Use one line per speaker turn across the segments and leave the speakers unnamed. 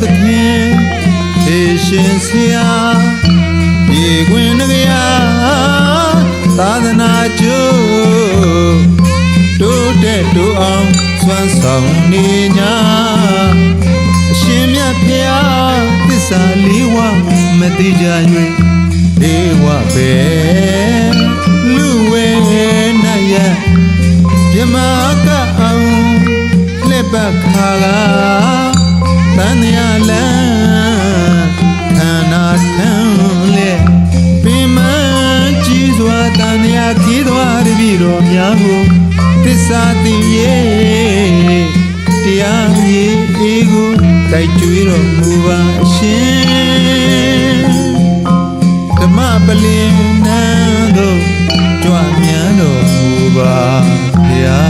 သခင်ထေရှင်ဆရာပြေခွင်နဂရာသာသနာကျိုးတိုးတက်တိုးအောင်စွမ်းဆောင်နေညာအရှင်မြတ်ဖျားသစ္စာလေးဝမတိကြ၍ဒေဝပဲလူဝဲနာယမြမကအောင်လက်ပတ်ခါလာတန်ရလန်းခန္ဓာထံလေပင်မကြည်စွာတန်ရခီးသွားတပြီတော်များကိုသစ္စာသိရဲ့တရားရေးအေးကိုတိုက်ကြွေးတော်မူပါရှင်ဓမ္မပလင်နန်းသို့ကြွမြန်းတော်မူပါဗျာ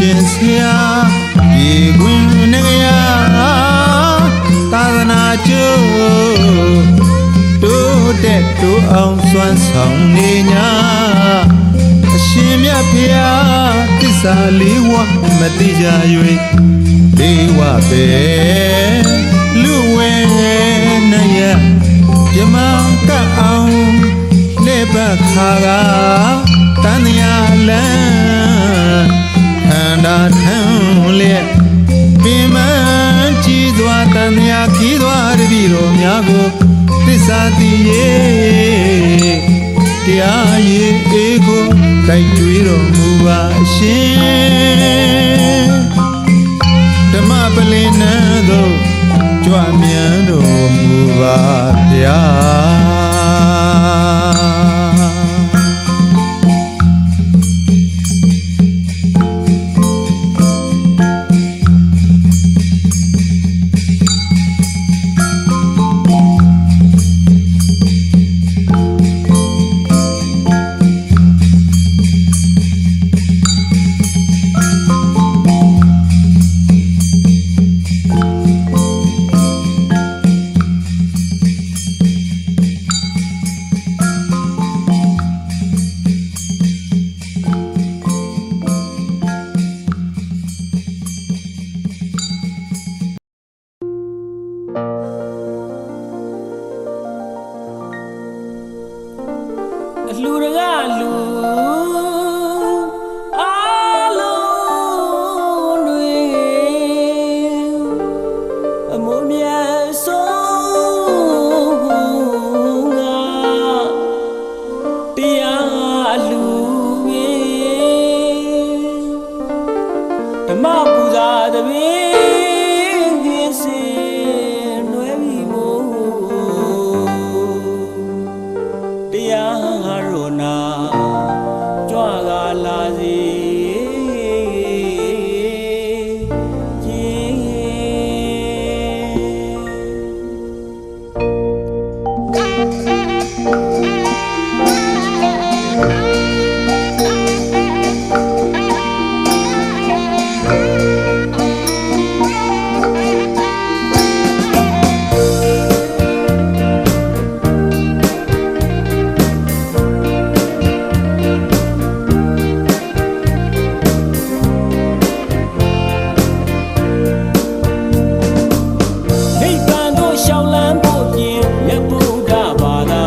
ရှင်ဆရာပြေခွင်နဂရာသာသနာကျိုးတိုးတက်တိုးအောင်စွမ်းဆောင်နေညာအရှင်မြတ်ဖျားသစ္စာလေးဝမတိကြ၍ဒေဝပဲလူဝဲနာယမြမကအောင်လက်ပတ်ခါကတန်ရလန်းခန္ဓာထံလေပင်မကြည်စွာတန်မြာခီးသွားတပြီတော်များကိုသစ္စာသိရဲ့တရားရေးအေးကိုတိုက်ကြွေးတော်မူပါရှင်ဓမ္မပလင်နန်းသို့ကြွမြန်းတော်မူပါဗျာ
လူရကလူအားလုံးတွေအမုန်းမြတ်ဆုံးငါတရားလူဓမ္မပူဇာတပင်ကင်းစင်နွယ်ပြီးမို့တရားရောနာကြွကလာစီရှောင်းလန်းဖို့ပြင်မြတ်ဗုဒ္ဓဘာသာ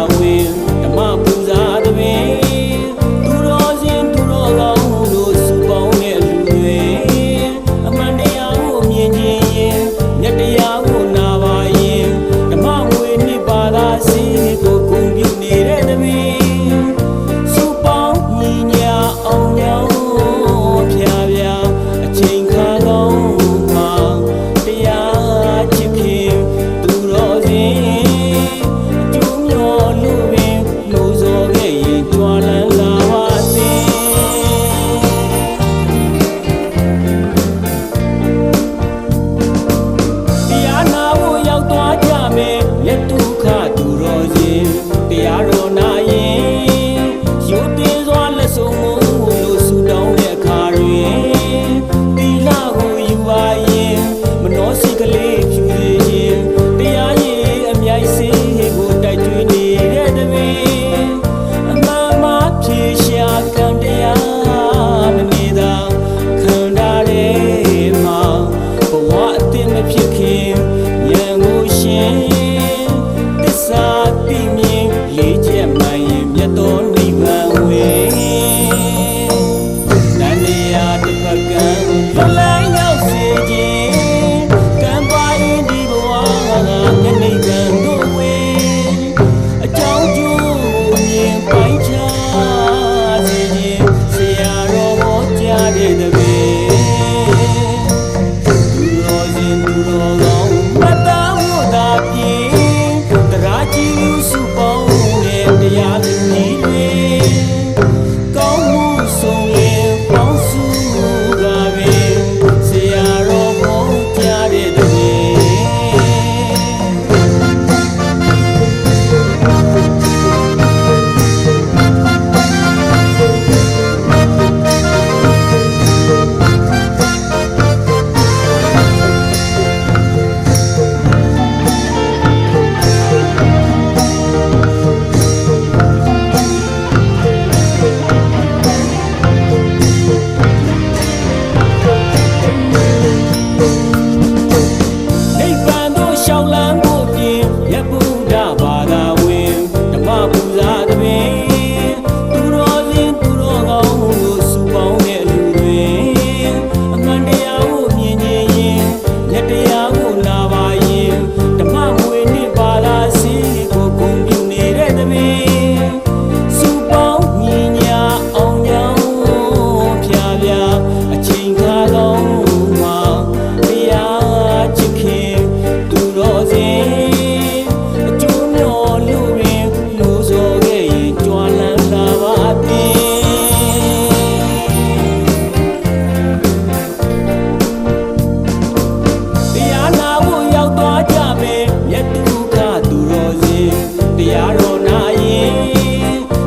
ရင်တရားတော်နာရင်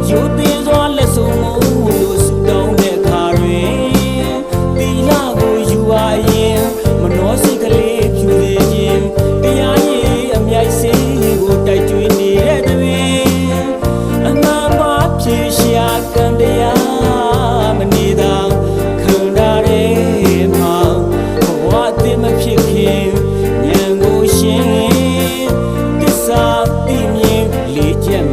ယူသေးစွာလက်ဆုံးမှုလို့ဆူတောင်းတဲ့ခါတွင်သီလကိုယူပါရင်မနှောစိတ်ကလေးဖြူစေခြင်းတရားရည်အမြိုက်စေးကိုတိုက်ကျွေးနေတဲ့တွင်အမှန်ပါဖြေရှာကံတရားမနေသာခံရတဲ့မှာဘဝတည်မဖြစ်ခင်ဉာဏ်ကိုရှင်သစ္စာသိမြင်လေ့ကျက်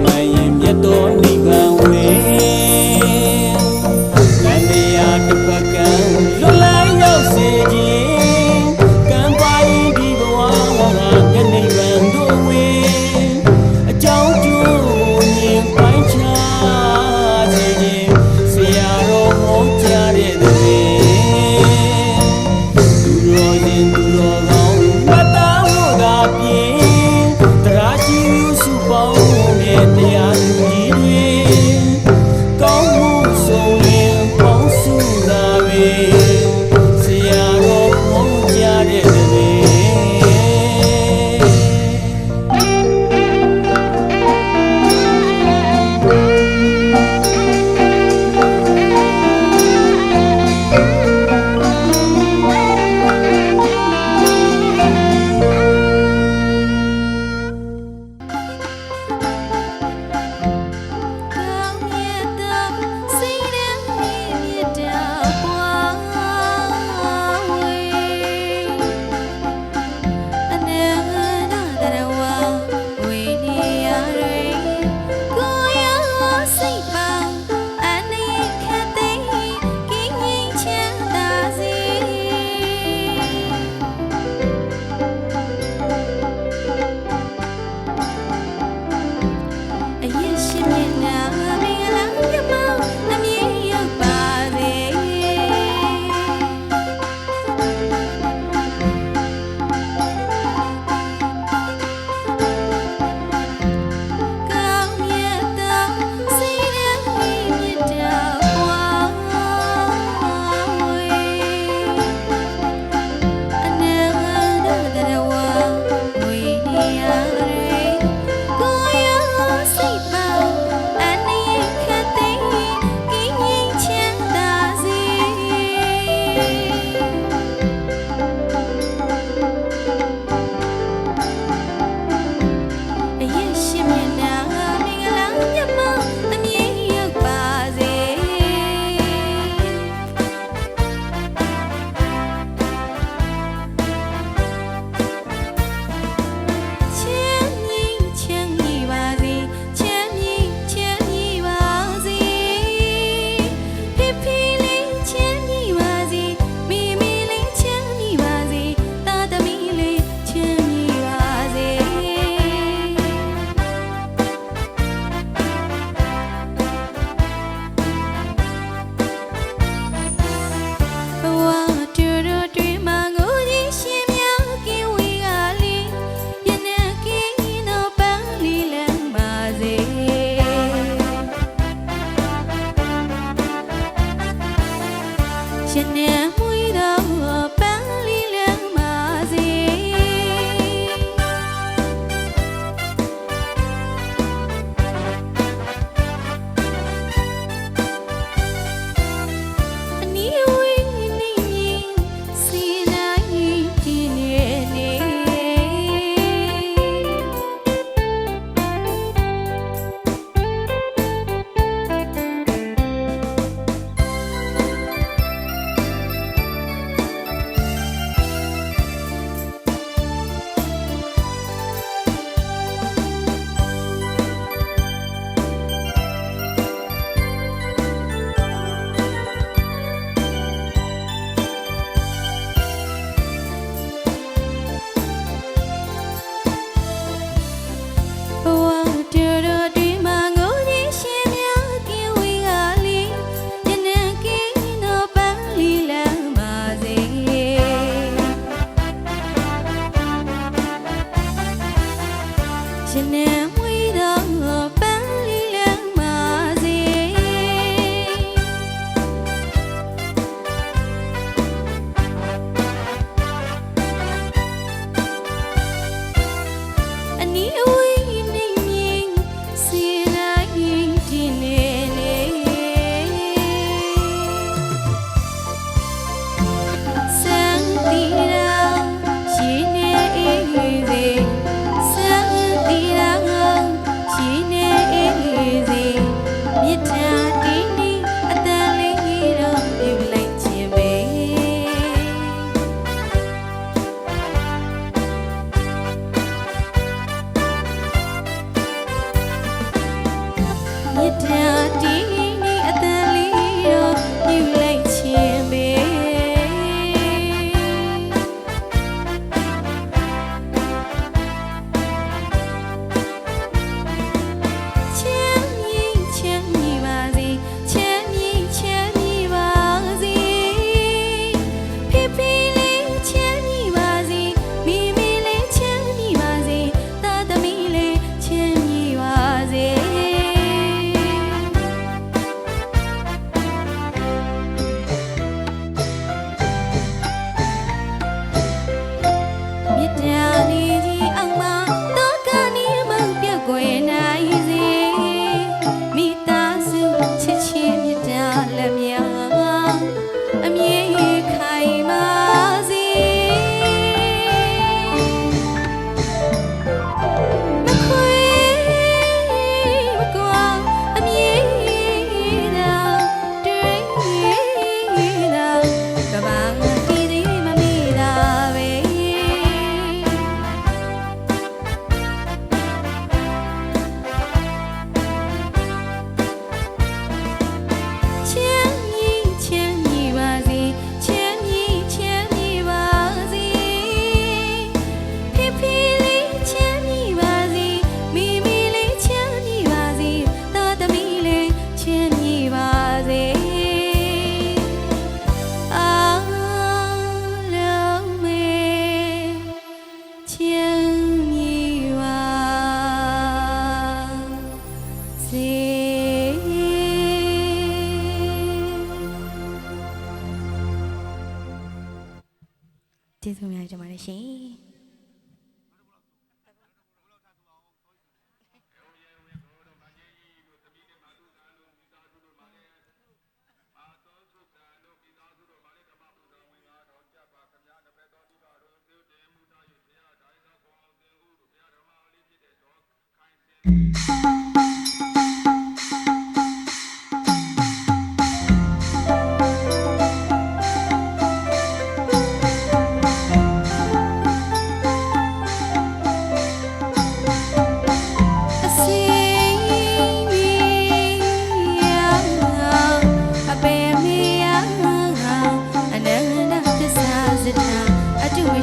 ကျေးဇူးများတင်ပါတယ်ရှင်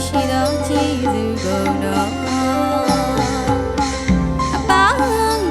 ရှိသောကျေးဇူးကုန်တော်အပေါင်း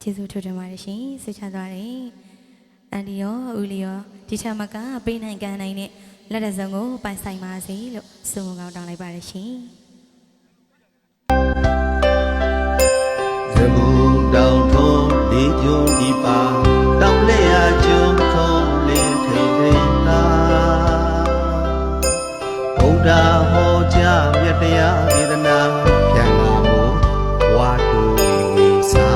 ကျေးဇူးထူးတင်ပါတယ်ရှင်ဆွေးချသွားတယ်အန်ဒီရောဦးလီရောဒီချက်မကပေးနိုင်ကန်နိုင်တဲ့လက်ရစုံကိုပိုင်ဆိုင်ပါစေလို့ဆုမွန်ကောင်းတောင်းလိုက်ပါတယ်ရှင်
ဇဘူတောင်ထုံးလေးကျုံဒီပါတောင်လက်ရကျုံထုံးလေးထိန်ထိန်သာဘုရားဟောကြားမြတ်တရားဒေသနာပြန်လာဖို့ဝါတူဝိစာ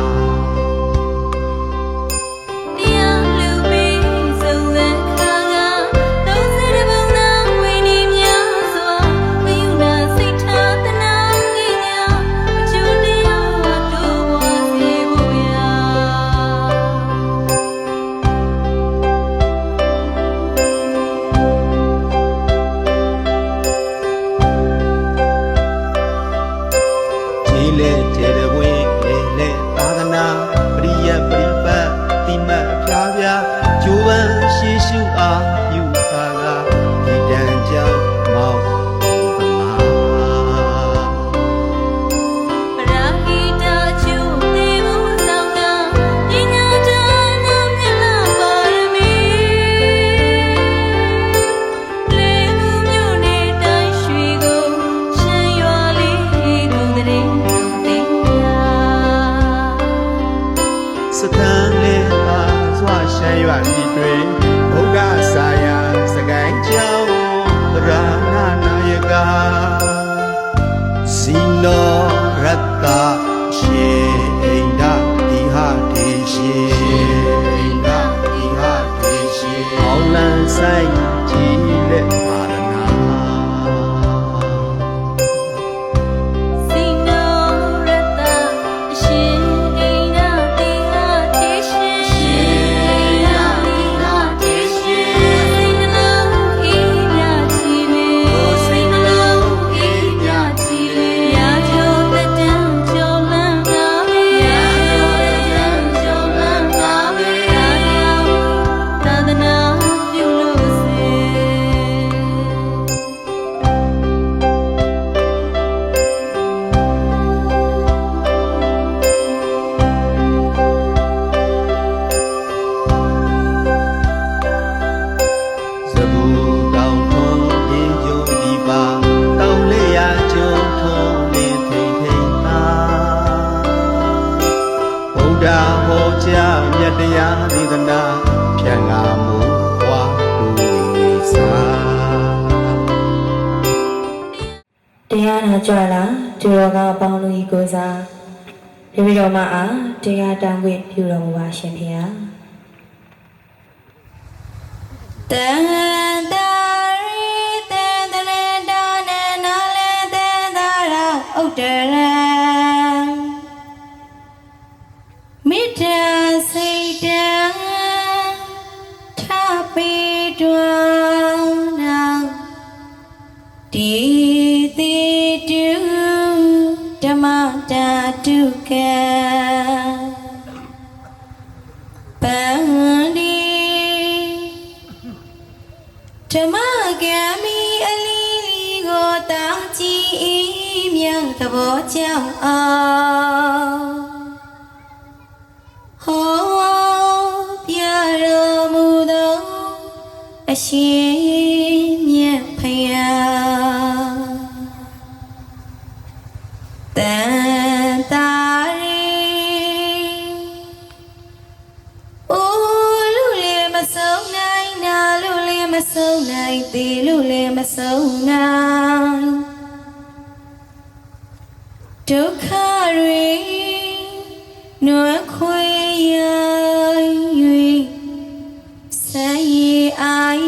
တရားနာကြွလာသူတော်ကအပေါင်းတို့ဤကိုစားဒီလိုတော်မှာအားတရားတောင်းခွင့်ပြုတော်မူပါရှင်ဖေဟာတန်တာရီတန်တလေတာနဲ့နာလေတန်တာရာဥဒ္ဒရံမိတ္တစိတ်တံထပိတွာနာဒီဓမ္မတာတုကံပန္ဒီဓမ္မကံမီအလီလီကိုတောင်းကြည့်မြတ်သဘောကြောင့်အောင်ဟောပြတော်မူသောအရှင်မြတ်ဖယားတန်တာရီအိုးလူလေးမဆုံးနိုင်နာလူလေးမဆုံးနိုင်ဒီလူလေးမဆုံးနိုင်ဒုက္ခတွေနွမ်းခွေရ၍ဆန်းရည်အိုင်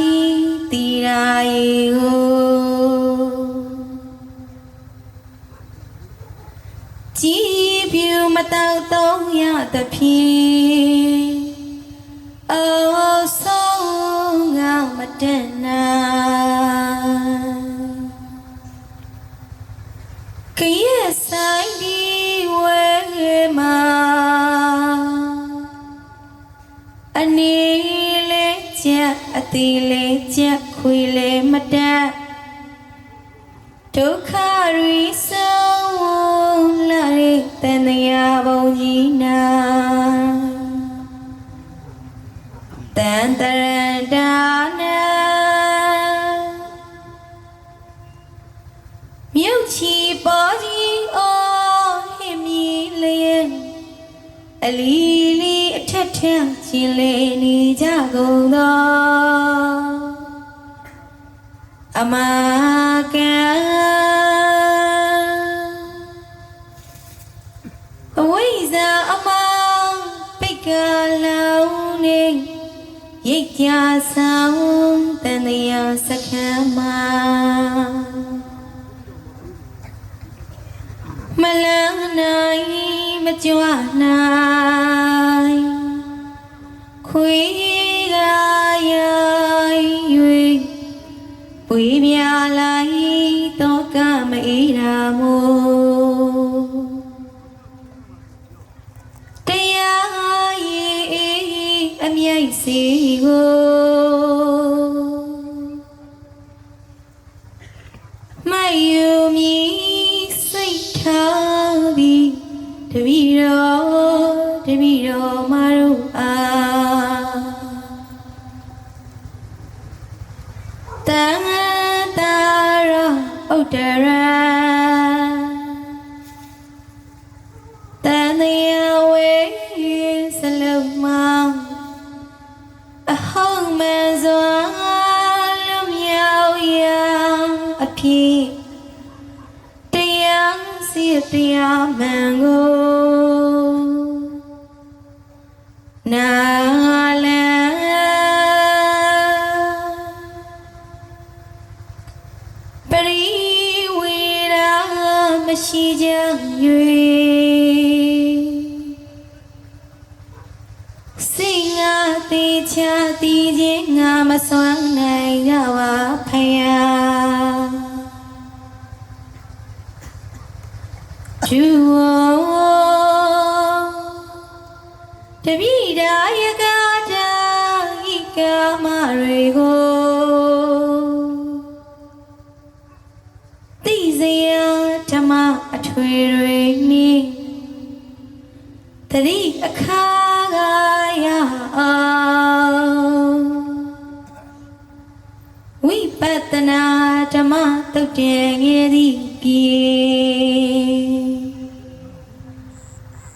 တီရာရီကိုကြည်ပြူမတောက်တော့ရသဖြင့်အော်ဆုံးငါမတန်နာကရဲ့ဆိုင်ဒီဝဲမှာအနေလေးချက်အတီလေးချက်ခွေလေးမတတ်ဒုက္ခရီဆုံးလာတဲ့ တန်တရားဘုံကြီးနာတန်တရန္တာနာမြုပ်ချီပေါ်ကြီးအော်ဟင်မီလျက်အလီလီအထက်ထက်ချင်းလေးနေကြကုန်သောအမကံအဝိဇ္ဇာအမောင်ပိတ်ကလောင်နေရိတ်ကြဆောင်တန်တရားစခန်းမှာမလန်းနိုင်မကြွနိုင်ခွေကရိုက်၍ပွေပြလိုက်တော့ကမအေးတာမို့တရားရေးအမြိုက်စီကိုမယူမီစိတ်ထားပြီးတပည့်တော်မတို့အားတန်တာရဥဒရတန်တရားဝေစလုံးမအဟုံးမစွာလွမြောက်ရာအဖြစ်တရားစီတရားမှန်ကိုနာလပရိဝေရာမရှိကြ၍စိတ်ငါတေချာတည်ခြင်းငါမစွမ်းနိုင်ကြပါဖယားကျူတပိဒါယကတာဤကာမတွေကိုသိစရာဓမ္မအထွေတွေနိတတိအခါကရအောင်ဝိပဿနာဓမ္မတုတ်တယ်ငယ်သည်ပြေ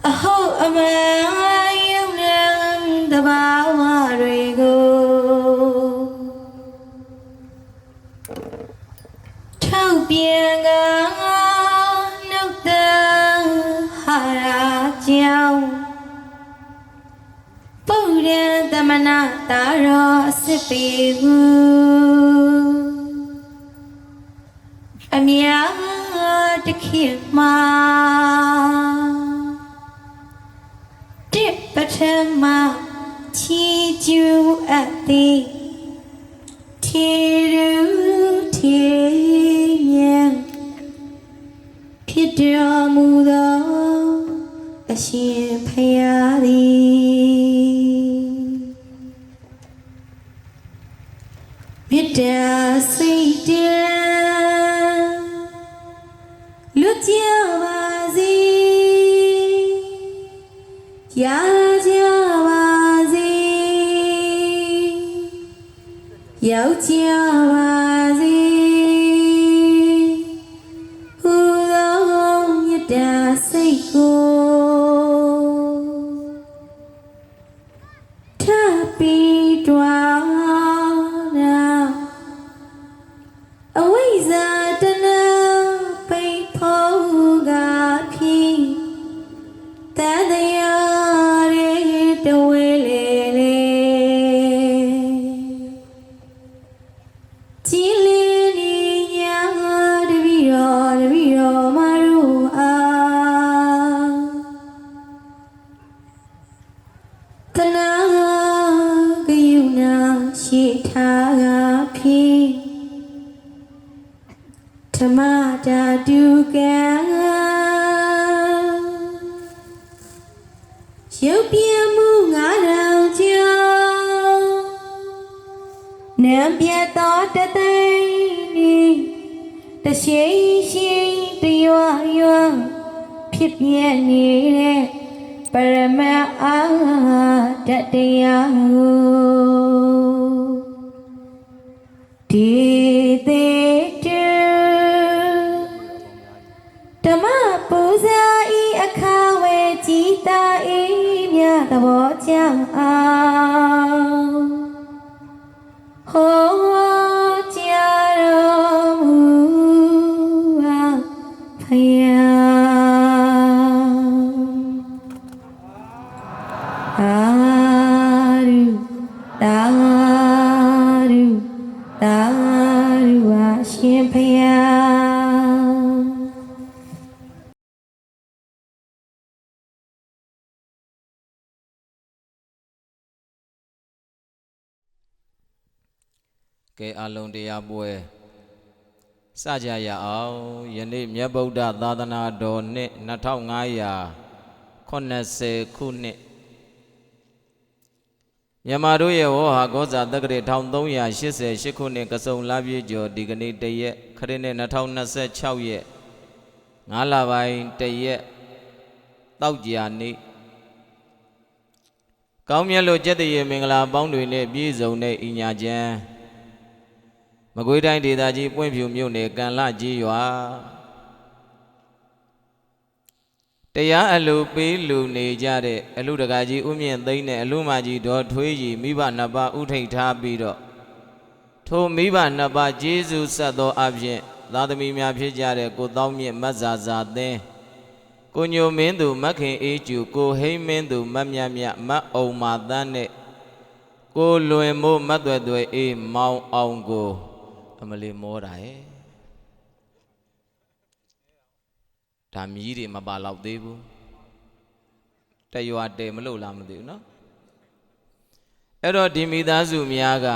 အဟုတ်အမှန်ယုံနံတဘာဝတွေကိုထောက်ပြန်ကနှုတ်တဟာရာကြောင့်ပုဒ္ဒံသမဏတာရောအစစ်ပေဟုအမြတ်တခေမှာတိပထမချီကျူအပ်သည်ထေရုထေမြတ်ဖြစ်တော်မူသောအရှင်ဖယားသည်မေတ္တာစိတ်တည်းလွတ်ကြပါစေရကြပါစေရောက်ကြပါစေဟူသောမေတ္တာစိတ်ကိုထပ်ပြီးတွားနာအဝိဇ္ဇာတဏှာပိတ်ဖို့ကဖြစ်တန်တရားတွေတဝဲလေလေကြည်လင်းနေညာတပည့်တော်မတို့အားတနာကယုနာရှိထားကဖြစ်ဓမ္မတာတုကံရုပ်ပြမှုငါးထောင်ကျော်နံပြတ်သောတသိန်းဤတရှိန်ရှိတရွရွဖြ ဖြစ်ပြနေတဲ့ပရမအာတတရားကိုဒီသေးတူဓမ္မပူဇာဤအခါဝေကြည်တာဤမြတ်သဘောကြောင့်အောင်ဟောကြားတော်မူပါဖယားသာဓုသာဓုသာဓုပါရှင်ဖယား
ကဲအလုံးတရားပွဲစကြရအောင်ယနေ့မြတ်ဗုဒ္ဓသာသနာတော်နှစ်2580ခုနှစ်မြန်မာတို့ရဲ့ဝေါ်ဟာကောဇာတက္ကရာ1388ခုနှစ်ကစုံလပြည့်ကျော်ဒီကနေ့တရက်ခရစ်နှစ်2026ရက်9လပိုင်းတရက်တောက်ကြာနေ့ကောင်းမြတ်လို့ကျက်တရေမင်္ဂလာပေါင်းတွေနဲ့ပြည့်စုံတဲ့ဤညာချမ်းမကွေးတိုင်းဒေသကြီးပွင့်ဖြူမြို့နယ်ကံလကြီးရွာတရားအလူပေးလူနေကြတဲ့အလူတကာကြီးဥမြင့်သိန်းနဲ့အလူမကြီးဒေါ်ထွေးကြီးမိဘနှစ်ပါးဥထိတ်ထားပြီးတော့ထိုမိဘနှစ်ပါးကျေးဇူးဆက်သောအဖြစ်သာသမီများဖြစ်ကြတဲ့ကိုတောင်းမြင့်မတ်ဇာဇာသင်းကိုညိုမင်းသူမတ်ခင်အေးကျူကိုဟိမင်းသူမတ်မြတ်မြတ်မတ်အောင်မာသန်းနဲ့ကိုလွင်မိုးမတ်သွဲ့သွဲ့အေးမောင်အောင်ကိုအမလီမောတာရဲ့ဒါမြည်တွေမပါတော့သေးဘူးတရွာတဲမလို့လားမသိဘူးเนาะအဲ့တော့ဒီမိသားစုများက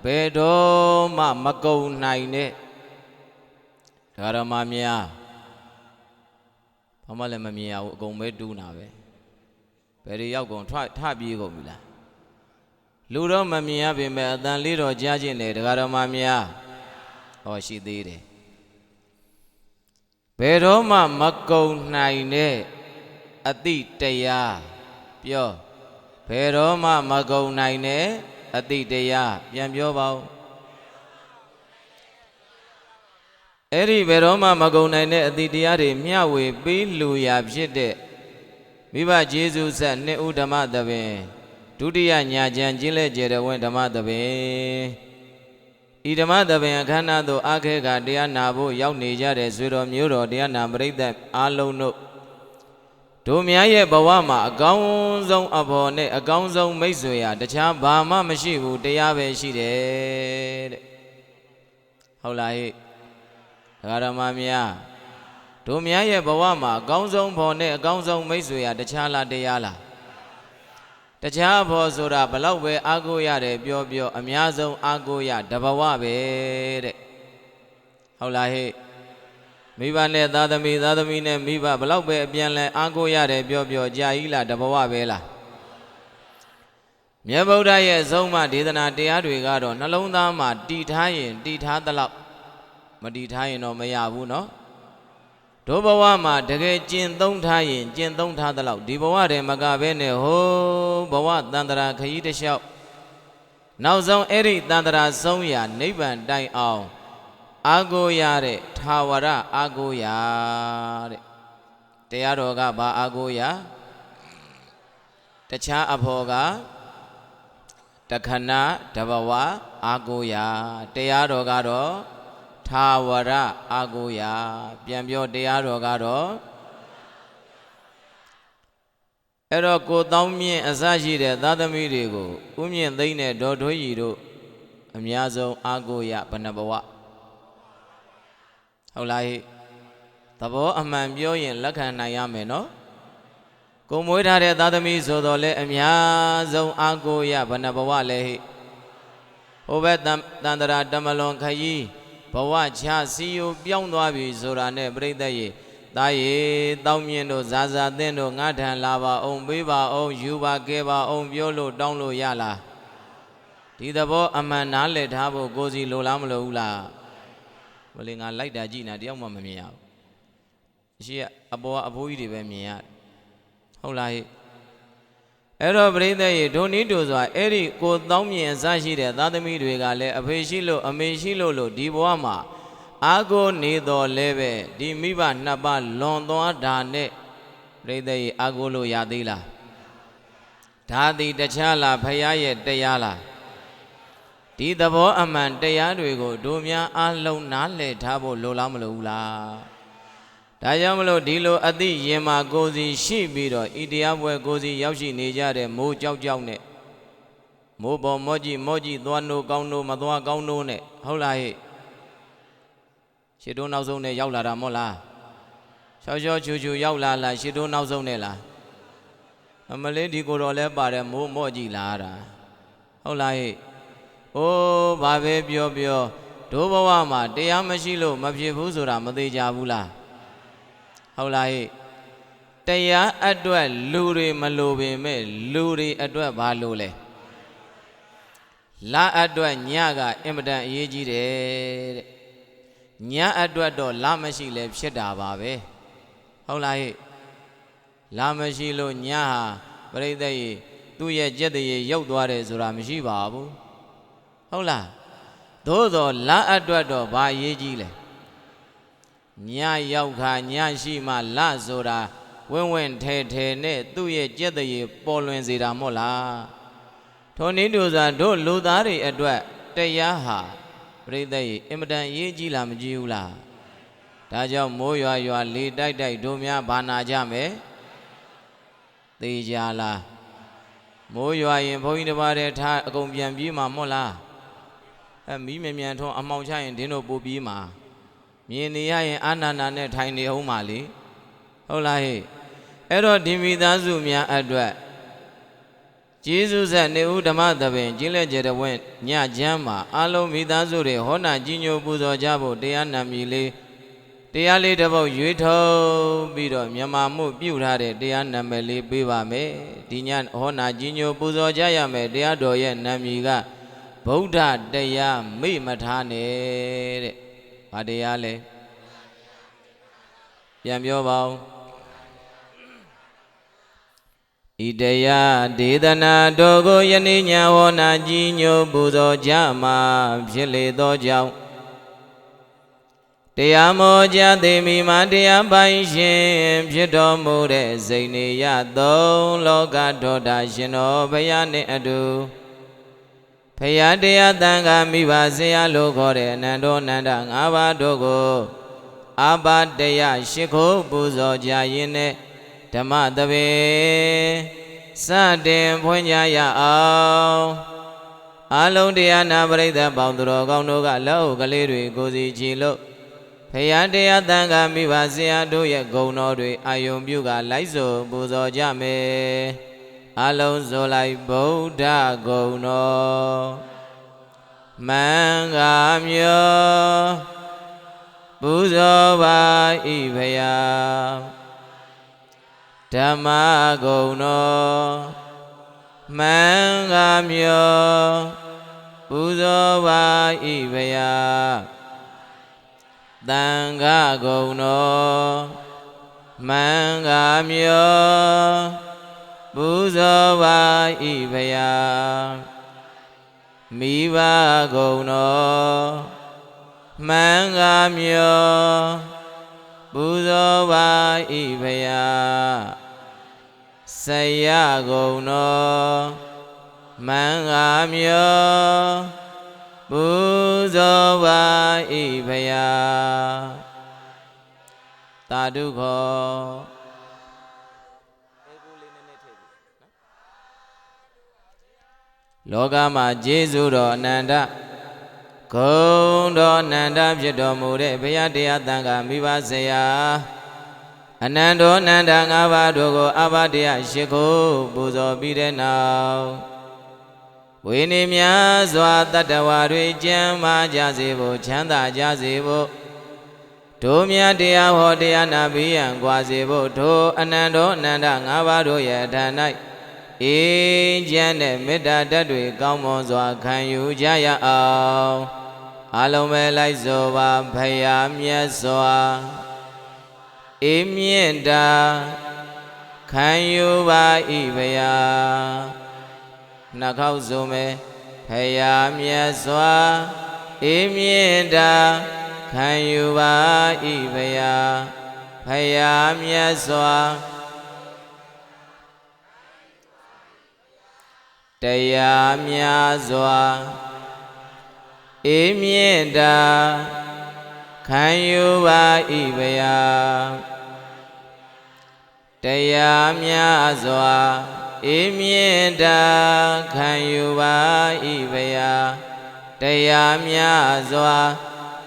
ဘယ်တော့မှမကုံနိုင်တဲ့ဓမ္မများဘာမှလည်းမမြင်ရဘူးအကုန်ပဲတူးနာပဲဘယ်တွေရောက်ကုန်ထပြေးကုန်ပြီလားလူတော့မမြင်ရပေမဲ့အတန်လေးတော့ကြားခြင်းတယ်တရားတော်များဟောရှိသေးတယ်ဘယ်တော့မှမကုံနိုင်တဲ့အတိတရားပြောဘယ်တော့မှမကုံနိုင်တဲ့အတိတရားပြန်ပြောပါဦးအဲ့ဒီဘယ်တော့မှမကုံနိုင်တဲ့အတိတရားတွေမျှဝေပေးလူရာဖြစ်တဲ့မိဘကျေးဇူးဆက်နှစ်ဦးဓမ္မသဘင်ဒုတိယညာချမ်းကျင်းလဲကျေတော်ဝင်ဓမ္မသဘင်ဤဓမ္မသဘင်အခမ်းအနားသို့အခက်ခါတရားနာဖို့ရောက်နေကြတဲ့ဆွေတော်မျိုးတော်တရားနာပရိသတ်အားလုံးတို့တို့များရဲ့ဘဝမှာအကောင်းဆုံးအဘော်နဲ့အကောင်းဆုံးမိတ်ဆွေရာတခြားဘာမှမရှိဘူးတရားပဲရှိတယ်တဲ့ဟုတ်လားဟဲ့ဓမ္မများတို့များရဲ့ဘဝမှာအကောင်းဆုံးဘော်နဲ့အကောင်းဆုံးမိတ်ဆွေရာတခြားလားတရားလားတခြားဘောဆိုတာဘလောက်ပဲအားကိုးရတယ်ပြောပြောအများဆုံးအားကိုးရတဘဝပဲတဲ့ဟုတ်လားဟဲ့မိဘနဲ့သားသမီးနဲ့မိဘဘလောက်ပဲအပြန်လဲအားကိုးရတယ်ပြောပြောကြာကြီးလားတဘဝပဲလားမြတ်ဗုဒ္ဓရဲ့အဆုံးအမဒေသနာတရားတွေကတော့နှလုံးသားမှာတည်ထားရင်တည်ထားသလောက်မတည်ထားရင်တော့မရဘူးเนาะဒုဘဝမှာတကယ်ကျင့်သုံးထားရင်ကျင့်သုံးထားသလောက်ဒီဘဝတည်းမကဘဲနဲ့ဟိုးဘဝတန်တရာခရီးတစ်လျှောက်နောက်ဆုံးအဲ့ဒီတန်တရာဆုံးရာနိဗ္ဗာန်တိုင်အောင်အာကိုရတဲ့ထာဝရအာကိုရတဲ့တရားတော်ကဘာအာကိုရတခြားအဖို့ကတခဏတဘဝအာကိုရတရားတော်ကတော့ထာဝရအာကိုရာပြန်ပြောတရားတော်ကတော့အဲ့တော့ကိုတောင်းမြင့်အစရှိတဲ့သာသမီတွေကိုဥမြင့်သိမ့်တဲ့ဒေါ်ထွေးကြီးတို့အများဆုံးအာကိုရဘဏ္ဍဘဝဟုတ်လားဟိသဘောအမှန်ပြောရင်လက်ခံနိုင်ရမယ်နော်ကိုမွေးထားတဲ့သာသမီဆိုတော့လေအများဆုံးအာကိုရဘဏ္ဍဘဝလေဟိဟိုဘက်တန်တရာတမလွန်ခရီးဘဝချစီယိုပြောင်းသွားပြီဆိုတာနဲ့ပြိတ္တရေသားရေတောင်းမြင့်တို့ဇာဇာသင်းတို့ငါထံလာပါအောင်ပေးပါအောင်ယူပါကဲပါအောင်ပြောလို့တောင်းလို့ရလားဒီသဘောအမှန်နားလည်ထားဖို့ကိုစီလိုလားမလိုဘူးလားမလေးငါလိုက်တာကြည့်နေတယောက်မှမမြင်ရဘူး ရှိကအပေါ်ကအဖိုးကြီးတွေပဲမြင်ရတယ်ဟုတ်လားဟဲ့အဲ့တော့ပြိဿရေဒုနီးတူစွာအဲ့ဒီကိုတောင်းမြင်အစရှိတဲ့သားသမီးတွေကလည်းအဖေရှိလို့အမေရှိလို့ဒီဘဝမှာအာကိုနေတော်လဲပဲဒီမိဘနှစ်ပါးလွန်သွားတာနဲ့ပြိဿရေအာကိုလို့ရသေးလားဒါသည်တခြားလားဖရာရဲ့တရားလားဒီသဘောအမှန်တရားတွေကိုတို့များအလုံးနားလည်ထားဖို့လိုလားမလိုဘူးလားဒါကြောင့်မလို့ဒီလိုအသိရင်မှာကိုယ်စီရှိပြီးတော့ဤတရားပွဲကိုယ်စီရောက်ရှိနေကြတဲ့မိုးကြောက်ကြောက်နဲ့မိုးပေါ်မော့ကြီးသွားနိုးကောင်းနိုးမသွားကောင်းနိုးနဲ့ဟုတ်လားဟဲ့ရှစ်တိုးနောက်ဆုံးနဲ့ရောက်လာတာမို့လားရှော့ချူရောက်လာလားရှစ်တိုးနောက်ဆုံးနဲ့လားအမလေးဒီကိုယ်တော်လဲပါတယ်မိုးမော့ကြီးလာတာဟုတ်လားဟဲ့အိုးဘာပဲပြောဒိုးဘဝမှာတရားမရှိလို့မဖြစ်ဘူးဆိုတာမသေးကြဘူးလားဟုတ်လားဟဲ့တရားအတွက်လူတွေမလိုပေမဲ့လူတွေအတွက်ဘာလို့လဲလာအတွက်ညကအင်မတန်အရေးကြီးတယ်တဲ့ညအတွက်တော့လာမရှိလဲဖြစ်တာပါပဲဟုတ်လားဟဲ့လာမရှိလို့ညဟာပြိဿရေသူ့ရဲ့ကြက်တရေရောက်သွားတယ်ဆိုတာမရှိပါဘူးဟုတ်လားသို့သောလာအတွက်တော့ဘာအရေးကြီးလဲညရောက်ခါညရှိမှလဆိုတာဝင့်ထဲနဲ့သူ့ရဲ့ကြက်တရေပေါ်လွင်စေတာမို့လားထိုနည်းတူစွာတို့လူသားတွေအတွက်တရားဟာပြိဿရေအင်မတန်အရေးကြီးလားမကြီးဘူးလားဒါကြောင့်မိုးရွာလေတိုက်တို့များဘာနာကြမယ်သေကြလားမိုးရွာရင်ဘုန်းကြီးတစ်ပါးတည်းထားအကုန်ပြန်ပြေးမှာမို့လားမီးမြန်ထွန်းအမောင်ချရင်ဒင်းတို့ပို့ပြေးမှာမြင်နေရရင်အာနာနာနဲ့ထိုင်နေအောင်ပါလေဟုတ်လားဟဲ့အဲ့တော့ဒီမိသားစုများအတွက်ကျေးဇူးဆက်နေဦးဓမ္မသဘင်ကျင်းလက်ကြတဲ့ဝင့်ညချမ်းမှာအလုံးမိသားစုတွေဟောနာကြီးညိုပူဇော်ကြဖို့တရားနာမည်လေးတရားလေးတစ်ပုဒ်ရွေးထုတ်ပြီးတော့မြန်မာမှုပြုထားတဲ့တရားနာမည်လေးပေးပါမယ်ဒီညဟောနာကြီးညိုပူဇော်ကြရမယ်တရားတော်ရဲ့နာမည်ကဗုဒ္ဓတရားမိမထားနဲ့တဲ့ဘာတရားလဲပြန်ပြောပါဦးဤတရားဒေသနာတော်ကိုယနေ့ညဟောနာကြီးညိုပူဇော်ကြမှာဖြစ်လေသောကြောင့်တရားမောကြသိမိမှာတရားပိုင်ရှင်ဖြစ်တော်မူတဲ့စိတ်နေရသုံးလောကဒေါတာရှင်တော်ဘုရားနှင့်အတူဖရာတရားတန်ခါမိပါစေရလို့ခေါ်တဲ့အနန္တောနန္ဒ၅ပါးတို့ကိုအာဘာတရားရှိခိုးပူဇော်ကြရင်းနဲ့ဓမ္မသဘင်စတင်ဖွင့်ကြရအောင်အလုံးတရားနာပရိသတ်ပေါင်းသူတော်ကောင်းတို့ကလက်အုပ်ကလေးတွေကိုစီချီလို့ဖရာတရားတန်ခါမိပါစေရတို့ရဲ့ဂုဏ်တော်တွေအာယုံပြုကလိုက်ဆိုပူဇော်ကြမယ်အလုံးဆိုလိုက်ဗုဒ္ဓဂုဏ်တော်မံဃာမျိုးပူဇော်ပါဤဖရာဓမ္မဂုဏ်တော်မံဃာမျိုးပူဇော်ပါဤဖရာသံဃာဂုဏ်တော်မံဃာမျိုးပူဇော်ပါဤဖရာမိဘဂုဏ်တော်မံဃာမျိုးပူဇော်ပါဤဖရာဆရာဂုဏ်တော်မံဃာမျိုးပူဇော်ပါဤဖရာသာဓုခောလောကမှာကျေးဇူးတော်အနန္တဂုဏ်တော်အနန္တဖြစ်တော်မူတဲ့ဘုရားတရားသံဃာမိဘဆရာအနန္တောအနန္တ၅ပါးတို့ကိုအဘတရားရှိခိုးပူဇော်ပြီးတဲ့နောက်ဝိနည်းများစွာတတ္တဝါတွေကျမ်းမာကြစေဖို့ချမ်းသာကြစေဖို့တို့မြတ်တရားဟောတရားနာပြီးရန်ကြွားစေဖို့တို့အနန္တောအနန္တ၅ပါးတို့ရဲ့အထံ၌အေးချမ်းတဲ့မေတ္တာဓာတ်တွေကောင်းမွန်စွာခံယူကြရအောင်အလုံးပဲလိုက်ဆိုပါဖယားမြတ်စွာ အေးမြင့်တာခံယူပါဤဘုရားနှာခေါက်စုံမဲ့ဖယားမြတ်စွာအေးမြင့်တာခံယူပါဤဘုရားဖယားမြတ်စွာတရားများစွာအေးမြင့်တာခံယူပါဤဘုရားတရားများစွာအေးမြင့်တာခံယူပါဤဘုရားတရားများစွာ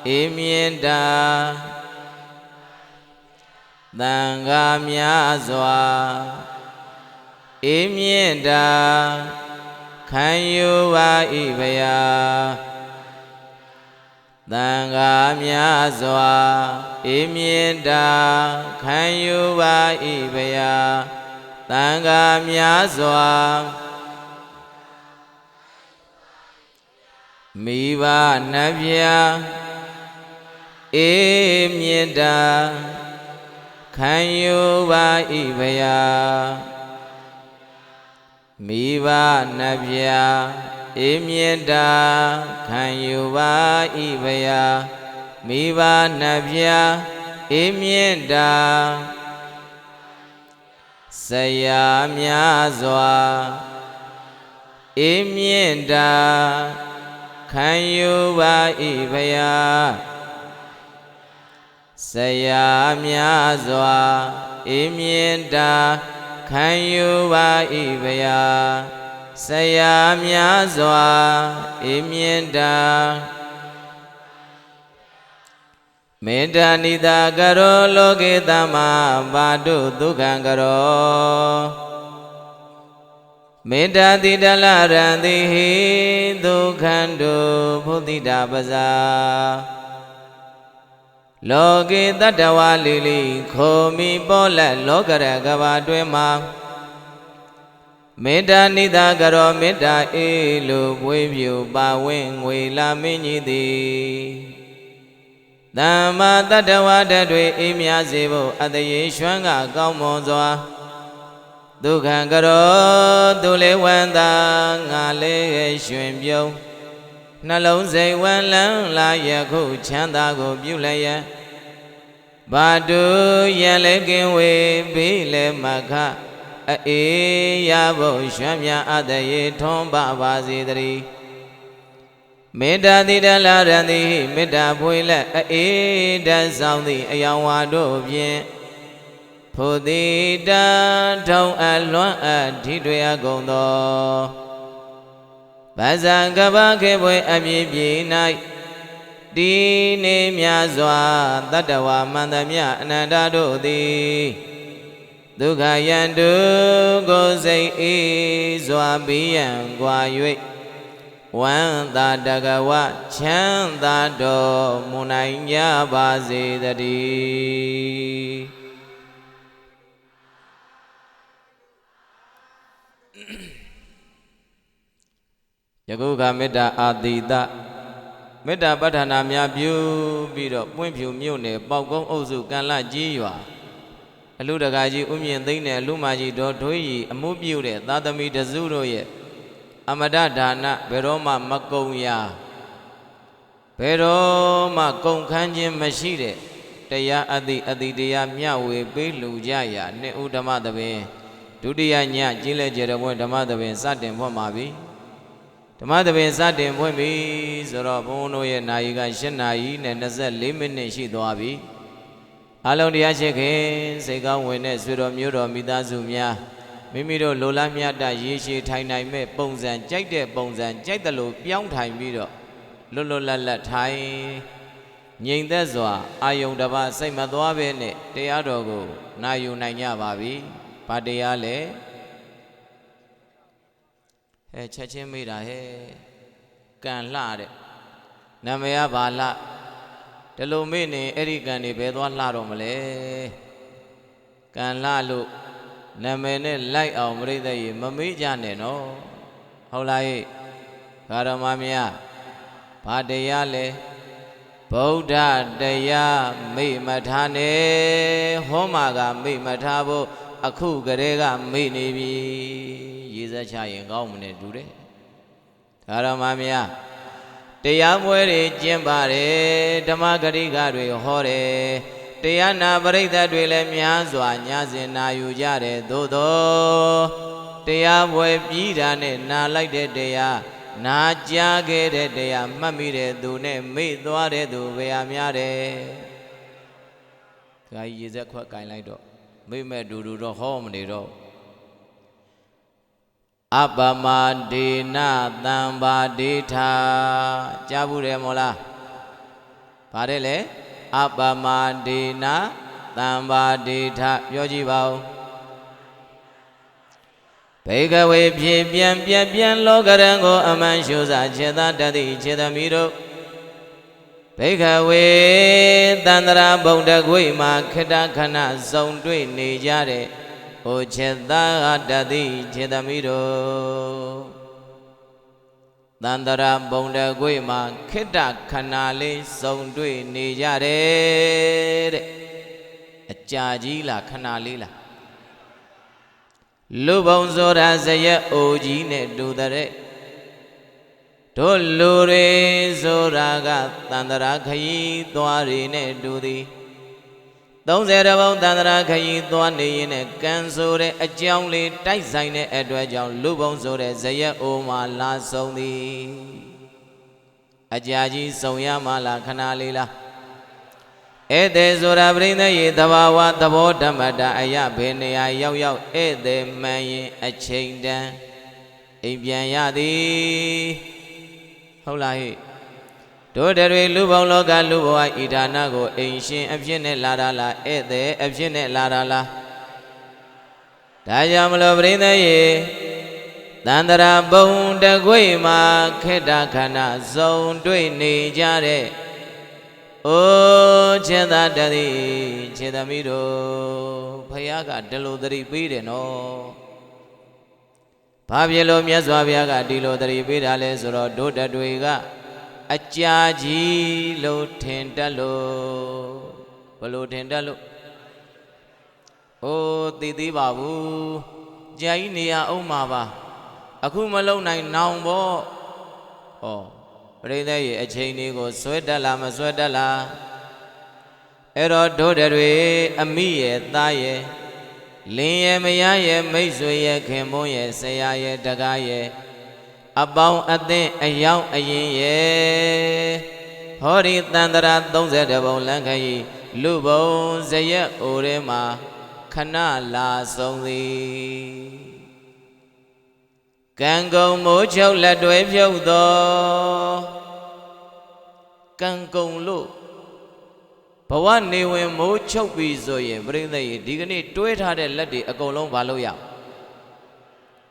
အေးမြင့်တာသံဃာများစွာအေးမြင့်တာခံယူပါဤဘုရားသံဃာများစွာအေးမြင့်တာခံယူပါဤဘုရားသံဃာများစွာမိဘနှဖျားအေးမြင့်တာခံယူပါဤဘုရားမိဘနှဖျားအေးမြင့်တာခံယူပါဤဘုရားမိဘနှဖျားအေးမြင့်တာဆရာများစွာအေးမြင့်တာခံယူပါဤဘုရားဆရာများစွာအေးမြင့်တာခံယူပါဤဘုရားဆရာများစွာအေးမြင့်တာမေတ္တာနိတာကရောလောကေတမဘာတုဒုက္ခံကရောမေတ္တာတိတလရံတိဟိဒုက္ခံတုဘုဒ္ဓိတာပဇာလောကေတတ္တဝါလီလီခိုမိပေါ်လက်လောကရကဘာတွင်မှာမေတ္တာနိတာကရောမေတ္တာအေးလိုဝေပြူပါဝင်းငွေလာမင်းကြီးသည်သမ္မာတတ္တဝါတတွေအေးမြစေဖို့အတရေရွှမ်းကကောင်းမွန်စွာဒုက္ခံကရောသူလေးဝန္တာငါလေးရွှင်ပြုံးနှလုံးစိတ်ဝမ်းလန်းလာယခုချမ်းသာကိုပြုလျက်ဘာတုရန်လည်းကင်းဝေးပြီးလည်းမခအေးရဖို့ရွှမ်းမြအတရေထွန်းပါစေတည်းမေတ္တာတိတလရန်တိမေတ္တာဖွေလက်အေးတဆောင်သည့်အယောင်ဝါတို့ဖြင့်ဖို့တိတထုံအလွမ်းအထိတွေ့အကုန်သောဗဇံကပခေဘွေအပြည့်ပြည့်၌ဒီနေမြစွာတတ္တဝါမန္တမြအနန္တတို့သည်ဒုက္ခယံတုကိုစိတ်အေးစွာဘိယံကွာ၍ဝန္တာတကဝချမ်းသာတော်မူနိုင်ကြပါစေတည်းယခုကမေတ္တာအာတိတမေတ္တာပဋ္ဌာနာများပြုပြီးတော့ပွင့်ဖြူမြို့နယ်ပေါက်ကုန်းအုပ်စုကံလကြီးရွာအလူတကာကြီးဥမြင့်သိန်းနဲ့အလူမကြီးတော်ထွေးကြီးအမှုပြုတဲ့သာသမီတစုတို့ရဲ့အမတဒါနဘယ်တော့မှမကုံရာဘယ်တော့မှကုန်ခန်းခြင်းမရှိတဲ့တရားအတိတရားမျှဝေပေးလူကြရာနှစ်ဦးဓမ္မသဘင်ဒုတိယညကျင်းလဲကြတဲ့ဘွဲဓမ္မသဘင်စတင်ဖွင့်ပါပြီဓမ္မသဘင်စတင်ဖွင့်ပြီဆိုတော့ဘုန်းတို့ရဲ့နာရီက8နာရီနဲ့24မိနစ်ရှိသွားပြီအလုံးတရားရှိခင်စိတ်ကောင်းဝင်တဲ့ဆွေတော်မျိုးတော်မိသားစုများမိမိတို့လိုလားမြတ်တရေရှည်ထိုင်နိုင်မဲ့ပုံစံကြိုက်တဲ့ပုံစံကြိုက်တယ်လို့ပြောင်းထိုင်ပြီးတော့လွတ်လွတ်လပ်လပ်ထိုင်ငြိမ်သက်စွာအာယုံတစ်ပါးစိတ်မသွားဘဲနဲ့တရားတော်ကိုနာယူနိုင်ကြပါပြီ။ဘာတရားလဲ။ချက်ချင်းမေးတာဟဲ့။ကံလှတဲ့။နာမည်ကဘာလှ။ဒီလိုမေးနေအဲ့ဒီကံတွေဘယ်သွားလှတော့မလဲ။ကံလှလို့နာမည်နဲ့လိုက်အောင်ပြိဿရေမမေးကြနဲ့နော်။ဟုတ်လားဟဲ့။ဂါရမများဘာတရားလဲ ဗုဒ္ဓတရားမိမထားနဲ့ဟောမှာကမိမထားဖို့အခုကလေးကမိနေပြီရေးစက်ချရင်ကောင်းမနဲ့တူတယ်ဒါတော်မများတရားပွဲတွေကျင့်ပါတယ်ဓမ္မဂရိကတွေဟောတယ်တရားနာပရိသတ်တွေလည်းများစွာညစဉ်နာယူကြတယ်သို့သောတရားပွဲပြီးတာနဲ့နာလိုက်တဲ့တရားနာကြားခဲ့တဲ့တရားမှတ်မိတဲ့သူနဲ့မေ့သွားတဲ့သူပဲအများတယ်။ဒါကြီးရေစက်ခွက်ကင်လိုက်တော့မိ့မဲ့တူတူတော့ဟောမနေတော့အပမဒေနသံပါဒေထာကြားဘူးတယ်မို့လား။ဘာတဲ့လဲအပမဒေနသံပါဒေထာပြောကြည့်ပါဦးဘေကဝေဖြည့်ပြန်လောကရန်ကိုအမှန်ရှုစားခြေသာတတိခြေသမီးတို့ဘေကဝေတန္တရာဗုဒ္ဓခွေမှာခိတခဏစုံတွေ့နေကြတဲ့ဟိုခြေသာတတိခြေသမီးတို့တန္တရာဗုဒ္ဓခွေမှာခိတခဏလေးစုံတွေ့နေကြတယ်တဲ့အကြာကြီးလားခဏလေးလားလူဘုံဆိုတာဇယက်အိုကြီးနဲ့တူတဲ့တို့လူတွေဆိုတာကတန္တရာခရီးသွားတွေနဲ့တူသည်30ဘုံတန္တရာခရီးသွားနေရင်နဲ့ကံဆိုတဲ့အကြောင်းလေးတိုက်ဆိုင်တဲ့အတွက်ကြောင့်လူဘုံဆိုတဲ့ဇယက်အိုမှာလာဆုံးသည်အကြာကြီးစုံရမှလားခဏလေးလားဧည့်သည်ဆိုတာပြိဿရေသဘာဝသဘောဓမ္မတာအယဘေနေယရောက်ဧည့်သည်မှန်ရင်အချိန်တန်အိမ်ပြန်ရသည်ဟုတ်လားဟိတို့တွေလူဘုံလောကလူဘဝဣဒါနကိုအိမ်ရှင်အဖြစ်နဲ့လာတာလားဧည့်သည်အဖြစ်နဲ့လာတာလားဒါကြောင့်မလို့ပြိဿရေတန္တရာဘုံတကွေမှာခေတ္တခဏစုံတွေ့နေကြတဲ့အိုခြေသာတတိခြေသမီးတို့ဖယားကဒီလိုသတိပေးတယ်နော်ဘာဖြစ်လို့မြတ်စွာဘုရားကဒီလိုသတိပေးတာလဲဆိုတော့တို့တတွေကအကြာကြီးလို့ထင်တတ်လို့ဘလို့ထင်တတ်လို့အိုးသိသေးပါဘူးကြာကြီးနေရအောင်မှာပါအခုမလုံနိုင်နောင်ပေါ့ဩပရိသတ်ရဲ့အချိန်လေးကိုဆွဲတက်လားမဆွဲတက်လားအဲ့တော့တို့တွေအမိရဲ့သားရဲ့လင်းရဲ့မယားရဲ့မိတ်ဆွေရဲ့ခင်မုန်းရဲ့ဆရာရဲ့တကားရဲ့အပေါင်းအသင်းအယောင်အရင်ရဲ့ဟောဒီတန္တရာ30ဘုံလမ်းခရီးလူဘုံဇရက်အိုထဲမှာခဏလာဆုံးသည်ကံကုံမိုးချုပ်လက်တွဲဖြုတ်သောကံကုံလို့ဘဝနေဝင်မိုးချုပ်ပြီဆိုရင်ပြိဿရေဒီကနေ့တွဲထားတဲ့လက်တွေအကုန်လုံးမလုပ်ရ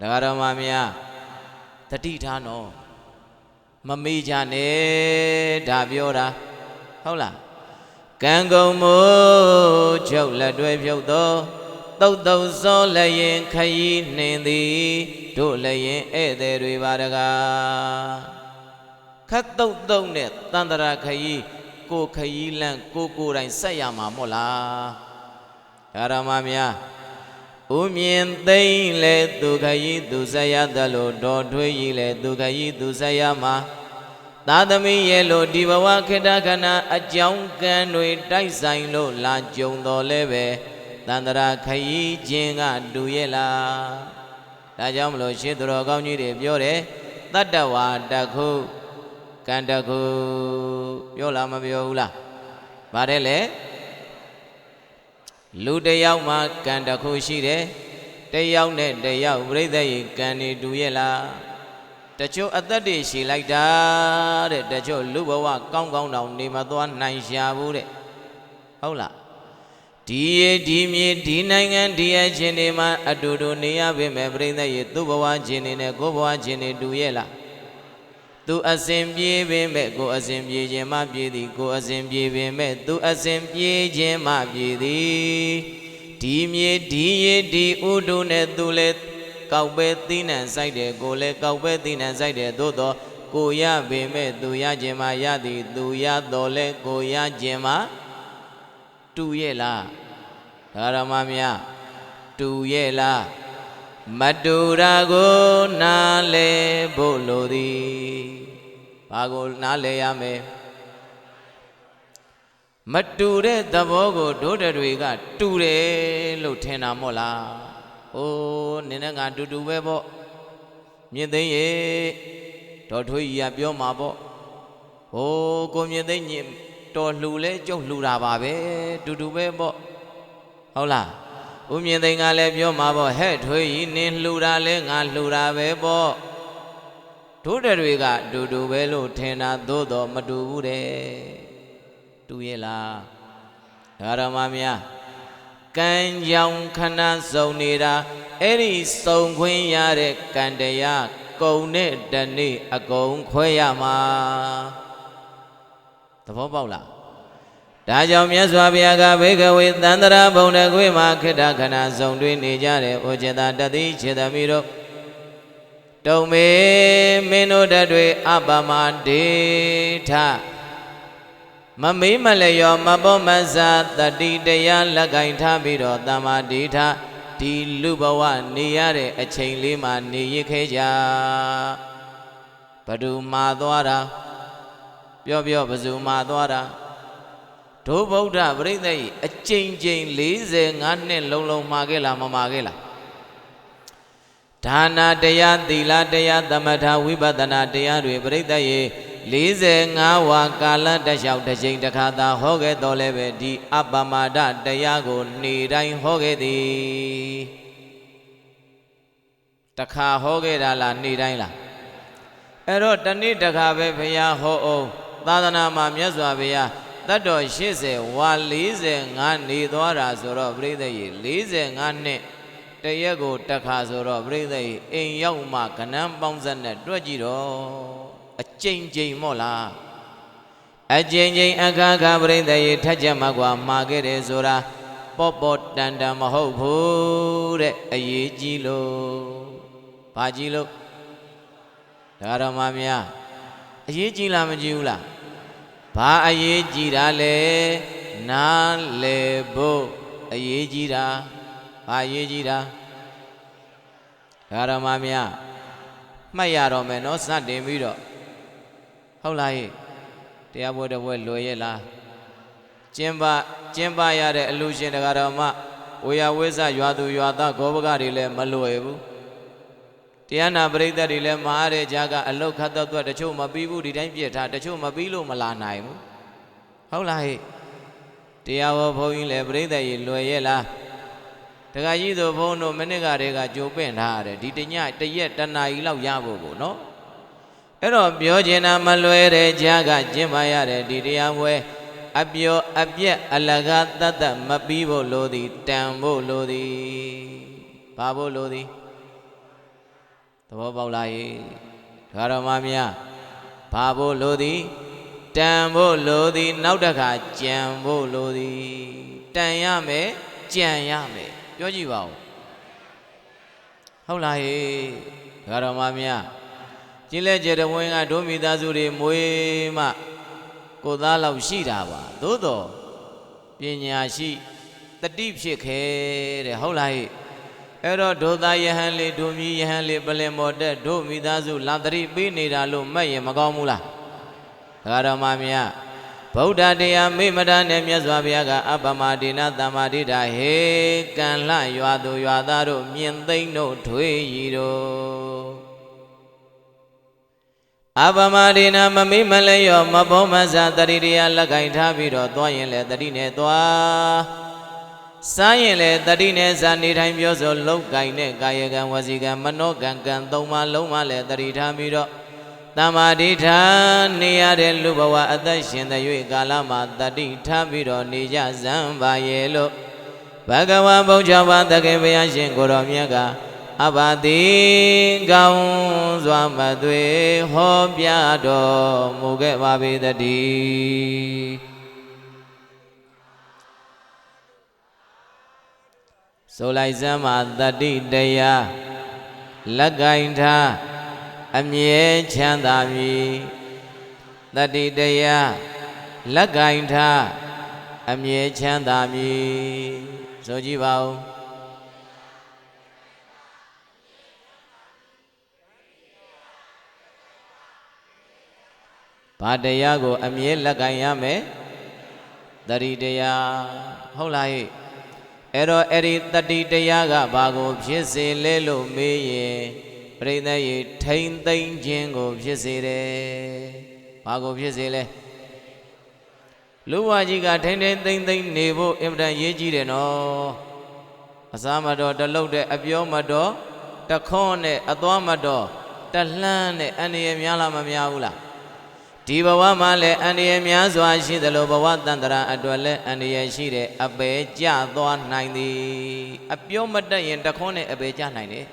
ဒကာတော်မများတတိထားနော်မမေ့ကြနဲ့ဒါပြောတာဟုတ်လားကံကုံမိုးချုပ်လက်တွဲဖြုတ်သောတုတ်စောလည်းရင်ခရီးနှင်သည်တို့လည်းရင်ဧည့်သည်တွေပါတကားခတ်တုတ်နဲ့တန္တရာခရီးကိုခရီးလန့်ကိုတိုင်းဆက်ရမှာမို့လားဓမ္မများဥမြင်သိမ့်လေသူခရီးသူဆက်ရသလိုတော်ထွေးကြီးလေသူခရီးသူဆက်ရမှာသာသမီရဲ့လို့ဒီဘဝခေတ္တခဏအကြောင်းကံတွေတိုက်ဆိုင်လို့လာကြုံတော်လဲပဲတန္တရာခရီးခြင်းကတူရဲ့လားဒါကြောင့်မလို့ရှင်သူတော်ကောင်းကြီးတွေပြောတယ်တတ္တဝါတခုကံတခုပြောလားမပြောဘူးလားဗါတယ်လေလူတယောက်မှကံတခုရှိတယ်တယောက်နဲ့တယောက်ပြိဿရဲ့ကံတွေတူရဲ့လားတချို့အသက်တွေရှိလိုက်တာတဲ့တချို့လူဘဝကောင်းတောင်နေမသွားနိုင်ရှာဘူးတဲ့ဟုတ်လားဒီမြေဒီနိုင်ငံဒီအချင်းတွေမှာအတူတူနေရပေမဲ့ပြိဿရဲ့သူ့ဘဝချင်းတွေနဲ့ကိုယ်ဘဝချင်းတွေတူရဲ့လားသူအစဉ်ပြေးပေမဲ့ကိုအစဉ်ပြေးခြင်းမှပြေးသည်ကိုအစဉ်ပြေးပေမဲ့သူအစဉ်ပြေးခြင်းမှပြေးသည်ဒီမြေဒီရေဒီဥဒုနဲ့သူလည်းကောက်ပဲသီးနှံဆိုင်တယ်ကိုလည်းကောက်ပဲသီးနှံဆိုင်တယ်သို့တော့ ကိုရပေမဲ့သူရခြင်းမှာရသည်သူရတော်လဲကိုရခြင်းမှာတူရဲ့လားဓမ္မများတူရဲ့လားမတူတာကိုနားလဲဖို့လိုသည်ဘာကိုနားလဲရမယ်မတူတဲ့သဘောကိုဒုတွေကတူတယ်လို့ထင်တာမို့လား။အိုးနင်းနဲ့ငါတူတူပဲပေါ့။မြင့်သိမ့်ရေတော်ထွေးကြီးကပြောမှာပေါ့။ဟိုကိုမြင့်သိမ့်ညင်တော်လှူလဲကျုပ်လှူတာပါပဲတူတူပဲပေါ့။ဟုတ်လား။ဦးမြင့်သိမ့်ကလည်းပြောမှာပေါ့ဟဲ့ထွေးကြီးနင်းလှူတာလဲငါလှူတာပဲပေါ့။ဒုတွေကတူတူပဲလို့ထင်တာသို့တော်မတူဘူးတဲ့။တူရဲ့လားဓမ္မများကံကြောင့်ခဏစုံနေတာအဲ့ဒီစုံခွင့်ရတဲ့ကံတရားကုံနဲ့တနေ့အကုန်ခွဲရမှာသဘောပေါက်လားဒါကြောင့်မြတ်စွာဘုရားကဘေကဝေသန္တရာဘုံတကွေမှာခိတ္တခဏစုံတွေ့နေကြတဲ့ဩဇတာတတိခြေသမီးတို့တုံမေမင်းတို့တတွေအပမဒေထမမေးမလဲရောမပေါ်မစတတိတရားလက်ကင်ထားပြီးတော့တမ္မာဒိဋ္ဌဒီလူဘဝနေရတဲ့အချိန်လေးမှာနေရခဲ့ကြဘဒုမာသွားတာပြောဘဇူမာသွားတာဒုဗုဒ္ဓပရိသတ်ကြီးအကျဉ်း45နှစ်လုံးမှာခဲ့လားမမှာခဲ့လားဒါနာတရားသီလတရားသမထဝိပဿနာတရားတွေပရိသတ်ကြီး45ဝါကာလတလျှောက်တစ်ချိန်တစ်ခါသာဟောခဲ့တော်လဲပဲဒီအပမဒတရားကိုနေတိုင်းဟောခဲ့သည်တစ်ခါဟောခဲ့တာလားနေတိုင်းလားအဲ့တော့တနေ့တစ်ခါပဲဘုရားဟောအောင်သာသနာမှာမြတ်စွာဘုရားတတ်တော်80ဝါ45နေသွားတာဆိုတော့ပြိဿကြီး45နှစ်တရက်ကိုတစ်ခါဆိုတော့ပြိဿကြီးအိမ်ရောက်မှကဏန်းပေါင်းစက်နဲ့တွက်ကြည့်တော့အကျဉ်းမို့လားအကျဉ်းအခါခါပြိဿရေထက်ချက်မှာကွာမှာခဲ့တယ်ဆိုတာပေါ့တန်မဟုတ်ဘူးတဲ့အရေးကြီးလို့ဘာကြီးလို့ဓမ္မများအရေးကြီးလားမကြီးဘူးလားဘာအရေးကြီးတာလဲနားလေဖို့အရေးကြီးတာဘာအရေးကြီးတာဓမ္မများမှတ်ရတော့မယ်နော်စတင်ပြီးတော့ဟုတ်လားဟဲ့တရားပွဲတစ်ပွဲလွယ်ရဲ့လားကျင်းပရတဲ့အလူရှင်တရားတော်မှဝေယဝိဇ္ဇရွာသူရွာသားဂောဘကတွေလည်းမလွယ်ဘူးတရားနာပရိသတ်တွေလည်းမအားတဲ့ကြားကအလုတ်ခတ်တော့တချို့မပြီးဘူးဒီတိုင်းပြစ်ထားတချို့မပြီးလို့မလာနိုင်ဘူးဟုတ်လားဟဲ့တရားဟောဘုန်းကြီးလည်းပရိသတ်ကြီးလွယ်ရဲ့လားတခါကြီးဆိုဘုန်းတို့မနစ်ကတည်းကကြိုပင့်ထားရတယ်ဒီတညတရက်တနာကြီးလောက်ရဖို့ကိုနော်အဲ့တော့ပြောချင်တာမလွယ်တဲ့ကြားကကျင့်ပါရတဲ့ဒီတရားပွဲအပြောအပြက်အလကားတတ်တတ်မပြီးဖို့လိုသည်တန်ဖို့လိုသည်ဘာဖို့လိုသည်သဘောပေါက်လားယေဓမ္မများဘာဖို့လိုသည်တန်ဖို့လိုသည်နောက်တစ်ခါကြံဖို့လိုသည်တန်ရမယ်ကြံရမယ်ပြောကြည့်ပါဦးဟုတ်လားယေဓမ္မများကျင်းလဲကျတဲ့ဝင်းကဒုမိသားစုတွေမွေးမှကိုသားလောက်ရှိတာပါသို့တော်ပညာရှိတတိဖြစ်ခဲတဲ့ဟုတ်လားဟဲ့အဲ့တော့ဒုသားယဟန်လေးဒုမြီယဟန်လေးပလင်မော်တက်ဒုမိသားစုလာတတိပေးနေတာလို့မှတ်ရင်မကောင်းဘူးလားဓမ္မများဗုဒ္ဓတရားမိမတာနဲ့မြတ်စွာဘုရားကအပမဒေနသမ္မာဒိဋ္ဌဟေကံလှရွာသူရွာသားတို့မြင်သိမ့်တို့ထွေးရီတို့အပမဒေနမမိမလဲရောမဘောမဇာတတိတရားလက်ကင်ထားပြီးတော့သွားရင်လေတတိနဲ့သွားစားရင်လေတတိနဲ့စားနေတိုင်းပြောဆိုလောက်ကင်နဲ့ကာယကံဝစီကံမနောကံကံသုံးပါးလုံးမှလည်းတတိထားပြီးတော့တမ္မာဒိဋ္ဌာနေရတဲ့လူဘဝအသက်ရှင်တဲ့၍ကာလမှာတတိထားပြီးတော့နေကြစံပါရဲ့လို့ဘဂဝါဘုရားဘာသခင်ဘုရားရှင်ကိုတော်မြတ်ကအဘတိကောင်းစွာမသွေဟောပြတော်မူခဲ့ပါပေတည်းဆိုလိုက်စမ်းမှာတတိတရားလက်ကင်ထား အမြဲချမ်းသာမည်တတိတရားလက်ကင်ထားအမြဲချမ်းသာမည်ဆိုကြည့်ပါဦးဘာတရားကိုအမြဲလက်ကင်ရမယ်တတိတရားဟုတ်လားဟဲ့အဲ့တော့အဲ့ဒီတတိတရားကဘာကိုဖြစ်စေလဲလို့မေးရင်ပြိဿရေထိမ့်သိမ့်ခြင်းကိုဖြစ်စေတယ်ဘာကိုဖြစ်စေလဲလူဝါကြီးကထိမ့်ထိမ့်သိမ့်သိမ့်နေဖို့အင်မတန်ရေးကြည့်တယ်နော်အစားမတော်တလုတ်တဲ့အပြောမတော်တခွန်းနဲ့အသွားမတော်တလှမ်းနဲ့အန္တရာယ်များလားမများဘူးလားဒီဘဝမှာလည်းအန္တရာယ်များစွာရှိသလိုဘဝတန်တရာအတွက်လည်းအန္တရာယ်ရှိတဲ့အပေကျသွားနိုင်သည်အပြောမတတ်ရင်တခွန်းနဲ့အပေကျနိုင်တယ်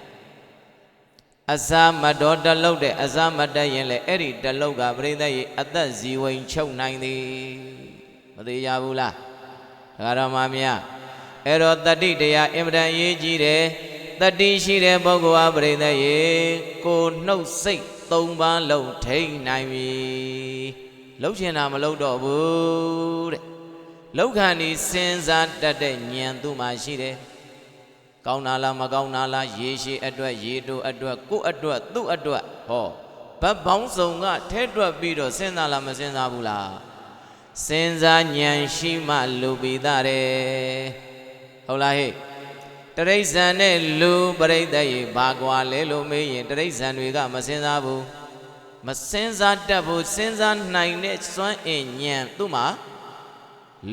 အစာမတော်တလုတ်တဲ့အစာမတတ်ရင်လည်းအဲ့ဒီတလုတ်ကပြိဿရဲ့အသက်ဇီဝိန်ချုပ်နိုင်သည်မသေးကြဘူးလားဒါကတော့မှများအဲ့တော့တတိတရားအင်မတန်ရေးကြည့်တယ်တတိရှိတဲ့ပုဂ္ဂိုလ်ဟာပြိဿရဲ့ကိုနှုတ်စိတ်3ပါးလုံးထိန်နိုင်ပြီလှုပ်ချင်တာမလှုပ်တော့ဘူးတဲ့လှုပ်ခါနေစဉ်းစားတတ်တဲ့ဉာဏ်သူ့မှာရှိတယ်ကောင်းတာလားမကောင်းတာလားရေရှိအတွက်ရေတို့အတွက်ကိုယ့်အတွက်သူ့အတွက်ဟောဘတ်ပေါင်းစုံကထဲတွက်ပြီးတော့စဉ်းစားလားမစဉ်းစားဘူးလားစဉ်းစားဉာဏ်ရှိမှလူပိသားတယ်ဟုတ်လားဟဲ့တရိစ္ဆာန်နဲ့လူပရိသတ်ရေဘာကွာလဲလို့မေးရင်တရိစ္ဆာန်တွေကမစဉ်းစားဘူးမစဉ်းစားတတ်ဘူးစဉ်းစားနိုင်တဲ့စွမ်းအင်ဉာဏ်သူ့မှာ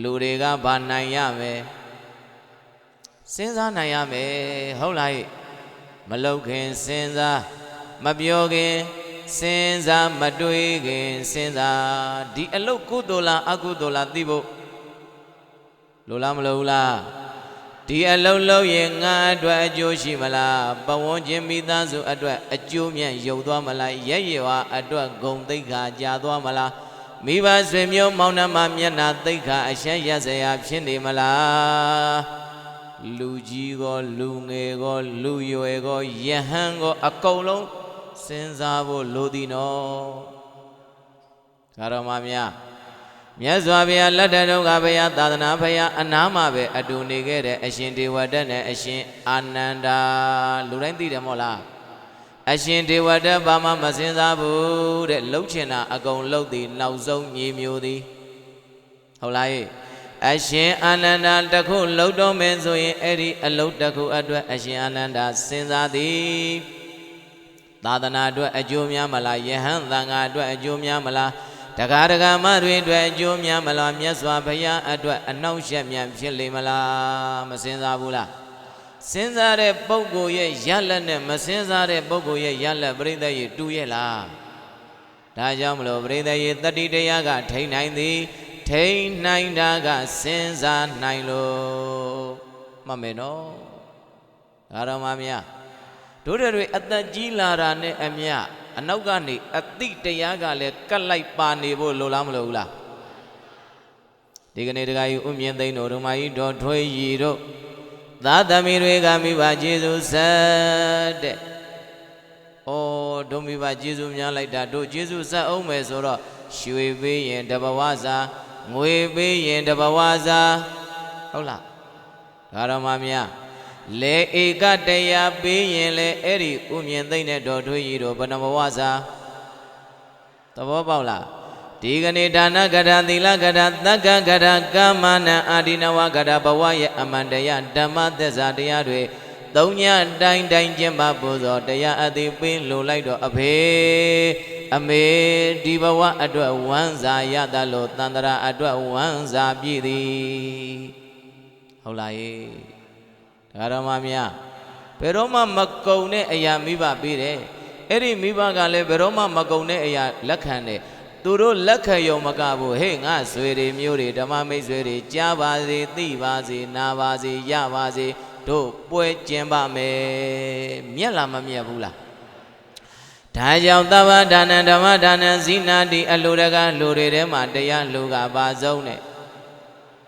လူတွေကဘာနိုင်ရမယ်စဉ်းစားနိုင်ရမယ်ဟုတ်လားမလောက်ခင်စဉ်းစားမပြောခင်စဉ်းစားမတွေးခင်စဉ်းစားဒီအလုတ်ကုသိုလ်လားအကုသိုလ်လားသိဖို့လိုလားမလိုဘူးလားဒီအလုတ်လုံးရင်ငါအတွက်အကျိုးရှိမလားပဝန်းကျင်မိသားစုအတွက်အကျိုးမြတ်ရုပ်သွားမလားရဲ့ရဝအတွက်ဂုံသိက္ခာကြာသွားမလားမိဘဆွေမျိုးမောင်နှမမျက်နှာသိက္ခာအရှက်ရစရာဖြစ်နေမလားလူကြီးကောလူငယ်ကောလူရွယ်ကောယဟန်ကောအကုန်လုံးစဉ်းစားဖို့လိုသည်နော်ဒါတော်မှာမြတ်စွာဘုရားလက်ထက်တုန်းကဘုရားသာသနာဘုရားအနားမှာပဲအတူနေခဲ့တဲ့အရှင်ဒေဝဒတ်နဲ့အရှင်အာနန္ဒာလူတိုင်းသိတယ်မို့လားအရှင်ဒေဝဒတ်ဘာမှမစဉ်းစားဘူးတဲ့လှုပ်ချင်တာအကုန်လှုပ်သည်နောက်ဆုံးညီမျိုးသည်ဟုတ်လားအရှင်အာနန္ဒာတခုလှုပ်တော့မယ်ဆိုရင်အဲ့ဒီအလုတ်တခုအတွက်အရှင်အာနန္ဒာစဉ်းစားသည်သာသနာအတွက်အကျိုးများမလားယဟန်သံဃာအတွက်အကျိုးများမလားတရားဒဂမတွေအတွက်အကျိုးများမလားမြတ်စွာဘုရားအတွက်အနှောင့်အယှက်များဖြစ်လိမ့်မလားမစဉ်းစားဘူးလားစဉ်းစားတဲ့ပုဂ္ဂိုလ်ရဲ့ရလက်နဲ့မစဉ်းစားတဲ့ပုဂ္ဂိုလ်ရဲ့ရလက်ပြိဿရဲ့တူရဲ့လားဒါကြောင့်မလို့ပြိဿရဲ့တတိတရားကထိန်နိုင်သည်ထိန်နိုင်တာကစဉ်းစားနိုင်လို့မှတ်မယ်နော်ဒါတော့မှမြတ်တို့တွေအသက်ကြီးလာတာနဲ့အမြတ်အနောက်ကနေအတိတရားကလည်းကတ်လိုက်ပါနေဖို့လိုလားမလိုဘူးလားဒီကနေ့တခါယူဥမြင့်သိန်းတို့ဓမ္မကြီးတော်ထွေးရီတို့သာသမီတွေကမိဘကျေးဇူးဆက်တဲ့ဩဒုမိဘကျေးဇူးများလိုက်တာတို့ကျေးဇူးဆက်အောင်မယ်ဆိုတော့ရွှေပေးရင်တဘဝစာငွေပေးရင်တဘဝစာဟုတ်လားဒါတော့မှများလေဧကတရားပေးရင်လေအဲ့ဒီဥမြင့်သိမ့်တဲ့တော်ထွေးကြီးတို့ဘဏ္ဍဘဝစာသဘောပေါက်လားဒီကနေ့ဒါနကထာသီလကထာသက္ကကထာကာမနံအာဒီနဝကထာဘဝရဲ့အမှန်တရားဓမ္မသစ္စာတရားတွေသုံးညတိုင်းတိုင်းကျင့်ပါပူဇော်တရားအသိပေးလို့လိုက်တော့အဖေအမေဒီဘဝအတွက်ဝမ်းစာရတတ်လို့တန်တရာအတွက်ဝမ်းစာပြည့်သည်ဟုတ်လားဒါတော်မှများဘယ်တော့မှမကုံတဲ့အရာမိဘပေးတယ်အဲ့ဒီမိဘကလည်းဘယ်တော့မှမကုံတဲ့အရာလက်ခံတယ်သူတို့လက်ခံရုံမကဘူးဟေ့ငါဆွေတွေမျိုးတွေဓမ္မမိတ်ဆွေတွေကြားပါစေသိပါစေနာပါစေရပါစေတို့ပွဲကျင်းပါမယ်မြက်လားမမြက်ဘူးလားဒါကြောင့်သဗ္ဗဒါနံဓမ္မဒါနံဇိနာတိအလိုတကားလူတွေထဲမှာတရားလူကပါဆုံးနဲ့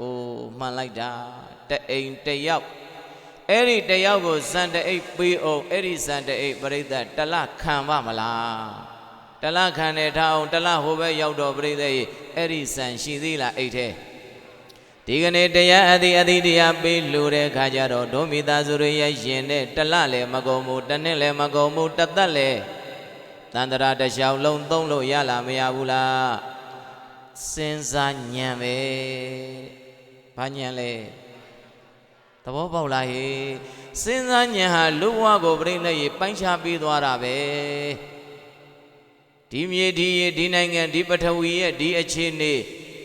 အိုးမှန်လိုက်တာတအိမ်တယောက် အဲ့ဒီတယောက်ကိုစံတအိတ်ပေးအောင်အဲ့ဒီစံတအိတ်ပြိဿတလခံပါမလားတလခံနေထားအောင်တလဟိုဘက်ရောက်တော့ပြိဿရေအဲ့ဒီစံရှိသေးလားအိတ်ထဲဒီကနေ့တရားအတိတရားပေးလို့တဲ့ခါကျတော့ဒုမိသားစုတွေရဲ့ရင်နဲ့တလလည်းမကုန်ဘူးတစ်နှစ်လည်းမကုန်ဘူးတစ်သက်လည်းတန္တရာတစ်လျှောက်လုံးသုံးလို့ရလားမရဘူးလားစဉ်းစားညံပဲဘာညံလဲသဘောပေါက်လားဟေ့စဉ်းစားညံဟာလူဘဝကိုပြိဋိရေပိုင်းခြားပြီးသွားတာပဲဒီမြေဒီရေဒီနိုင်ငံဒီပထဝီရဲ့ဒီအခြေအနေ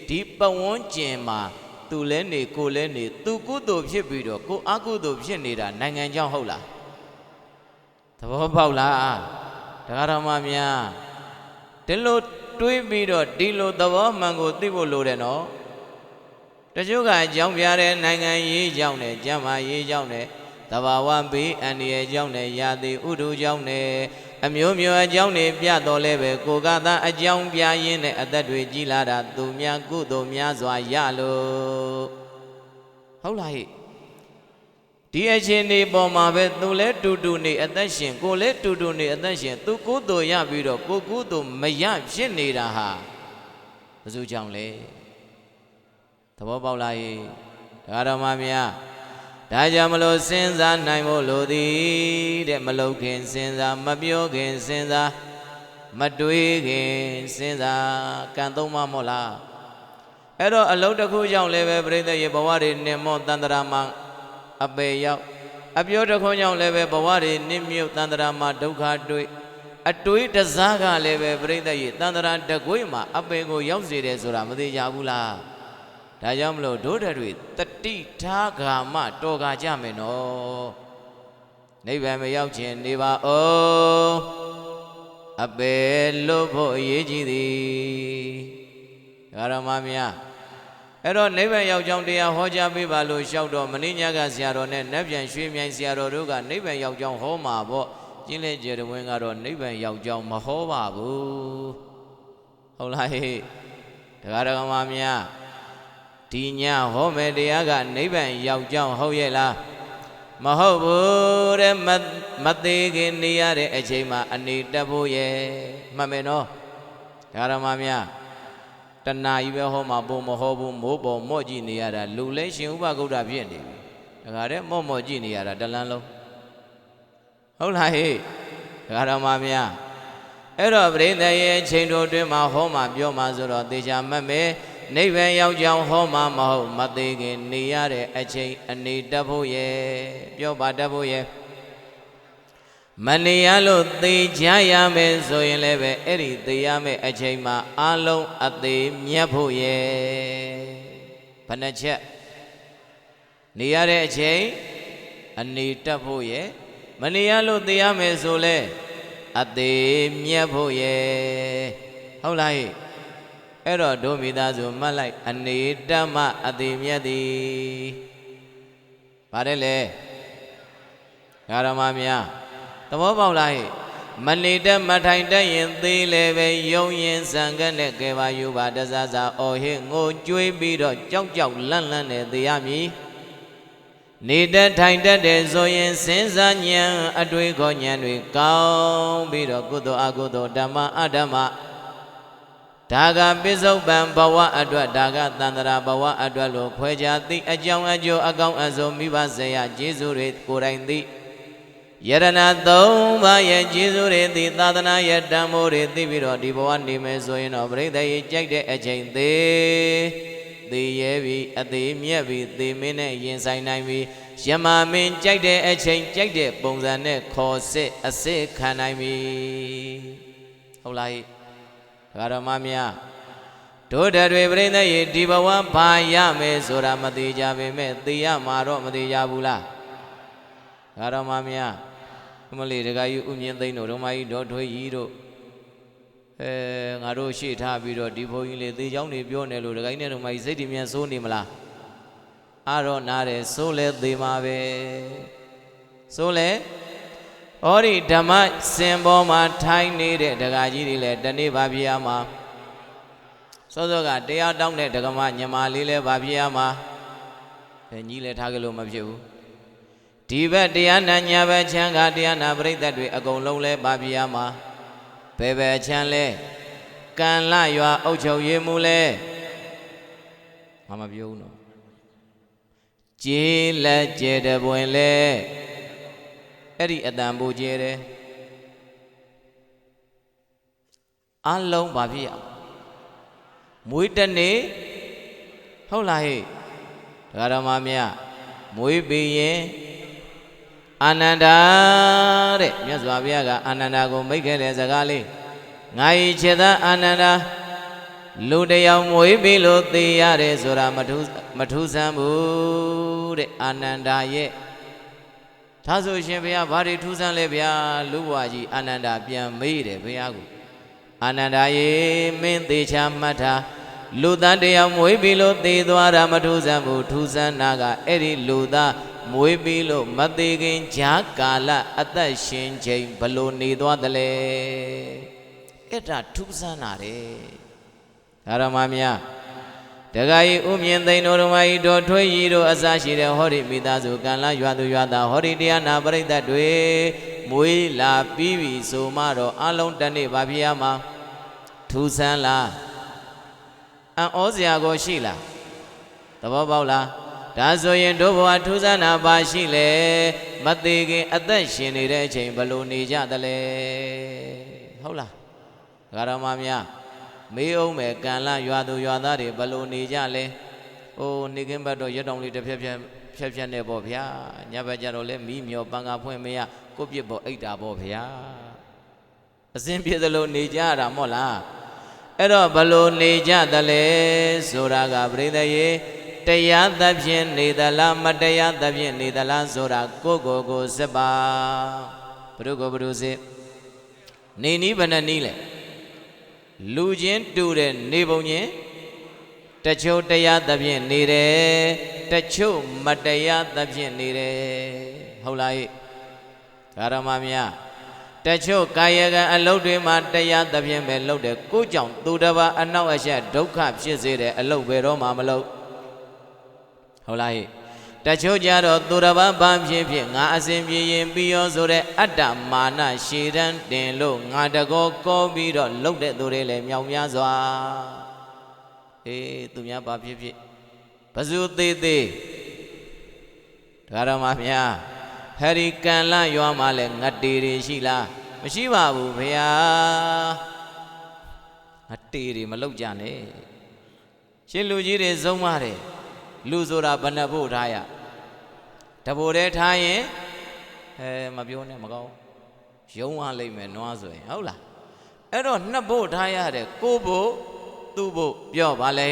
ဒီပတ်ဝန်းကျင်မှာသူလဲနေကိုလဲနေသူကုသိုလ်ဖြစ်ပြီးတော့ကိုအကုသိုလ်ဖြစ်နေတာနိုင်ငံကြောင့်ဟုတ်လားသဘောပေါက်လားတရားတော်မှာများဒီလိုတွေးပြီးတော့ဒီလိုသဘောမှန်ကိုသိဖို့လိုတယ်နော်တချို့ကအကြောင်းပြတဲ့နိုင်ငံရေးကြောင့်နဲ့ကျမ်းမာရေးကြောင့်နဲ့သဘာဝဘေးအန္တရာယ်ကြောင့်နဲ့ရာသီဥတုကြောင့်နဲ့အမျိုးမျိုးအကြောင်းတွေပြတော်လဲပဲကိုကသာအကြောင်းပြရင်းနဲ့အသက်တွေကြီးလာတာသူများကုသိုလ်များစွာရလို့ဟုတ်လားဟိဒီအချင်းနေပေါ်မှာပဲသူလဲတူတူနေအသက်ရှင်ကိုလဲတူတူနေအသက်ရှင်သူကုသိုလ်ရပြီးတော့ကိုကုသိုလ်မရဖြစ်နေတာဟာဘယ်သူကြောင့်လဲသဘောပေါက်လားဟိဒါတော်မှာများဒါကြောင့်မလို့စဉ်းစားနိုင်ဖို့လိုသည်တဲ့မလုပ်ခင်စဉ်းစားမပြောခင်စဉ်းစားမတွေးခင်စဉ်းစားကံသုံးပါမို့လားအဲ့တော့အလုံးတစ်ခုကြောင့်လည်းပဲပြိဿရေဘဝတွေနှင့်မောတန္တရာမှာအပေရောက်အပြောတစ်ခုကြောင့်လည်းပဲဘဝတွေနှင့်မြုပ်တန္တရာမှာဒုက္ခတွေ့အတွေးတစားကလည်းပဲပြိဿရေတန္တရာတကွေးမှာအပေကိုရောက်စေတယ်ဆိုတာမသိကြဘူးလားဒါကြောင့်မလို့ဒုဒတွေတတိထားဂါမတော်ကာကြမယ်နော်နိဗ္ဗာန်မရောက်ခြင်းနေပါအောင်အပေလို့ဖို့အရေးကြီးသည်ဒါရမများအဲ့တော့နိဗ္ဗာန်ရောက်ကြောင်းတရားဟောကြားပေးပါလို့လျှောက်တော့မင်းညကဆရာတော်နဲ့နတ်ပြန်ရွှေမြိုင်ဆရာတော်တို့ကနိဗ္ဗာန်ရောက်ကြောင်းဟောမှာပေါ့ကျင်းလက်ကျေတဝင်းကတော့နိဗ္ဗာန်ရောက်ကြောင်းမဟောပါဘူးဟုတ်လားဟဲ့တရားတော်မများဒီညဟောမယ်တရားကနိဗ္ဗာန်ရောက်ကြောင်းဟုတ်ရဲ့လားမဟုတ်ဘူးတဲ့မသေးခင်နေရတဲ့အချိန်မှာအနေတက်ဖို့ရဲ့မှတ်မယ်နော်ဒါရမများတဏှာကြီးပဲဟောမှာပုံမဟောဘူးမိုးပေါ်မော့ကြည့်နေရတာလူလဲရှင်ဥပဂုတ်တာဖြစ်နေပြီဒါကြတဲ့မော့ကြည့်နေရတာတလန်းလုံးဟုတ်လားဟေ့ဒါရမများအဲ့တော့ပြိဿရဲ့အချိန်တို့အတွင်းမှာဟောမှာပြောမှာဆိုတော့သေချာမှတ်မယ်နိဗ္ဗာန်ရောက်ကြောင်းဟောမှာမဟုတ်မသေးခင်နေရတဲ့အချိန်အနေတက်ဖို့ရဲ့ပြောပါတက်ဖို့ရဲ့မနေရလို့သေချရမယ်ဆိုရင်လည်းပဲအဲ့ဒီသေရမယ်အချိန်မှာအလုံးအသေးမြတ်ဖို့ရဲ့ဘယ်နှချက်နေရတဲ့အချိန်အနေတက်ဖို့ရဲ့မနေရလို့သေရမယ်ဆိုလဲအသေးမြတ်ဖို့ရဲ့ဟုတ်လားဟိအဲ့တော့ဒုမိသားစုမှတ်လိုက်အနေတမအတိမြတ်သည်ဗါတယ်လေဓမ္မများသဘောပေါက်လားဟဲ့မနေတမထိုင်တတ်ရင်သေးလေပဲယုံရင်စံကနဲ့ကဲပါယူပါတစားစားအော်ဟင်းငိုကြွေးပြီးတော့ကြောက်လန့်နဲ့သေရမည်နေတတ်ထိုင်တတ်တယ်ဆိုရင်စဉ်းစားဉာဏ်အတွေးခေါ်ဉာဏ်တွေကောင်းပြီးတော့ကုသိုလ်အကုသိုလ်ဓမ္မအဓမ္မဒါကပိစုပန်ဘဝအတွက်ဒါကသန္တရာဘဝအတွက်လို့ခွဲခြားသိအကြောင်းအကျိုးအကောင်းအဆုံးမိဘစေရကျေးဇူးတွေကိုယ်တိုင်သိယရဏသုံးပါးရဲ့ကျေးဇူးတွေသိသာသနာရဲ့တန်ဖိုးတွေသိပြီးတော့ဒီဘဝနေမယ်ဆိုရင်တော့ပြိဿရေကြိုက်တဲ့အချိန်သေရဲပြီအသေးမြက်ပြီသေမင်းနဲ့ရင်ဆိုင်နိုင်ပြီယမမင်းကြိုက်တဲ့အချိန်ကြိုက်တဲ့ပုံစံနဲ့ခေါ်စစ်အစစ်ခံနိုင်ပြီဟုတ်လားဓမ္မများဒုဒတွေပြိဿရေဒီဘဝဘာရမယ်ဆိုတာမသိကြပေမဲ့သိရမှာတော့မသိကြဘူးလားဓမ္မများအမလေးတခါယူဥမြင့်သိန်းတို့ဓမ္မကြီးတော်ထွေးကြီးတို့ငါတို့ရှေ့ထားပြီးတော့ဒီဘုန်းကြီးလေးသေချောင်းတွေပြောနေလို့တခါကြီးနဲ့ဓမ္မကြီးစိတ်တည်မြန်စိုးနေမလားအားတော့နားတယ်စိုးလဲသေမှာပဲစိုးလဲဟောဒီဓမ္မစင်ပေါ်မှာထိုင်နေတဲ့ဒကာကြီးတွေလည်းတနေ့ဘာဖြစ်ရမှာစောစောကတရားတောင်းတဲ့ဒကမညီမလေးလည်းဘာဖြစ်ရမှာညီလည်းထားကြလို့မဖြစ်ဘူး ဒီဘက်တရားနာညာဘက်ချမ်းကတရားနာပရိသတ်တွေအကုန်လုံးလဲပါပြရမှာဘယ်ဘက်ချမ်းလဲကံလရွာအုပ်ချုပ်ရေးမှုလဲမပြောဘူးနော်ကျေးလက်ကျဲတဲ့ပွင့်လဲအဲ့ဒီအတန်ပူကျဲတယ်အလုံးပါဖြစ်ရမွေးတနေ့ဟုတ်လားဟဲ့ဒကာတော်မများမွေးပြီးရင်အာနန္ဒာတဲ့မြတ်စွာဘုရားကအာနန္ဒာကိုမိတ်ခဲ့တဲ့စကားလေးငါဤခြေသားအာနန္ဒာလူတယောက်မွေးပြီးလို့သိရတယ်ဆိုတာမထူးဆန်းဘူးတဲ့အာနန္ဒာရဲ့ဒါဆိုရှင်ဘုရားဘာတွေထူးဆန်းလဲဗျာလူဘဝကြီးအာနန္ဒာပြန်မေးတယ်ဘုရားကိုအာနန္ဒာရေမင်းသေချာမှတ်ထားလူသားတယောက်မွေးပြီးလို့သေသွားတာမထူးဆန်းဘူးထူးဆန်းတာကအဲ့ဒီလူသားမွေးပြီးလို့မသေးခင်ဂျာကာလအသက်ရှင်ချိန်ဘလို့နေသွားတယ်လေအဲ့ဒါထူးဆန်းတာတဲ့ဓမ္မများတခါကြီးဥမြင့်သိန်းတို့ဓမ္မကြီးတို့ထွေးကြီးတို့အစရှိတဲ့ဟောဒီမိသားစုကံလာရွာသူရွာသားဟောဒီတရားနာပရိသတ်တွေမွေးလာပြီးပြီဆိုမှတော့အလုံးတနေ့ဘာဖြစ်ရမှာထူးဆန်းလားအံ့ဩစရာကိုရှိလားသဘောပေါက်လားဒါဆိုရင်တို့ဘဝထူးဆန်းတာပါရှိလေမသေးခင်အသက်ရှင်နေတဲ့အချိန်ဘယ်လိုနေကြသလဲဟုတ်လားဓမ္မများမေးအောင်မယ်ကံလာရွာသူရွာသားတွေဘယ်လိုနေကြလဲ။အိုးနေကင်းဘက်တော့ရွက်တောင်လေးတစ်ဖြက်ဖြက်နေပေါ့ဗျာ။ညဘက်ကျတော့လဲမီးမြော်ပန်းကားဖွင့်မရကိုပြစ်ပေါ်အိတ်တာပေါ့ဗျာ။အစင်းပြည့်သလိုနေကြရတာမို့လား။အဲ့တော့ဘယ်လိုနေကြသလဲဆိုတာကပြိဿရေတရားသဖြင့်နေသလားမတရားသဖြင့်နေသလားဆိုတာကိုစက်ပါဘုရုကိုဘုရုစစ်နေနီးဘယ်နဲ့နီးလဲလူချင်းတူတဲ့နေပုံချင်းတချို့တရားသဖြင့်နေတယ်တချို့မတရားသဖြင့်နေတယ်ဟုတ်လားဟိဓမ္မများတချို့ကာယကံအလုပ်တွေမှာတရားသဖြင့်ပဲလုပ်တယ်ကိုကြောင့်သူတစ်ပါးအနောက်အရှက်ဒုက္ခဖြစ်စေတဲ့အလုပ်ပဲတော့မှမလုပ်ဟုတ်လားဟိတချို့ကြတော့သူတစ်ပါးဘာဖြစ်ငါအစဉ်ပြေရင်ပြီးရောဆိုတဲ့အတ္တမာနရှည်တန်းတင်လို့ငါတကောကောပြီးတော့လှုပ်တဲ့သူတွေလည်းမြောင်များစွာအေးသူများဘာဖြစ်ဘဇုသေးသေးဓမ္မများဟရိကံလရွာမှာလဲငတ်တေတွေရှိလားမရှိပါဘူးဗျာငတ်တေတွေမလှုပ်ကြနဲ့ရှင်လူကြီးတွေစုံပါတယ်လူဆိုတာဘယ်နှဖို့ထားရတဘိုတည်းထားရင်မပြောနဲ့မကောင်းရုံးသွားလိမ့်မယ်နွားဆိုရင်ဟုတ်လားအဲ့တော့နှစ်ဖို့ထားရတယ်ကိုဖို့သူ့ဖို့ပြောပါလေ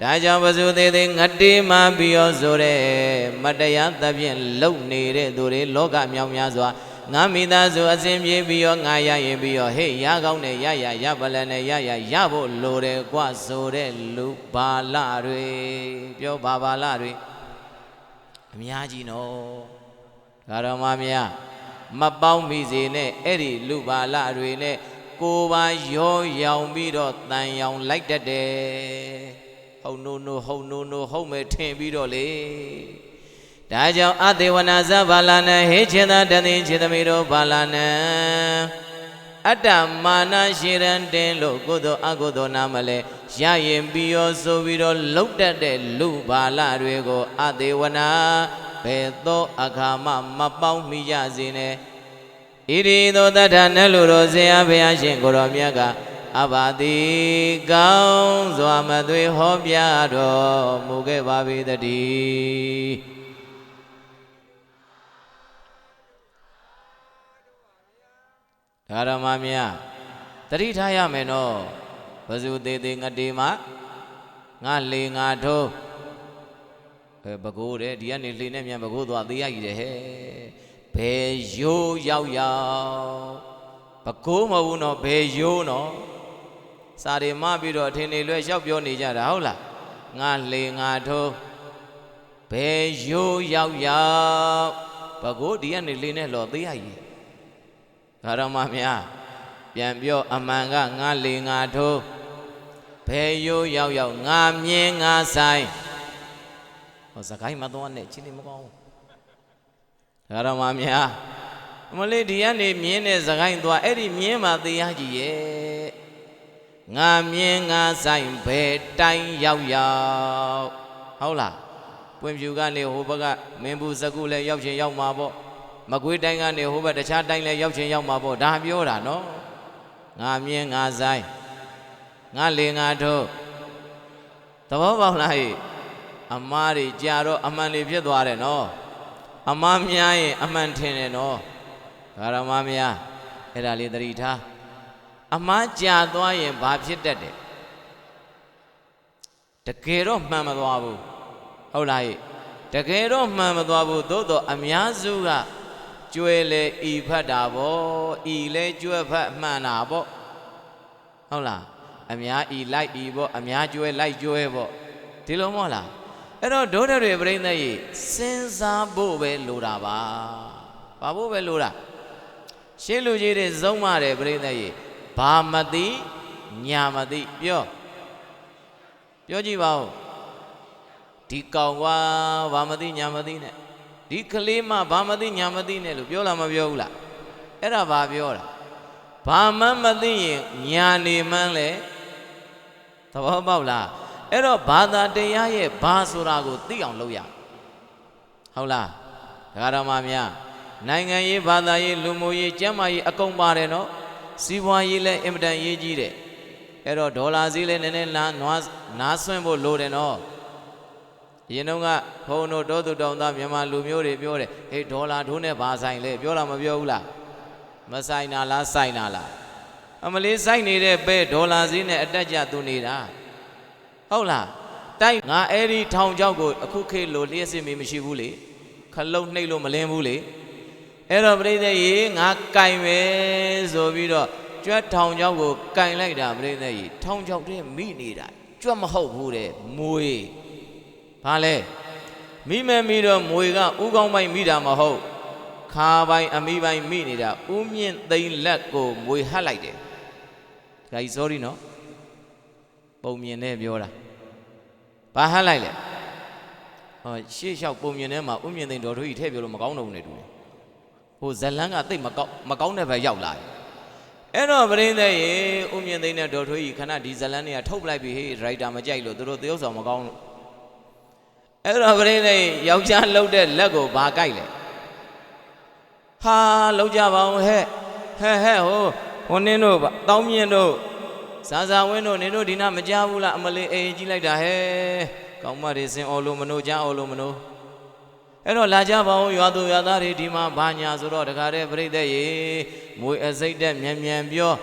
ဒါကြောင့်ပစုသေးသေးငတေးမှပြီးရောဆိုတဲ့မတရားသဖြင့်လုံနေတဲ့သူတွေလောကမြောင်များစွာငါမိသားစုအစဉ်ပြေပြီးရောငါရရင်ပြီးရောဟေ့ရကောင်းနဲ့ရပလန်နဲ့ရဖို့လိုတယ်กว่าဆိုတဲ့လူဘာလတွေပြောဘာလတွေအများကြီးနော်ဓမ္မများမပေါင်းမိစေနဲ့အဲ့ဒီလူဘာလတွေနဲ့ကိုယ်ပါရောရောင်ပြီးတော့တန်ရောင်လိုက်တတ်တယ်ဟုတ်နိုးဟုတ်မဲ့ထင်ပြီးတော့လေဒါကြောင့်အသေးဝနာဇဘာလနံဟေခြေသာတသိခြေသမီးတို့ဘာလနံအတ္တမာနရှိရန်တင်လို့ကုသိုလ်အကုသိုလ်နာမလဲရရင်ပြီးရောဆိုပြီးတော့လှုပ်တတ်တဲ့လူဘာလတွေကိုအသေးဝနာဘယ်သောအခါမှမပေါင်းမိကြစေနဲ့ဣရိသောတထနဲ့လူတော်ဇေယဘုရားရှင်ကိုတော်မြတ်ကအဘာတိကောင်းစွာမသွေဟောပြတော်မူခဲ့ပါ၏တည်းဓမ္မများတတိထားရမယ်နော်ဘဇုသေးသေးငတေးမှာငါလေငါထိုးဘကိုးတယ်ဒီကနေလေနဲ့မြန်ဘကိုးသွားသေးရည်တယ်ဟဲ့ဘယ်ရိုးရောက်ဘကိုးမဟုတ်ဘူးနော်ဘယ်ရိုးနော်စာတွေမပြီးတော့အထင်တွေလွဲလျှောက်ပြောနေကြတာဟုတ်လားငါလေငါထိုးဘယ်ရိုးရောက်ဘကိုးဒီကနေလေနဲ့လော်သေးရည်ဓမ္မများပြန်ပြောအမှန်ကငါလေငါထိုးဘယ်ရိုးရောက်ငါမြင်ငါဆိုင်ဟောစကိုင်းမသွားနဲ့ချင်းနေမကောင်း ဒါတော့မှများအမလေးဒီကနေမြင်းတဲ့စကိုင်းသွားအဲ့ဒီမြင်းမှာတရားကြီးရဲ့ငါမြင်းငါဆိုင်ဘယ်တိုင်းရောက်ရောက်ဟုတ်လားပွင့်ဖြူကနေဟိုဘက်ကမင်းဘူးစကုလည်းရောက်ချင်းရောက်မှာပေါ့မကွေးတိုင်းကနေဟိုဘက်တခြားတိုင်းလည်းရောက်ချင်းရောက်မှာပေါ့ဒါပြောတာနော်ငါမြင်းငါဆိုင်ငါလေငါထုတ်သဘောပေါက်လားဟိအမားတွေကြာတော့အမှန်တွေဖြစ်သွားတယ်နော်အမားများရင်အမှန်ထင်တယ်နော်ဒါရမများအဲ့ဒါလေးသတိထားအမားကြာသွားရင်ဘာဖြစ်တတ်တယ်တကယ်တော့မှန်မသွားဘူးဟုတ်လားဟိတကယ်တော့မှန်မသွားဘူးသို့တော့အများစုကကျွဲလေဤဖတ်တာပေါ့ဤလဲကျွဲဖတ်မှန်တာပေါ့ဟုတ်လားအများဤလိုက်ဤပေါ့အများကျွဲလိုက်ကျွဲပေါ့ဒီလိုမဟုတ်လားအဲ့တော့ဒုဒတွေပြိဿကြီးစဉ်းစားဖို့ပဲလိုတာပါဘာဖို့ပဲလိုတာရှင်းလူကြီးတွေစုံမတယ်ပြိဿကြီးဘာမသိညာမသိပြောကြည့်ပါဦးဒီကောင်ကွာဘာမသိညာမသိနဲ့ဒီကလေးမဘာမသိညာမသိနဲ့လို့ပြောလားမပြောဘူးလားအဲ့ဒါဘာပြောတာဘာမှမသိရင်ညာနေမှန်းလေသဘောပေါက်လားအဲ့တော့ဘာသာတရားရဲ့ဘာဆိုတာကိုသိအောင်လုပ်ရဟုတ်လားဒကာတော်မများနိုင်ငံရေးဘာသာရေးလူမှုရေးကျန်းမာရေးအကုန်ပါတယ်နော်စီးပွားရေးလည်းအင်မတန်ရေးကြီးတယ်အဲ့တော့ဒေါ်လာဈေးလည်းနည်းနည်းနားဆွင့်ဖို့လိုတယ်နော်အရင်တော့ကဘုံတို့တောသူတောင်သားမြန်မာလူမျိုးတွေပြောတယ်ဟေးဒေါ်လာထိုးနဲ့ဘာဆိုင်လဲပြောလားမပြောဘူးလားမဆိုင်တာလားဆိုင်တာလားအမလေးဆိုင်နေတဲ့ပဲဒေါ်လာဈေးနဲ့အတက်ကြသူနေတာဟုတ်လားတိုက်ငါအဲ့ဒီထောင်ချောက်ကိုအခုခေတ်လိုလျှက်စစ်မေးမရှိဘူးလေခလုံးနှိပ်လို့မလင်းဘူးလေအဲ့တော့ပြိဿရေငါကင်ပဲဆိုပြီးတော့ကျွတ်ထောင်ချောက်ကိုကင်လိုက်တာပြိဿရေထောင်ချောက်တည်းမိနေတာကျွတ်မဟုတ်ဘူးတဲ့မွေဘာလဲမိမဲ့မိတော့မွေကဥကောင်းပိုင်းမိတာမဟုတ်ခါပိုင်းအမိပိုင်းမိနေတာဥမြင့်သိမ့်လက်ကိုမွေဟတ်လိုက်တယ်ဒါကြီး sorry နော်ပုံမြင်နဲ့ပြောတာဘာဟတ်လိုက်လဲဟောရှေ့လျှောက်ပုံမြင်ထဲမှာဥမြင့်သိမ့်တော်ထွေးကြီးထည့်ပြောလို့မကောင်းတော့ဘူးနဲ့တူတယ်ဟိုဇလန်းကတိတ်မကောင်းတဲ့ဘက်ရောက်လာတယ်အဲ့တော့ပရင်းတဲ့ရေဥမြင့်သိမ့်နဲ့တော်ထွေးကြီးခဏဒီဇလန်းတွေကထုတ်ပလိုက်ပြီဟေးဒရိုက်တာမကြိုက်လို့သူတို့သရုပ်ဆောင်မကောင်းလို့အဲ့တော့ပရင်းတဲ့ယောက်ျားလှုပ်တဲ့လက်ကိုဘာကြိုက်လဲဟာလှုပ်ကြပါအောင်ဟဲ့ဟိုနင်းတို့တောင်းမြင့်တို့ဇာဝင်းတို့နင်တို့ဒီနာမကြဘူးလားအမလေးအေးကြီးလိုက်တာဟဲ့ကောင်းမတွေစင်အော်လို့မနိုးကြအော်လို့မနိုးအဲ့တော့လာကြပါဦးရွာသူရွာသားတွေဒီမှာဘာညာဆိုတော့တခါတည်းပြိဿရေမွေအစိတ်တက်မြန်ပြော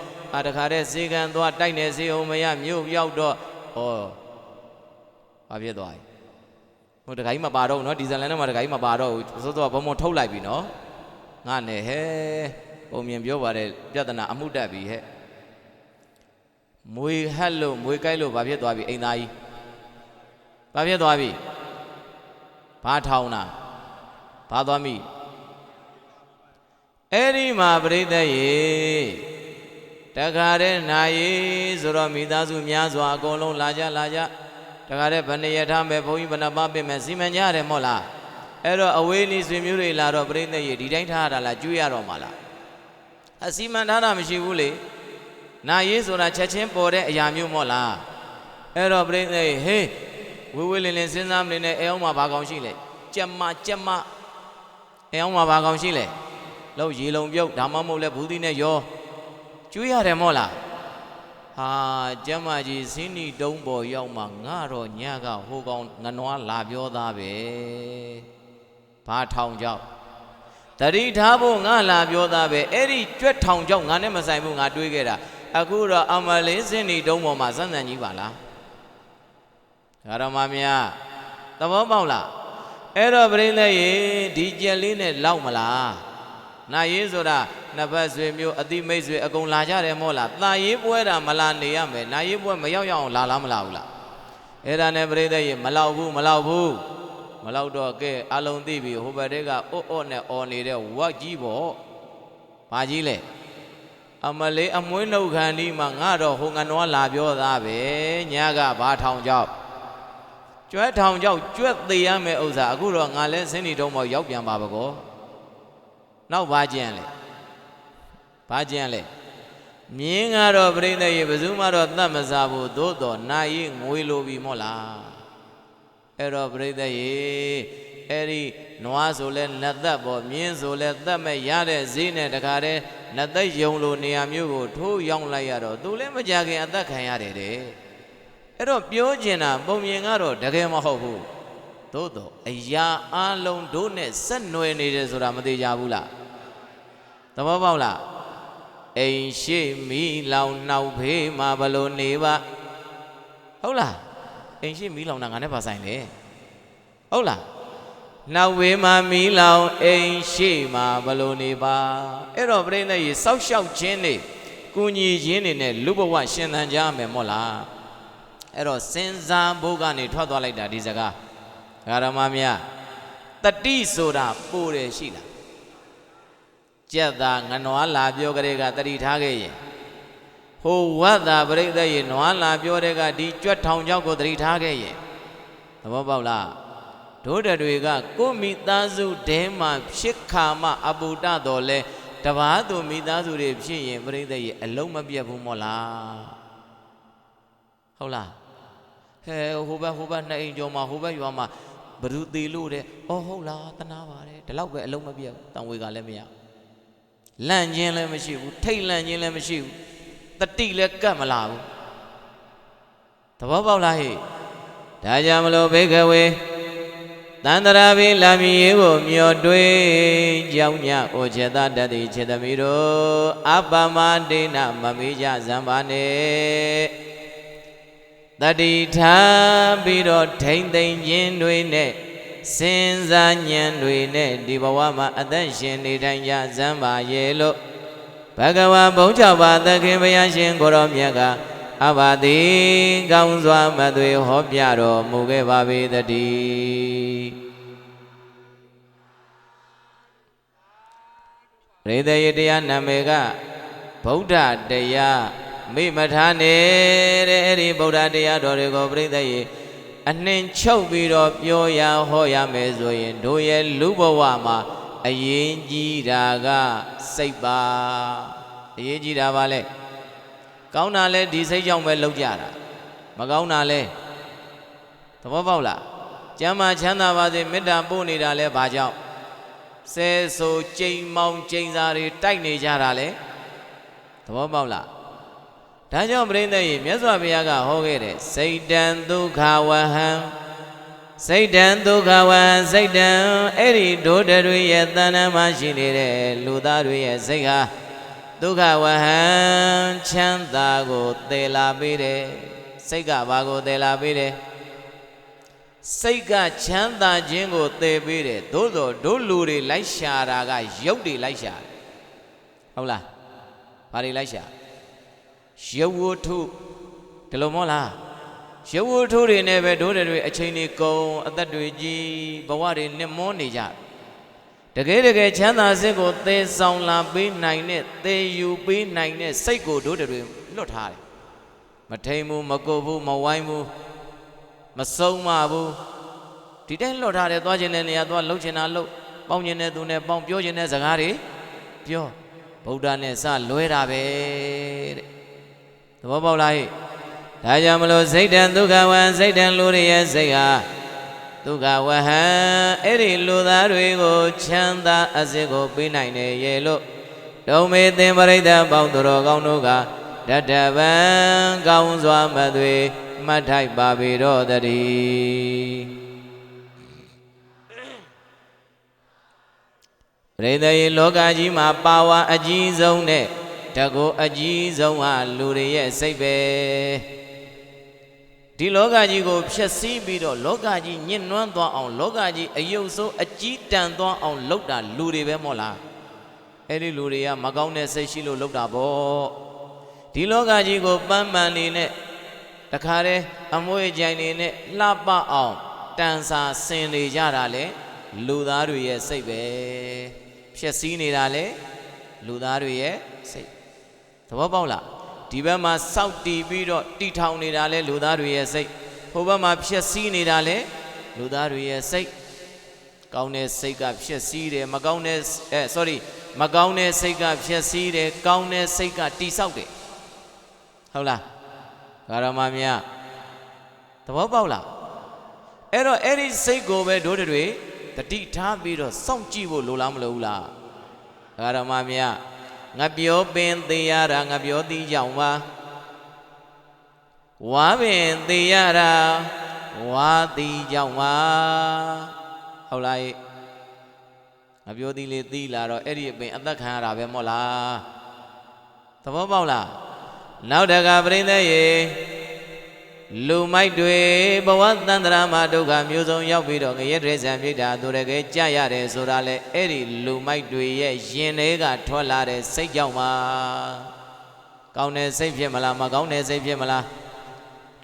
တခါတည်းစေကံသွားတိုက်နေစေအောင်မရမြို့ရောက်တော့ဘာဖြစ်သွားပြီဟိုတခါကြီးမပါတော့ဘူးနော်ဒီဇလန်ထဲမှာတခါကြီးမပါတော့ဘူးစောစောဘုံဘုံထုတ်လိုက်ပြီနော်ငါနဲ့ဟဲ့ပုံမြင်ပြောပါတယ်ပြဿနာအမှုတက်ပြီဟဲ့မွေဟက်လို့မွေကြိုက်လို့ဘာဖြစ်သွားပြီအိမ်သားကြီးဘာဖြစ်သွားပြီဘာထောင်တာဘာသွားမိအဲ့ဒီမှာပြိဿရေတခါတည်းနာရီဆိုတော့မိသားစုများစွာအကုန်လုံးလာကြတခါတည်းဘယ်နှရထားမယ်ဘုန်းကြီးဘယ်နှပါပြင်မယ်စီမံကြရတယ်မို့လားအဲ့တော့အဝေးနီးဆွေမျိုးတွေလာတော့ပြိဿရေဒီတိုင်းထားရတာလားကျွေးရတော့မှာလားအစီမံထားတာမရှိဘူးလေနာရေးဆိုတာချက်ချင်းပေါ်တဲ့အရာမျိုးမို့လားအဲ့တော့ပြိဿဟေးဝေးလင်းစဉ်းစားမနေနဲ့အဲအောင်မှာဘာကောင်းရှိလဲကြက်မအဲအောင်မှာဘာကောင်းရှိလဲလောက်ရေလုံးပြုတ်ဒါမှမဟုတ်လဲဘူးသီးနဲ့ရောကျွေးရတယ်မို့လားဟာကျမကြီးစင်းနီတုံးပေါ်ရောက်မှငါတော့ညကဟိုကောင်ငနွားလာပြောသားပဲဘာထောင်ကြောက်တတိထားဖို့ငါလာပြောသားပဲအဲ့ဒီကြွက်ထောင်ကြောက်ငါနဲ့မဆိုင်ဘူးငါတွေးခဲ့တာအခုတော့အမလေးစင်းနီတုံးပေါ်မှာစမ်းစမ်းကြီးပါလားဒါတော့မမြတ်သဘောပေါက်လားအဲ့တော့ပြိဿရေဒီကြက်လေးနဲ့လောက်မလားနာရေးဆိုတာနှစ်ဖက်ဆွေမျိုးအတိမိတ်ဆွေအကုန်လာကြတယ်မို့လားတာရေးပွဲတာမလာနေရမယ်နာရေးပွဲမရောက်ရအောင်လာလားမလာဘူးလားအဲ့ဒါနဲ့ပြိဿရေမလောက်ဘူးမလောက်တော့ကဲအလုံးသိပြီဟိုဘက်တည်းကအော့နဲ့အော်နေတဲ့ဝက်ကြီးပေါ့ဘာကြီးလဲအမလေးအမွှေးနှုတ်ခမ်းဒီမှာငါတော့ဟိုငနွားလာပြောသားပဲညကဘာထောင်ကြောက်ကျွဲထောင်ကြောက်ကျွဲသေးရမယ်ဥစ္စာအခုတော့ငါလဲစင်းနီတုံးမောက်ရောက်ပြန်ပါဘကော နောက်ဘာကြံလဲဘာကြံလဲမြင်းကတော့ပြိဿရေဘယ်သူမှတော့တတ်မစားဘူးသို့တော်နာရီငွေလိုပြီမို့လားအဲ့တော့ပြိဿရေအဲ့ဒီနွားဆိုလဲလက်သက်ပေါ့မြင်းဆိုလဲသက်မဲ့ရတဲ့ဈေးနဲ့တခါတည်းလက်သက်ယုံလိုနေရာမျိုးကိုထိုးရောက်လိုက်ရတော့သူလည်းမကြခင်အသက်ခံရတယ်တဲ့အဲ့တော့ပြောကျင်တာပုံမြင်ကတော့တကယ်မဟုတ်ဘူးသို့တော့အရာအလုံးတို့နဲ့ဆက်နွယ်နေတယ်ဆိုတာမသိကြဘူးလားသဘောပေါက်လားအိမ်ရှိမီလောင်နှောက်ဖေးမှာဘလို့နေပါဟုတ်လားအိမ်ရှိမီလောင်တာငါနဲ့ပါဆိုင်လေဟုတ်လားနောက်ဝေးမှာမီလောင်အိမ်ရှိမှာဘလို့နေပါအဲ့တော့ပြိဿရေစောက်ရှောက်ခြင်းနေကုညီခြင်းနေနဲ့လူဘဝရှင်သန်ကြမယ်မို့လားအဲ့တော့စဉ်းစားဖို့ကနေထွက်သွားလိုက်တာဒီစကားဓမ္မများတတိဆိုတာပို့တယ်ရှိလားကြက်သာငနွားလာပြောကြတဲ့ကတတိထားခဲ့ရင်ဟိုဝတ်သာပြိဿရေနွားလာပြောတဲ့ကဒီကြွက်ထောင်ချောက်ကိုတတိထားခဲ့ရင်သဘောပေါက်လားတို့တွေကကိုမိသားစုတဲမှာဖြစ်ခါမှအပုဒ္ဒတော်လဲတပါးသူမိသားစုတွေဖြစ်ရင်ပြိဿရေအလုံးမပြတ်ဘူးမို့လားဟုတ်လားဟဲဟိုဘက်နှစ်အိမ်ကျော်မှာဟိုဘက်ရွာမှာဘ누구သေးလို့တဲ့အော်ဟုတ်လားတနာပါတယ်ဒီလောက်ပဲအလုံးမပြတ်ဘူးတန်ဝေကလည်းမရလန့်ခြင်းလည်းမရှိဘူးထိတ်လန့်ခြင်းလည်းမရှိဘူးတတိလည်းကတ်မလာဘူးသဘောပေါက်လားဟဲ့ဒါကြောင့်မလို့ဘိက္ခဝေတန္တရာဘိလာမီယေကိုမျောတွေးကြောင်းညအိုချေတတတိခြေသမီးတို့အပမဒိနမမေးကြဇံပါနေတတိထားပြီးတော့ထိမ့်သိမ့်ခြင်းတွေနဲ့စဉ်းစားဉာဏ်တွေနဲ့ဒီဘဝမှာအသက်ရှင်နေတိုင်းကြဇံပါရဲ့လို့ဘဂဝါဘုံ၆ပါးသခင်ဘုရားရှင်ကိုရောမြတ်ကအဘာတိကောင်းစွာမသွေဟောပြတော်မူခဲ့ပါပေတည်းရေတရေတရားနာမည်ကဗုဒ္ဓတရားမိမထားနေတဲ့အဲ့ဒီဗုဒ္ဓတရားတော်တွေကိုပြိဿရေအနှင်ချုပ်ပြီးတော့ပြောရဟောရမယ်ဆိုရင်တို့ရဲ့လူဘဝမှာအရေးကြီးတာကစိတ်ပါအရေးကြီးတာပါလေကောင်းတာလဲဒီစိတ်ကြောင့်ပဲလောက်ကြတာမကောင်းတာလဲသဘောပေါက်လားကျမ်းမာချမ်းသာပါစေမေတ္တာပို့နေတာလဲဘာကြောင့်ဆဲဆိုကြိမ်မောင်ကြိမ်စာတွေတိုက်နေကြတာလဲသဘောပေါက်လားဒါကြောင့်ပြိဿရေမြတ်စွာဘုရားကဟောခဲ့တယ်စိတ်တံဒုက္ခဝဟံစိတ်တံဒုက္ခဝဟံစိတ်တံအဲ့ဒီဒုဒတွေရဲ့တဏ္ဍာမှာရှိနေတဲ့လူသားတွေရဲ့စိတ်ဟာဒုက္ခဝဟံချမ်းသာကိုတည်လာပေးတယ်စိတ်ကဘာကိုတည်လာပေးတယ်စိတ်ကချမ်းသာခြင်းကိုတည်ပေးတယ်သို့သောတို့လူတွေလိုက်ရှာတာကရုပ်တွေလိုက်ရှာတယ်ဟုတ်လားဘာတွေလိုက်ရှာရုပ်ဝတ္ထုဒီလိုမဟုတ်လားရုပ်ဝတ္ထုတွေနဲ့ပဲတို့တွေအချိန်တွေကုန်အသက်တွေကြီးဘဝတွေနှစ်မွန်းနေကြတကယ်ချမ်းသာစိတ်ကိုသေဆောင်လာပေးနိုင်တဲ့သေယူပေးနိုင်တဲ့စိတ်ကိုတို့တွေလွတ်ထားတယ်မထိန်ဘူးမကုတ်ဘူးမဝိုင်းဘူးမဆုံးမဘူးဒီတိုင်းလွတ်ထားတယ်သွားခြင်းတဲ့နေရာသွားလှုပ်ခြင်းတာလှုပ်ပေါင်းခြင်းတဲ့သူနဲ့ပေါင်းပြောခြင်းတဲ့စကားတွေပြောဗုဒ္ဓနဲ့စလွဲတာပဲတဲ့သဘောပေါက်လားဟဲ့ဒါကြောင့်မလို့စိတ်တံဒုက္ခဝံစိတ်တံလူတွေရဲ့စိတ်ဟာဒုက္ခဝဟံအဲ့ဒီလူသားတွေကိုချမ်းသာအစစ်ကိုပေးနိုင်တယ်ရဲ့လို့ဒုံမေသင်္ပရိသတ်ပေါင်းသူတော်ကောင်းတို့ကတတဗံကောင်းစွာမသွေမှတ်ထိုက်ပါပေတော့တည်းပရိသေလောကကြီးမှာပါဝါအကြီးဆုံးနဲ့တကောအကြီးဆုံးဟာလူတွေရဲ့စိတ်ပဲဒီလောကကြီးကိုဖျက်ဆီးပြီးတော့လောကကြီးညှဉ်းနှွမ်းသွားအောင်လောကကြီးအယုတ်ဆိုးအကြီးတန်သွားအောင်လုပ်တာလူတွေပဲမို့လားအဲ့ဒီလူတွေကမကောင်းတဲ့စိတ်ရှိလို့လုပ်တာပေါ့ဒီလောကကြီးကိုပန်းပန်နေနဲ့တခါတည်းအမွေးကြိုင်နေနဲ့လှပအောင်တန်စာဆင်နေကြတာလေလူသားတွေရဲ့စိတ်ပဲဖျက်ဆီးနေတာလေလူသားတွေရဲ့စိတ်သဘောပေါက်လားဒီဘက်မှာစောက်တီးပြီးတော့တီထောင်နေတာလဲလူသားတွေရဲ့စိတ်ဟိုဘက်မှာဖျက်ဆီးနေတာလဲလူသားတွေရဲ့စိတ်ကောင်းတဲ့စိတ်ကဖျက်ဆီးတယ်မကောင်းတဲ့ မကောင်းတဲ့စိတ်ကဖြစ်စည်းတယ်ကောင်းတဲ့စိတ်ကတိဆောက်တယ်ဟုတ်လားဂါရမများသဘောပေါက်လားအဲ့တော့အဲ့ဒီစိတ်ကိုပဲတို့တွေတတိထားပြီးတော့စောင့်ကြည့်ဖို့လိုလားမလိုဘူးလားဂါရမများငါပြောပင်သေးရတာငါပြောသိကြောင်ပါဝါပင်သေးရတာဝါသိကြောင်ပါဟုတ်လားငါပြောသည်လေသိလာတော့အဲ့ဒီအပင်အသက်ခံရတာပဲမို့လားသဘောပေါက်လားနောက်တကပြိဿရေလူမိုက်တွေဘဝတန္တရာမှာဒုက္ခမျိုးစုံရောက်ပြီးတော့ငရဲဒရေဇံပြိတ္တာသူတကယ်ကြရတယ်ဆိုတာလေအဲ့ဒီလူမိုက်တွေရဲ့ရင်တွေကထွက်လာတဲ့စိတ်ကြောင့်ပါကောင်းတဲ့စိတ်ဖြစ်မလားမကောင်းတဲ့စိတ်ဖြစ်မလား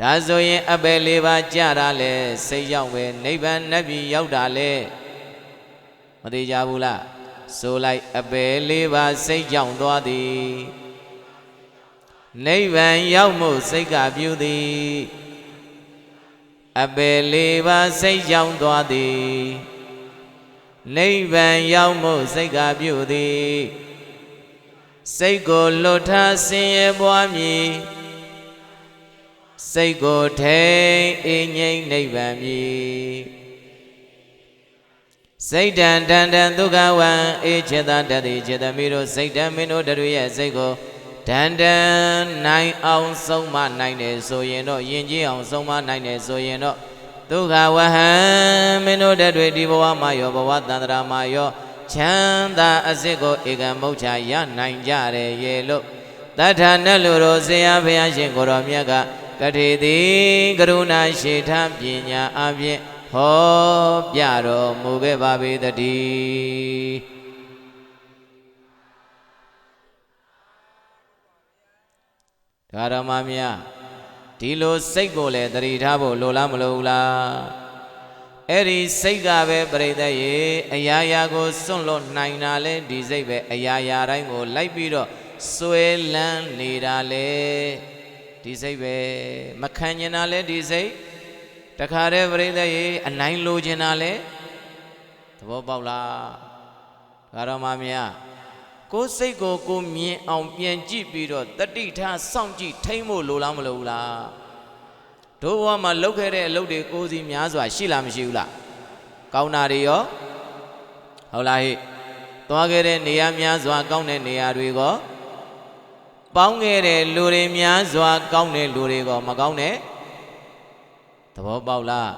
ဒါဆိုရင်အပယ်လေးပါးကြတာလေစိတ်ရောက်ပဲနိဗ္ဗာန်နတ်ပြည်ရောက်တာလေမသိကြဘူးလားဆိုလိုက်အပယ်လေးပါးစိတ်ကြောင့်သွားသည်နိဗ္ဗာန်ရောက်မှုစိတ်ကပြုသည်အပယ်လေးပါးစိတ်ကြောင့်သွားသည်နိဗ္ဗာန်ရောက်မှုစိတ်ကပြုသည်စိတ်ကိုလွတ်ထားဆင်းရဲပွားမည်စိတ်ကိုထိန်အေးငြိမ့်နိဗ္ဗာန်မည်စိတ်တံတန်တံဒုက္ခဝံအေจิตတတိจิตမိတို့စိတ်တံမင်းတို့တို့ရဲ့စိတ်ကိုတန်တန်နိုင်အောင်ဆုံးမနိုင်တယ်ဆိုရင်တော့ယဉ်ကျေးအောင်ဆုံးမနိုင်တယ်ဆိုရင်တော့ဒုက္ခဝဟံမင်းတို့တွေဒီဘဝမှာရောဘဝတန္တရာမှာရောချမ်းသာအစစ်ကိုဧကံမုတ်ချရနိုင်ကြတယ်ရဲ့လို့တထာနတ်လူတို့ဆရာဘုရားရှင်ကိုတော်မြတ်ကကထေတိကရုဏာရှိထားပညာအပြင်ဟောပြတော်မူခဲ့ပါပေတည်းဓမ္မများဒီလိုစိတ်ကိုလည်းတတိထားဖို့လိုလားမလိုဘူးလားအဲ့ဒီစိတ်ကပဲပြိတ္တရေအရာရာကိုစွန့်လွတ်နိုင်တာလဲဒီစိတ်ပဲအရာရာတိုင်းကိုလိုက်ပြီးတော့ဆွဲလန်းနေတာလဲဒီစိတ်ပဲမခံကျင်တာလဲဒီစိတ်တခါတည်းပြိတ္တရေအနိုင်လိုချင်တာလဲသဘောပေါက်လားဓမ္မများကိုယ်စိတ်ကိုကိုမြင်အောင်ပြန်ကြည့်ပြီးတော့တတိထားစောင့်ကြည့်ထိမ့်ဖို့လိုလားမလိုဘူးလားတို့ဘဝမှာလုပ်ခဲ့တဲ့အလုပ်တွေကိုယ်စီများစွာရှိလားမရှိဘူးလားကောင်းတာတွေရောဟုတ်လားဟိသွားခဲ့တဲ့နေရာများစွာကောင်းတဲ့နေရာတွေကပေါင်းခဲ့တဲ့လူတွေများစွာကောင်းတဲ့လူတွေကမကောင်းတဲ့သဘောပေါက်လား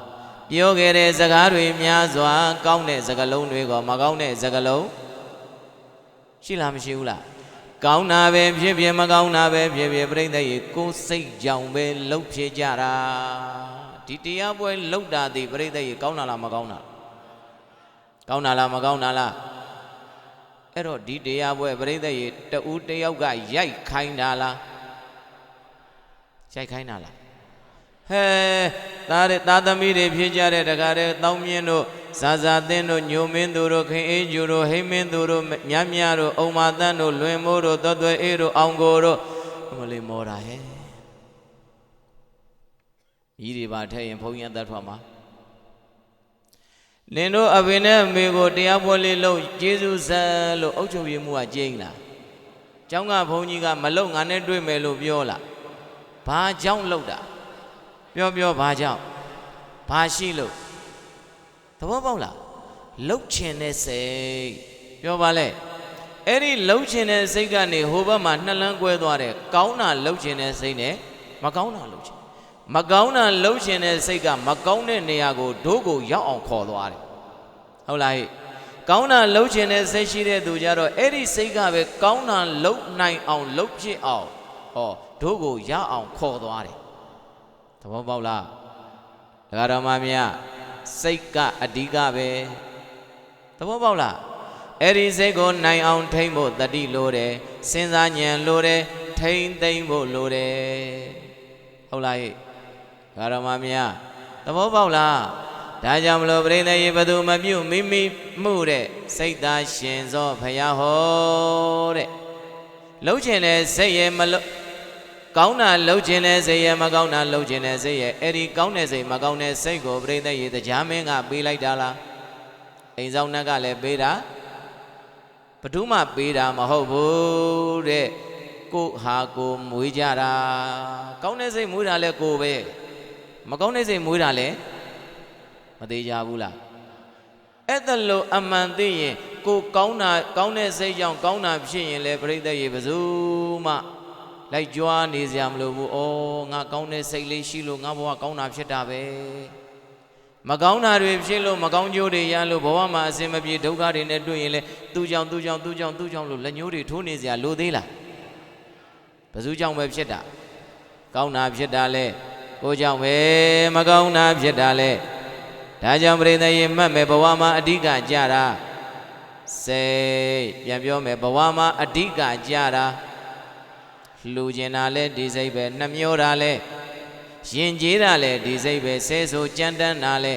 ပြောခဲ့တဲ့စကားတွေများစွာကောင်းတဲ့စကားလုံးတွေကမကောင်းတဲ့စကားလုံးရှိလားမရှိဘူးလားကောင်းတာပဲဖြစ်ဖြစ်မကောင်းတာပဲဖြစ်ဖြစ်ပြိတ္တရေကိုယ်စိတ်ကြောင့်ပဲလှုပ်ဖြစ်ကြတာဒီတရားပွဲလှုပ်တာဒီပြိတ္တရေကောင်းတာလားမကောင်းတာကောင်းတာလားမကောင်းတာလားအဲ့တော့ဒီတရားပွဲပြိတ္တရေတူတယောက်ကရိုက်ခိုင်းတာလားရိုက်ခိုင်းတာလားဟဲသားသမီးတွေဖြစ်ကြတဲ့တကားတဲ့တောင်းမြင့်တို့ဇာဇာသင်းတို့ညိုမင်းသူတို့ခင်အေးကျူတို့ဟိမင်းသူတို့မြမြတို့အုံမာတန်းတို့လွင်မိုးတို့တော်သွဲအေးတို့အောင်ကိုတို့မလေးမောတာဟဲ့ကြီးတွေပါထည့်ရင်ဘုန်းကြီးအသက်ထွက်မှာနင်တို့အဖေနဲ့အမေကိုတရားပွဲလေးလုပ်ကျေးဇူးဆက်လို့အုပ်ချုပ်ရေးမှုကကျင်းလားကျောင်းကဘုန်းကြီးကမလုပ်ငါနဲ့တွေ့မယ်လို့ပြောလားဘာကြောင့်လုပ်တာပြောဘာကြောင့်ဘာရှိလို့သဘောပေါက်လားလှုပ်ချင်တဲ့စိတ်ပြောပါလေအဲ့ဒီလှုပ်ချင်တဲ့စိတ်ကနေဟိုဘက်မှာနှလန်းကွဲသွားတယ်ကောင်းတာလှုပ်ချင်တဲ့စိတ်နဲ့မကောင်းတာလှုပ်ချင်မကောင်းတာလှုပ်ချင်တဲ့စိတ်ကမကောင်းတဲ့နေရာကိုဒိုးကိုရောက်အောင်ခေါ်သွားတယ်ဟုတ်လားဟဲ့ကောင်းတာလှုပ်ချင်တဲ့စိတ်ရှိတဲ့သူကြတော့အဲ့ဒီစိတ်ကပဲကောင်းတာလှုပ်နိုင်အောင်လှုပ်ဖြစ်အောင်ဟောဒိုးကိုရောက်အောင်ခေါ်သွားတယ်သဘောပေါက်လားဒကာတော်မများစိတ်ကအဓိကပဲသဘောပေါက်လားအဲ့ဒီစိတ်ကိုနိုင်အောင်ထိမ့်ဖို့တတိလိုတယ်စဉ်းစားဉာဏ်လိုတယ်ထိမ့်သိမ့်ဖို့လိုတယ်ဟုတ်လားဟဲ့ဒကာတော်မများသဘောပေါက်လားဒါကြောင့်မလို့ပြိဿရေဘသူမပြုတ်မိမိမှုတဲ့စိတ်သားရှင်သောဘုရားဟောတဲ့လှုပ်ချင်တဲ့စိတ်ရဲ့မလှုပ်ကောင်းတာလှုပ်ခြင်းနဲ့စိတ်ရမကောင်းတာလှုပ်ခြင်းနဲ့စိတ်ရအဲ့ဒီကောင်းတဲ့စိတ်မကောင်းတဲ့စိတ်ကိုပြိတ္တရေတရားမင်းကပေးလိုက်တာလားအိမ်ဆောင်နှက်ကလည်းပေးတာဘ ထုမှပေးတာမဟုတ်ဘူးတဲ့ကိုဟာကိုမွေးကြတာကောင်းတဲ့စိတ်မွေးတာလဲကိုပဲမကောင်းတဲ့စိတ်မွေးတာလဲမသေးကြဘူးလားအဲ့ဒါလို့အမှန်သိရင်ကိုကောင်းတဲ့စိတ်ကြောင့်ကောင်းတာဖြစ်ရင်လဲပြိတ္တရေဘယ်သူမှလိုက်ကြွားနေစရာမလိုဘူးဩငါကောင်းတဲ့စိတ်လေးရှိလို့ငါဘဝကောင်းတာဖြစ်တာပဲမကောင်းတာတွေဖြစ်လို့မကောင်းကျိုးတွေရလို့ဘဝမှာအစင်မပြေဒုက္ခတွေနဲ့တွေ့ရင်လဲသူကြောင့်လို့လက်ညှိုးတွေထိုးနေစရာလိုသေးလားဘယ်သူကြောင့်ပဲဖြစ်တာကောင်းတာဖြစ်တာလဲကိုကြောင့်ပဲမကောင်းတာဖြစ်တာလဲဒါကြောင့်ပြိတ္တရေမှတ်မယ်ဘဝမှာအဓိကကြတာစိတ်ပြန်ပြောမယ်ဘဝမှာအဓိကကြတာလှူကျင်တာလဲဒီစိတ်ပဲနှမျောတာလဲရင်ကျေးတာလဲဒီစိတ်ပဲဆဲဆိုကြမ်းတမ်းတာလဲ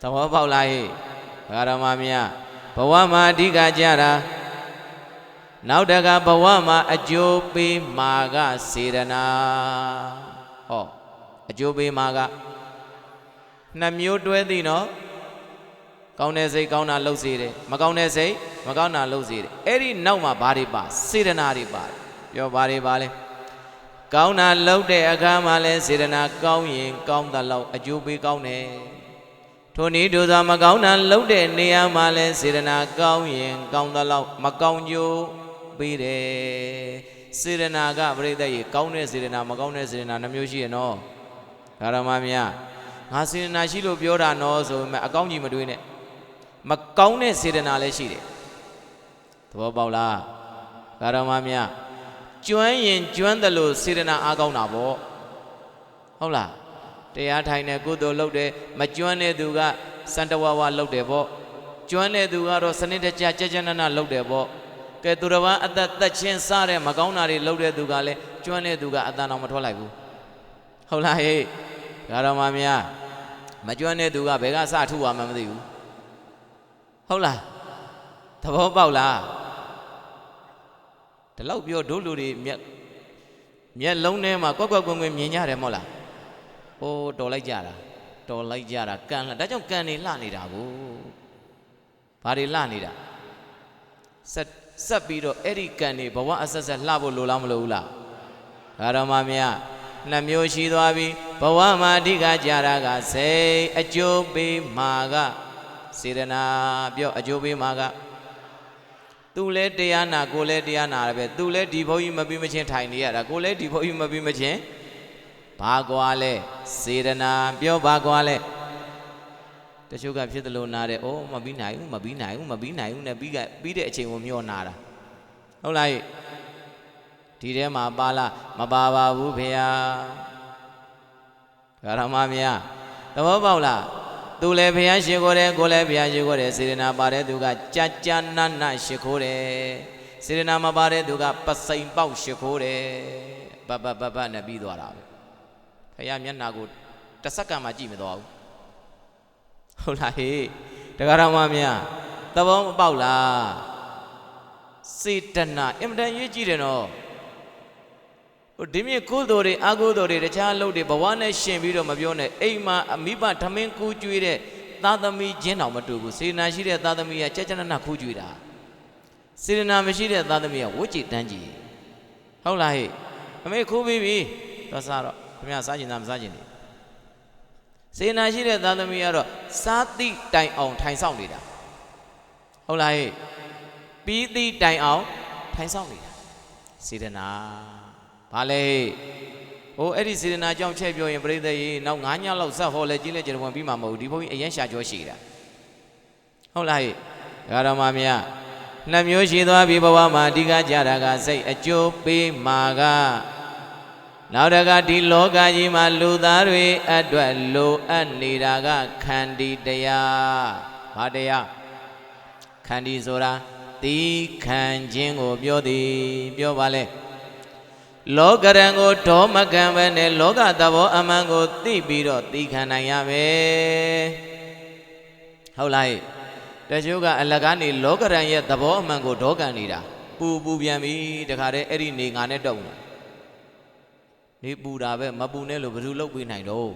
သဘောပေါက်လားဟဲ့ဘဂရမများဘဝမှာအဓိကကြတာနောက်တကဘဝမှာအကျိုးပေးမှာကစေတနာဟောအကျိုးပေးမှာကနှမျိုးတွဲသည်နော်ကောင်းတဲ့စိတ်ကောင်းတာလှုပ်စေတယ်မကောင်းတဲ့စိတ်မကောင်းတာလှုပ်စေတယ်အဲ့ဒီနောက်မှာဘာတွေပါစေတနာတွေပါတယ်ပြောဘာတွေပါလဲကောင်းတာလှုပ်တဲ့အခါမှာလဲစေတနာကောင်းရင်ကောင်းသလောက်အကျိုးပေးကောင်းတယ်ထိုနည်းတို့သောမကောင်းတာလှုပ်တဲ့နေရာမှာလဲစေတနာကောင်းရင်ကောင်းသလောက်မကောင်းကျိုးပေးတယ်စေတနာကပြိတ္တရေကောင်းတဲ့စေတနာမကောင်းတဲ့စေတနာနှမျိုးရှိရနော်ဓမ္မများငါစေတနာရှိလို့ပြောတာနော်ဆိုပေမဲ့အကောင်းကြီးမတွေးနဲ့မကောင်းတဲ့စေတနာလည်းရှိတယ်သဘောပေါက်လားဓမ္မများကျွမ်းရင်ကျွမ်းတယ်လို့စေတနာအားကောင်းတာပေါ့ဟုတ်လားတရားထိုင်တဲ့ကုသိုလ်လုပ်တယ်မကျွမ်းတဲ့သူကစံတဝါဝါလုပ်တယ်ပေါ့ကျွမ်းတဲ့သူကတော့စနစ်တကျကြကြနနလုပ်တယ်ပေါ့ကဲသူတစ်ပါးအသက်သက်ချင်းစားတဲ့မကောင်းတာတွေလုပ်တဲ့သူကလည်းကျွမ်းတဲ့သူကအတန်အောင်မထွက်လိုက်ဘူးဟုတ်လားဟဲ့ဓမ္မများမကျွမ်းတဲ့သူကဘယ်ကစထုသွားမှမသိဘူးဟုတ်လားသဘောပေါက်လားဒီလောက်ပြောဒုလူတွေမျက်လုံးထဲမှာကွက်ကွက်ကွင်းကွင်းမြင်ကြတယ်မဟုတ်လားအိုးတော်လိုက်ကြတာကန်လာဒါကြောင့်ကန်နေလှနေတာကိုဘာတွေလှနေတာဆက်ပြီးတော့အဲ့ဒီကန်နေဘဝအဆက်ဆက်လှဖို့လိုလားမလိုဘူးလားဓမ္မများနှမျိုးရှိသွားပြီဘဝမှာအဓိကကြတာကစိတ်အကျိုးပေးမှာကစေတနာပြောအကျိုးပေးမှာကသူလဲတရားနာကိုလဲတရားနာပဲသူလဲဒီဘုန်းကြီးမပြီးမချင်းထိုင်နေရတာကိုလဲဒီဘုန်းကြီးမပြီးမချင်းဘာကွာလဲစေတနာပြောဘာကွာလဲတချို့ကဖြစ်တယ်လို့နာတယ်အိုးမပြီးနိုင်ဘူးနဲ့ပြီးတဲ့အချိန်ကိုမျောနာတာဟုတ်လားဒီထဲမှာပါလားမပါပါဘူးဖေဟာဓမ္မများသဘောပေါက်လားသူလည်းဘုရားရှိခိုးတယ်ကိုလည်းဘုရားရှိခိုးတယ်စေတနာပါတဲ့သူကကြာကြာနာနာရှိခိုးတယ်စေတနာမပါတဲ့သူကပစိန်ပေါက်ရှိခိုးတယ်ဘတ်နဲ့ပြီးသွားတာပဲဘုရားမျက်နာကိုတစ်စက္ကန့်မှကြည့်မသွားဘူးဟုတ်လားဟေးတရားတော်များသဘောမပေါက်လားစေတနာအင်မတန်ရေးကြည့်တယ်နော်ဒီမြေကုသိုလ်တွေအကုသိုလ်တွေတခြားလုပ်တွေဘဝနဲ့ရှင်ပြီးတော့မပြောနဲ့အိမ်မှာအမိဘထမင်းကူးကျွေးတဲ့သားသမီးချင်းတော်မတူဘူးစေတနာရှိတဲ့သားသမီးကကြက်ကြနနခူးကျွေးတာစေတနာမရှိတဲ့သားသမီးကဝတ်ကြည်တန်းကြည်ဟုတ်လားဟဲ့အမေခူးပြီးပြီတော့စားတော့ခင်ဗျာစားကျင်သားမစားကျင်နေစေတနာရှိတဲ့သားသမီးကတော့စားသည့်တိုင်အောင်ထိုင်ဆောင်နေတာဟုတ်လားဟဲ့ပြီးသည့်တိုင်အောင်ထိုင်ဆောင်နေတာစေတနာဘာလဲဟိုအဲ့ဒီစေတနာကြောင့်ချက်ပြောရင်ပြိတ္တရေနောက်9ညလောက်ဇက်ဟောလဲကြီးလဲကြွယ်ပြီးမှမဟုတ်ဒီဘုန်းကြီးအရင်ရှာကြောရှိတာဟုတ်လားဟဲ့ဓမ္မများနှမျိုးရှိသွားပြီဘဝမှာအဓိကကြတာကစိတ်အကျိုးပေးမှာကနောက်တကဒီလောကကြီးမှာလူသားတွေအတွက်လိုအပ်နေတာကခန္တီတရားဘာတရားခန္တီဆိုတာသီးခံခြင်းကိုပြောသည်ပြောပါလေလောကရန်ကိုဒေါမကံပဲနဲ့လောကသဘောအမှန်ကိုသိပြီးတော့သိခံနိုင်ရမယ်ဟုတ်လားတချို့ကအလကားနေလောကရန်ရဲ့သဘောအမှန်ကိုဒေါကန်နေတာပူပြန်ပြီတခါတည်းအဲ့ဒီနေငါနဲ့တုံနေပူတာပဲမပူနဲ့လို့ဘယ်သူလုပ်ပေးနိုင်တော့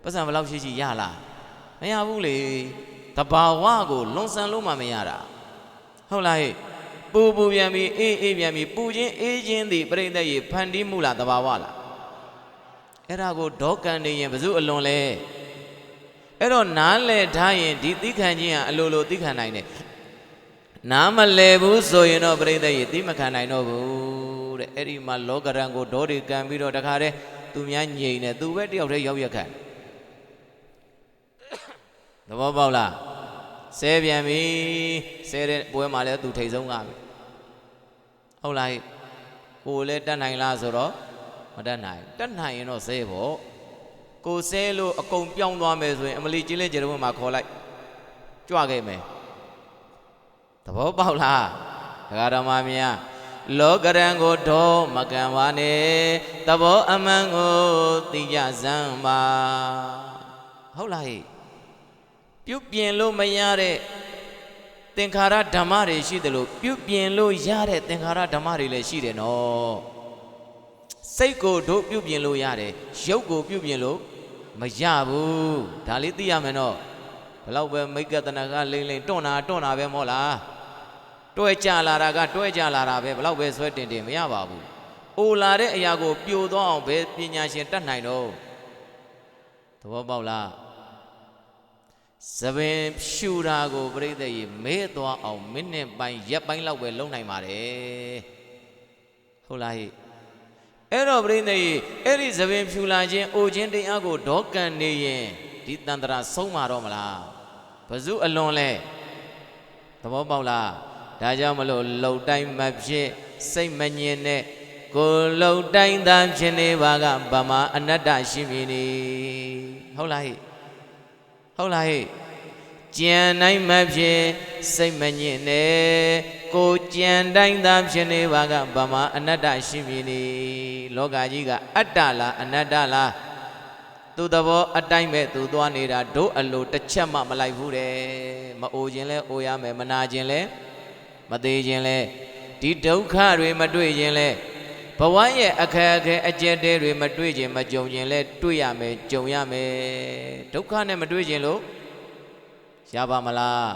ပတ်စံဘယ်လောက်ရှိရလားမရဘူးလေတဘာဝကိုလွန်ဆန်လို့မှမရတာ ဟုတ်လားဟဲ့ပူပြန်ပြီးအေးပြန်ပြီးပူချင်းအေးချင်းသည်ပြိဿရေဖန်တီးမှုလားတဘာဝလားအဲ့ဒါကိုဒေါကန်နေရင်ဘယ်သူအလွန်လဲအဲ့တော့နားလဲထားရင်ဒီသိခံခြင်းဟာအလိုလိုသိခံနိုင်တယ်နားမလဲဘူးဆိုရင်တော့ပြိဿရေသိမခံနိုင်တော့ဘူးတဲ့အဲ့ဒီမှာလောကရန်ကိုဒေါတွေကန်ပြီးတော့တခါတည်းသူများညိန်တယ်သူပဲတယောက်တည်းရောက်ရက်ခတ်သဘောပေါက်လားဆဲပြန်ပြီဆဲတဲ့ပွဲမှာလည်းသူထိတ်ဆုံးကပြီဟုတ်လားကိုလည်းတတ်နိုင်လားဆိုတော့မတတ်နိုင်တတ်နိုင်ရင်တော့ဆဲဖို့ကိုဆဲလို့အကုန်ပြောင်းသွားမယ်ဆိုရင်အမလီကြီးလေးကျေတော်မှာခေါ်လိုက်ကြွခဲ့မယ်သဘောပေါက်လားဒကာတော်မများလောကရန်ကိုတော့မကံပါနဲ့သဘောအမှန်ကိုသိကြစမ်းပါဟုတ်လားပြုပြင်လို့မရတဲ့သင်္ခါရဓမ္မတွေရှိတယ်လို့ပြုပြင်လို့ရတဲ့သင်္ခါရဓမ္မတွေလည်းရှိတယ်နော်စိတ်ကိုတို့ပြုပြင်လို့ရတယ်ရုပ်ကိုပြုပြင်လို့မရဘူးဒါလေးသိရမယ်နော်ဘလောက်ပဲမိကတနာကလိမ့်လိမ့်တွန့်တာပဲမဟုတ်လားတွဲကြလာတာကတွဲကြလာတာပဲဘလောက်ပဲဆွဲတင်မရပါဘူးအိုလာတဲ့အရာကိုပြိုသွားအောင်ပဲပညာရှင်တတ်နိုင်တော့သဘောပေါက်လားသပင်ဖြူတာကိုပြိဿရေမဲသွားအောင်မိနစ်ပိုင်းရက်ပိုင်းလောက်ပဲလုံနိုင်ပါတယ်ဟုတ်လားဟိအဲ့တော့ပြိဿရေအဲ့ဒီသပင်ဖြူလာခြင်းအိုခြင်းတရားကိုဒေါကန်နေရင်ဒီတန်ត្រာဆုံးမှာတော့မလားဘယ်သူအလွန်လဲသဘောပေါက်လားဒါကြောင့်မလို့လှုပ်တိုင်းမဖြစ်စိတ်မငြင်းနဲ့ကိုလှုပ်တိုင်းသာဖြစ်နေပါကဗမာအနတ္တရှိမည်နေဟုတ်လားဟိဟုတ်လားဟဲ့ကြံတိုင်းမဖြစ်စိတ်မညစ်နဲ့ကိုကြံတိုင်းသာဖြစ်နေပါကဗမာအနတ္တရှိမည်နေလောကကြီးကအတ္တလားအနတ္တလားသူသဘောအတိုင်းပဲသူသွားနေတာတို့အလိုတစ်ချက်မှမလိုက်ဘူးတဲ့မအိုခြင်းလဲအိုရမယ်မနာခြင်းလဲမသေးခြင်းလဲဒီဒုက္ခတွေမတွေ့ခြင်းလဲဘဝရဲ့အခက်အခဲအကျက်တဲတွေမတွေ့ခြင်းမကြုံခြင်းလဲတွေ့ရမယ်ကြုံရမယ်ဒုက္ခနဲ့မတွေ့ခြင်းလို့ရပါမလား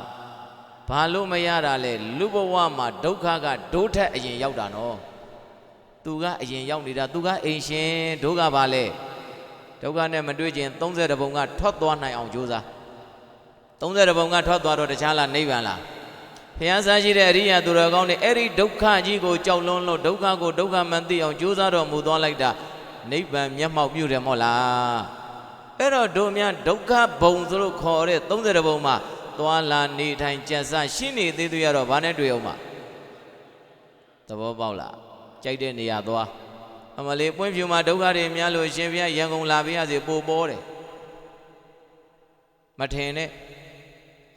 ဘာလို့မရတာလဲလူဘဝမှာဒုက္ခကဒိုးထက်အရင်ရောက်တာနော်သူကအရင်ရောက်နေတာသူကအိမ်ရှင်ဒုက္ခဘာလဲဒုက္ခနဲ့မတွေ့ခြင်း30ပုံကထွက်သွားနိုင်အောင်ကြိုးစား30ပုံကထွက်သွားတော့တခြားလားနိဗ္ဗာန်လားဘုရားစားရှိတဲ့အရိယာသူတော်ကောင်းတွေအဲ့ဒီဒုက္ခကြီးကိုကြောက်လွန်းလို့ဒုက္ခကိုဒုက္ခမှန်သိအောင်ကြိုးစားတော်မူသွားလိုက်တာနိဗ္ဗာန်မျက်မှောက်ပြုတယ်မို့လားအဲ့တော့တို့များဒုက္ခဘုံဆိုလို့ခေါ်တဲ့30ပုံမှာသွားလာနေထိုင်ကြံစရှိနေသေးသေးရတော့ဘာနဲ့တွေ့အောင်မသဘောပေါက်လားကြိုက်တဲ့နေရာသွားအမလေးပွင့်ဖြူမှာဒုက္ခတွေများလို့ရှင်ဘုရားရန်ကုန်လာပြရစီပို့ပေါ်တယ်မထင်နဲ့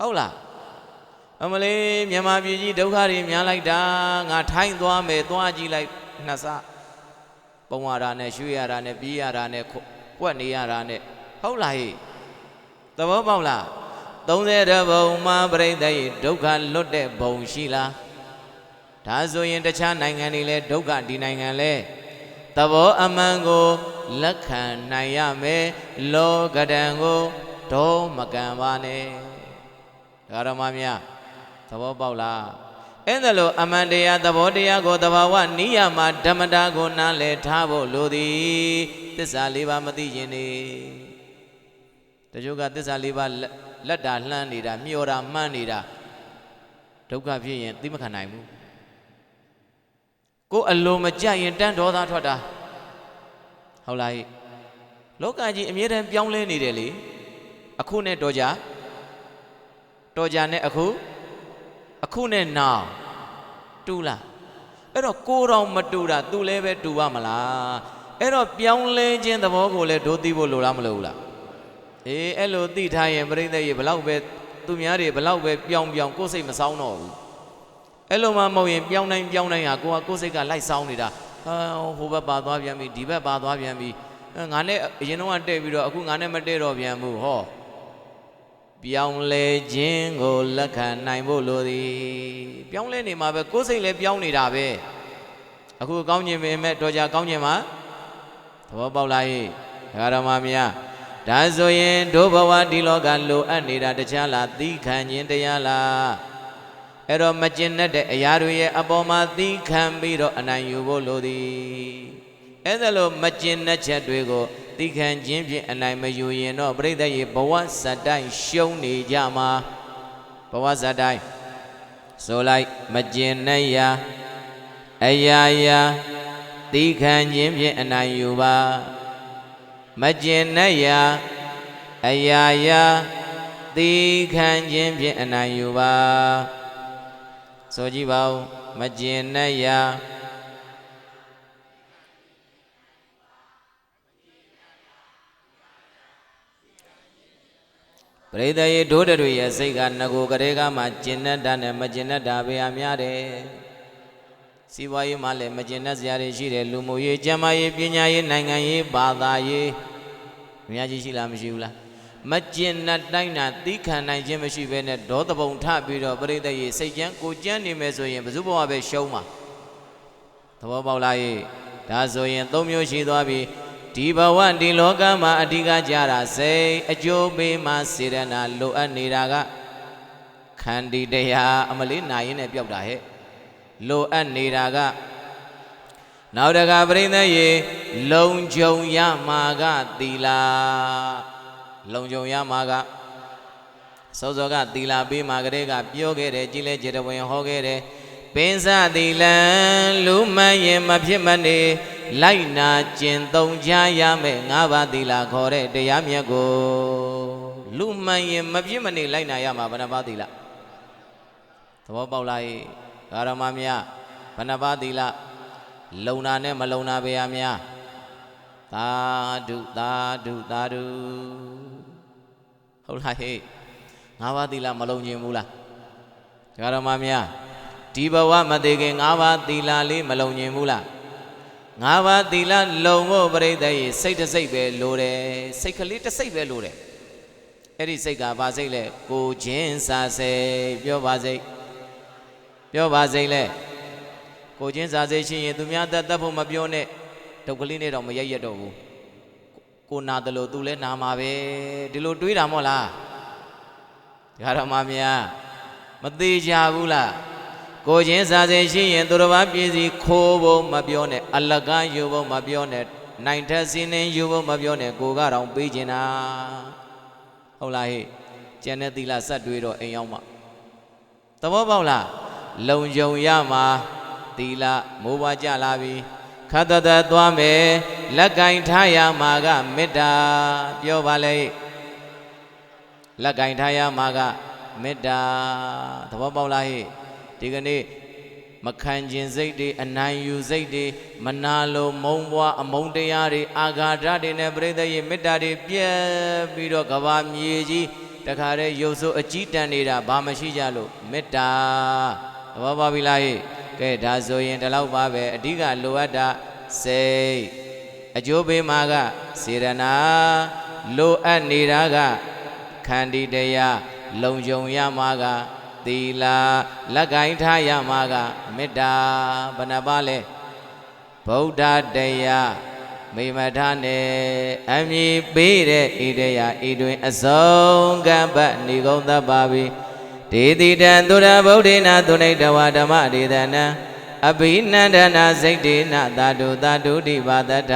ဟုတ်လားအမလေးမြန်မာပြည်ကြီးဒုက္ခတွေများလိုက်တာငါထိုင်းသွားမယ်သွားကြည့်လိုက်နှစ်စပုံရတာနဲ့ရွှေရတာနဲ့ပြေးရတာနဲ့ကွက်နေရတာနဲ့ဟုတ်လားဟိသဘောပေါက်လား30ဘုံမှာပြိဿရေဒုက္ခလွတ်တဲ့ဘုံရှိလားဒါဆိုရင်တခြားနိုင်ငံတွေလည်းဒုက္ခဒီနိုင်ငံလည်းသဘောအမှန်ကိုလက်ခံနိုင်ရမယ်လောကဒံကိုဒေါမကံပါနဲ့ဒကာတော်မများသဘောပေါက်လားအဲ့ဒါလို့အမှန်တရားသဘောတရားကိုသဘာဝနိယမဓမ္မတာကိုနားလည်ထားဖို့လိုသည်သစ္စာ၄ပါးမသိခြင်းနေတချို့ကသစ္စာ၄ပါးလက်တာလှမ်းနေတာမျောတာမှန်းနေတာဒုက္ခဖြစ်ရင်သိမခံနိုင်ဘူးကိုယ်အလိုမကြရင်တန်းဒေါသထွက်တာဟုတ်လားလောကကြီးအမြဲတမ်းပြောင်းလဲနေတယ်လေအခုနဲ့တော်ကြနဲ့အခုနဲ့နောင်တူလားအဲ့တော့ကိုတော်မတူတာသူလည်းပဲတူပါမလားအဲ့တော့ပြောင်းလဲခြင်းသဘောကိုလည်းဒိုးသိဖို့လိုလားမလိုဘူးလားအေးအဲ့လိုသိထားရင်ပြိဿရေဘလောက်ပဲသူများတွေဘလောက်ပဲပြောင်းကိုယ်စိတ်မဆောင်းတော့ဘူးအဲ့လိုမှမဟုတ်ရင်ပြောင်းတိုင်းဟာကိုယ်စိတ်ကလိုက်ဆောင်းနေတာဟိုဘက်ပါသွားပြန်ပြီဒီဘက်ပါသွားပြန်ပြီငါနဲ့အရင်တော့တဲ့ပြီးတော့အခုငါနဲ့မတဲ့တော့ပြန်ဘူးဟောပြောင်းလဲခြင်းကိုလက်ခံနိုင်ဖို့လိုသည်ပြောင်းလဲနေမှာပဲကိုယ်စိတ်လည်းပြောင်းနေတာပဲအခုကောင်းကျင်ပေမဲ့တော်ကြကောင်းကျင်မှာသဘောပေါက်လားဟိဒကာတော်မများဒါဆိုရင်ဒုဘဝဒီလောကလိုအပ်နေတာတခြားလားသီးခံခြင်းတရားလား အဲ့တော့မကျင်တဲ့အရာတွေရဲ့အပေါ်မှာသီးခံပြီးတော့အနိုင်ယူဖို့လိုသည်အဲ့ဒါလို့မကျင်တဲ့ချက်တွေကိုသီးခံခြင်းဖြင့်အနိုင်မယူရင်တော့ပြိတ္တရဲ့ဘဝဇတ်တိုင်းရှုံးနေကြမှာဘဝဇတ်တိုင်းဆိုလိုက်မကျင်တဲ့ရာအရာရာသီးခံခြင်းဖြင့်အနိုင်ယူပါမကျင်တဲ့ရာအရာရာသီးခံခြင်းဖြင့်အနိုင်ယူပါဆိုကြည့်ပါဦးမကျင်တဲ့ရာပရိသတ်ရေဒိုးတွေရဲ့စိတ်ကငကိုကလေးကမှကျင်တဲ့တာနဲ့မကျင်တဲ့တာပဲအများတယ်စီးပွားရေးမှာလည်းမကျင်တဲ့ဇာတွေရှိတယ်လူမှုရေးကျန်းမာရေးပညာရေးနိုင်ငံရေးဘာသာရေးအများကြီးရှိလားမရှိဘူးလားမကျင်တဲ့တိုင်းတာသီးခံနိုင်ခြင်းမရှိဘဲနဲ့ဒေါသပုံထပြီးတော့ပရိသတ်ရေစိတ်ကြမ်းကိုကြမ်းနေမယ်ဆိုရင်ဘယ်သူဘဝပဲရှုံးမှာသဘောပေါက်လားရေဒါဆိုရင်၃မျိုးရှိသွားပြီဒီဘဝဒီလောကမှာအဓိကကြတာစိတ်အကျိုးပေးမှစေရနာလိုအပ်နေတာကခန္တီတရားအမလေးနာရင်နဲ့ပြောက်တာဟဲ့လိုအပ်နေတာကနောက်တကပရိသတ်ရေလုံခြုံရမှာကသီလလုံခြုံရမှာကစောစောကသီလပေးမှာကလေးကပြောခဲ့တယ်ကြည်လဲကြည်ဝင်ဟောခဲ့တယ်ပင်စသီလံလူမှန်ရင်မဖြစ်မနေလိုက်နာကျင့်သုံးကြရမယ်၅ပါးသီလခေါ်တဲ့တရားမြတ်ကိုလူမှန်ရင်မဖြစ်မနေလိုက်နာရမှာဘယ်နှပါးသီလသဘောပေါက်လားဂါရမများဘယ်နှပါးသီလလုံနာနဲ့မလုံနာပဲရများသာဓုသာဓုသာဓုဟုတ်လားဟဲ့၅ပါးသီလမလုံခြင်းဘူးလားဂါရမများဒီဘဝမသေးခင်၅ပါးသီလလေးမလုံခြင်းဘူးလား၅ပါးသီလလုံဖို့ပရိသတ်ရေစိတ်တစ်စိတ်ပဲလိုတယ်စိတ်ကလေးတစ်စိတ်ပဲလိုတယ်အဲ့ဒီစိတ်ကဘာစိတ်လဲကိုချင်းစာစိတ်ပြောပါစိတ်ပြောပါစိတ်လဲကိုချင်းစာစိတ်ရှိရင်သူများတတ်ဖို့မပြောနဲ့ဒုက္ခလေးနဲ့တော့မရရတော့ဘူးကိုနာတယ်လို့သူလဲနာမှာပဲဒီလိုတွေးတာမို့လားဒီဟာတော့မများမသေးကြဘူးလားကိုချင်းစာစိတ်ရှိရင်သူတော်ဘာပြည့်စည်ခိုးဖို့မပြောနဲ့အလကားယူဖို့မပြောနဲ့နိုင်ထက်စင်းနေယူဖို့မပြောနဲ့ကိုကတော့ပေးချင်တာဟုတ်လားဟဲ့ကျန်တဲ့သီလဆက်တွေးတော့အိမ်ရောက်မှသဘောပေါက်လားလုံခြုံရမှာသီလမိုးပွားကြလာပြီခတ်တတ်သွားမယ်လက်ကင်ထားရမှာကမေတ္တာပြောပါလေလက်ကင်ထားရမှာကမေတ္တာသဘောပေါက်လားဟဲ့ဒီကနေ့မခံခြင်းစိတ်တွေအနိုင်ယူစိတ်တွေမနာလိုမုံပွားအမုန်းတရားတွေအာဃာတတွေနဲ့ပြိတ္တရဲ့မေတ္တာတွေပြဲပြီးတော့ကဘာမြေကြီးတခါတည်းရုပ်ဆိုးအကြီးတန်းနေတာဘာမရှိကြလို့မေတ္တာသဘောပေါက်ပြီလားဟဲ့ကဲဒါဆိုရင်ဒီလောက်ပါပဲအဓိကလိုအပ်တာစိတ်အကျိုးပေးမှာကစေရနာလိုအပ်နေတာကခန္တီတရားလုံခြုံရမှာကသီလလက်ကင်ထားရမှာကမေတ္တာဘယ်နှပါလဲဗုဒ္ဓတရားမိမထားနဲ့အမည်ပေးတဲ့ဣတရာဤတွင်အစုံကံပတ်ဏိကုံသဗ္ဗဗိဒေတိတံသုရဗုဒ္ဓေနသုနိတဝဓမ္မဒေသနံအဘိနန္ဒနာစိတ်တေနသာဓုသာဓုတိပါတထ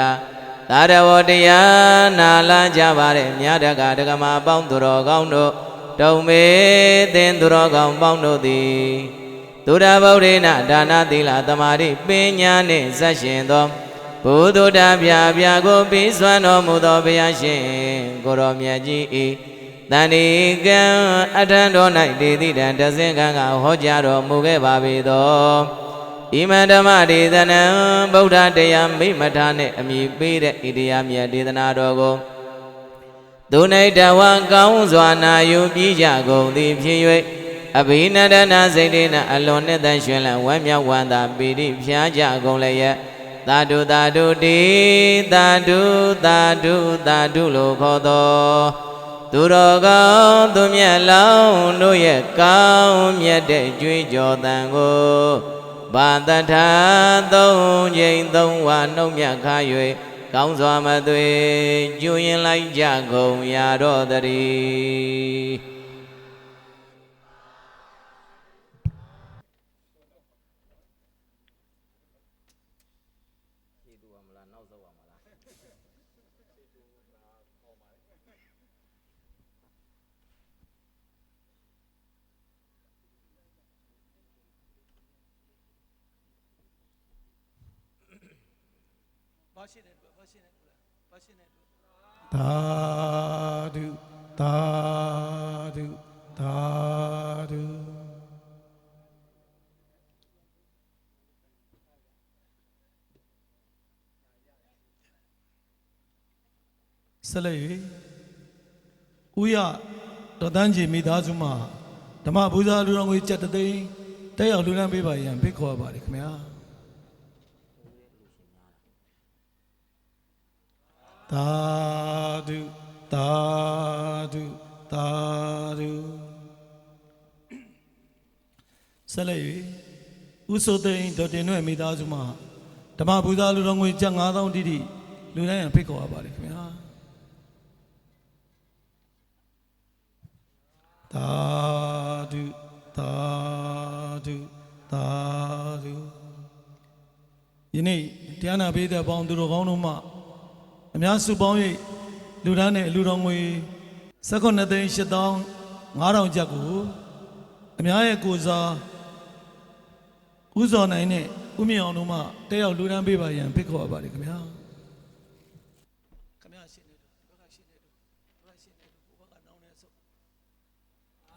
သာရဝတရားနာလာကြပါတဲ့မြတ်တက္ကဒကမအပေါင်းသူတော်ကောင်းတို့တုံမေသင်သူတော်ကောင်းပေါင်းတို့သည်သုရဗုဒ္ဓေနဒါနသီလသမာဓိပညာနှင့်ဇတ်ရှင်သောဘုဒ္ဓတာပြပြကိုပြီးစွမ်းတော်မူသောဘုရားရှင်ကိုရောမြတ်ကြီး၏တန်ဒီကံအထံတော်၌ဒေတိတံတဆင်ကံကဟောကြားတော်မူခဲ့ပါပေသောဣမံဓမ္မဒေသနံဗုဒ္ဓတရားမိမထာနှင့်အမည်ပေးတဲ့ဣတရားမြတ်ဒေသနာတော်ကိုသူနေတဝံကောင်းစွာနာယူပြီးကြကုန်သည်ဖြစ်၍အဘိနန္ဒနာစိတ်တေနအလွန်နှစ်သက်ရှင်လန်းဝမ်းမြောက်ဝမ်းသာပီတိဖြားကြကုန်လျက်သာဓုသာဓုတိသာဓုသာဓုသာဓုလို့ခေါ်သောသူတော်ကောင်းသူမြတ်လောင်းတို့ရဲ့ကောင်းမြတ်တဲ့ကြွေးကြော်သံကိုဘာတထာသုံးချိန်သုံးဝါနှုတ်မြတ်ခါ၍ကောင်းစွာမသွေကျွရင်လိုက်ကြကုန်ရတော့တည်း
သာဓုသာဓုသာဓုဆက်လက်၍ဥယတော်တန်းကြီးမိသားစုမှာဓမ္မပူဇာလူတော်ငွေ7သိန်းတက်ရောက်လူလန်းပေးပါရန်ဖိတ်ခေါ်ပါရခင်ဗျာသာဓုသာဓုသာဓုဆက်လက်၍ဥဆိုသိန်းဒေါ်တင်နွဲ့မိသားစုမှာဓမ္မပူဇာလူတော်ငွေ5000တိတိလူလန်းရန်ဖိတ်ခေါ်ပါရခင်ဗျာသာဓုသာဓုသာဓုယနေ့တရားနာပေးတဲ့ပေါင်းသူတော်ကောင်းတို့မှအများစုပေါင်း၍လူဒန်းနဲ့လူတော်ငွေ19သိန်း8500ကျပ်ကိုအများရဲ့ကိုစားဥဇော်နိုင်နဲ့ဥမြင့်အောင်တို့မှတက်ရောက်လူဒန်းပေးပါရန်ဖိတ်ခေါ်ပါပါတယ်ခင်ဗျာခင်ဗျာရှင်းနေတော့ဘက်ကရှင်းနေတော့ဘက်ကရှင်းနေတော့ဘက်ကနောင်းနေဆို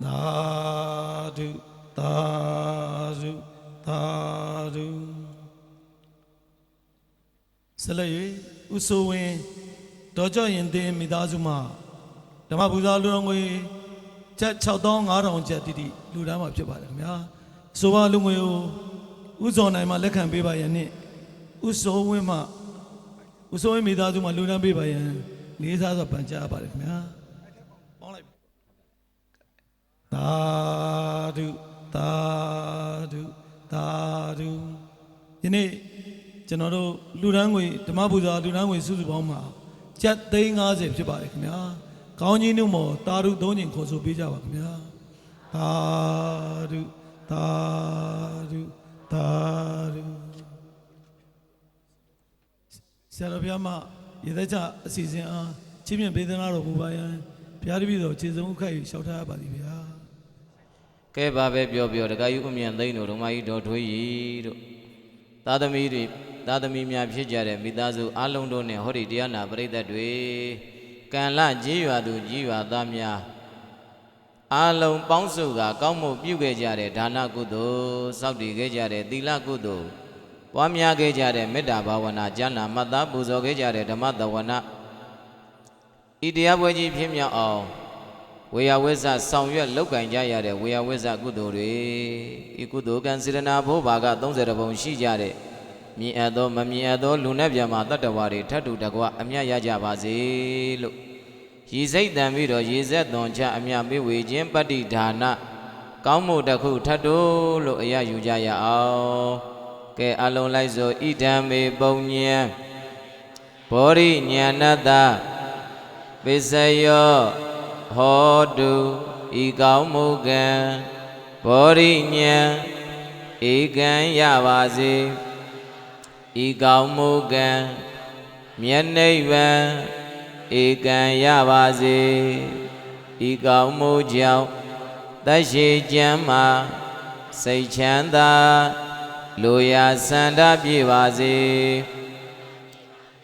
သာဓုသာဓုသာဓုဆက်လက်၍ဥဆိုဝင်ဒေါ်ကျော်ရင်တင်မိသားစုမှာဓမ္မပူဇာလူတော်ငွေကျပ်6500ကျပ်တိတိလူတန်းမှာဖြစ်ပါတယ်ခင်ဗျာဆိုပါလူငွေကိုဥဇော်နိုင်မှာလက်ခံပေးပါရန်နဲ့ဥဆိုဝင်မှာဥဆိုဝင်မိသားစုမှာလူတန်းပေးပါရန်လေးစားစွာပန်ကြားပါတယ်ခင်ဗျာပေါင်းလိုက်သာဓုသာဓုသာဓုယနေ့ကျွန်တော်တို့လူဒန်းငွေဓမ္မပူဇာလူဒန်းငွေစုစုပေါင်းမှာကျပ်သိန်း50ဖြစ်ပါတယ်ခင်ဗျာကောင်းကြီးနှုတ်မော်တာဓု3ချိန်ခေါ်ဆိုပေးကြပါခင်ဗျာသာဓုသာဓုသာဓုဆရာတော်ဘုရားမရေသက်ချအစီအစဉ်အားချင်းမြင့်ပေးသနာတော်မူပါယံဘုရားတပည့်တော်ခြေစုံဥခိုက်လျှောက်ထားပါသည်ဗျာ
ကဲပါပဲပြောတက္ကယူအမြန်သိန်းတို့ဓမ္မကြီးတော်ထွေးကြီးတို့သာသမီတွေသာသမီများဖြစ်ကြတဲ့မိသားစုအလုံးတို့နဲ့ဟောဒီတရားနာပရိသတ်တွေကံလကြီးရွာသူကြီးရွာသားများအလုံးပေါင်းစုကကောင်းမှုပြုခဲ့ကြတဲ့ဒါနကုသိုလ်စောင့်တည်ခဲ့ကြတဲ့သီလကုသိုလ်ပွားများခဲ့ကြတဲ့မေတ္တာဘာဝနာဉာဏ်နာမှတ်သားပူဇော်ခဲ့ကြတဲ့ဓမ္မသဝနာဤတရားပွဲကြီးဖြစ်မြောက်အောင်ဝေယဝိဇ္ဇဆောင်ရွက်လောက်ကင်ကြရတဲ့ဝေယဝိဇ္ဇကုသိုလ်တွေဤကုသိုလ်ကံစေတနာဘိုးဘာက30ပုံရှိကြတဲ့မြင်အပ်သောမမြင်အပ်သောလူနဲ့ပြန်မှာတတ္တဝါတွေထတ်တူတကွအမြတ်ရကြပါစေလို့ရည်စိတ်တန်ပြီးတော့ရေဆက်သွန်ချအမြတ်ပေးဝေခြင်းပတ္တိဒါနကောင်းမှုတစ်ခုထတ်တူလို့အရယူကြရအောင်ကဲအလုံးလိုက်ဆိုဣဒံမေပုံညံဘောရိညာဏတပိစယောဟောတုဤကောင်းမှုကံဘောရိညာဧကံရပါစေဤကောင်းမှုကံမြတ်နိဗ္ဗာန်ဧကံရပါစေဤကောင်းမှုကြောင့်တရှိကျမ်းမှာစိတ်ချမ်းသာလူရာစန္ဒပြည့်ပါစေ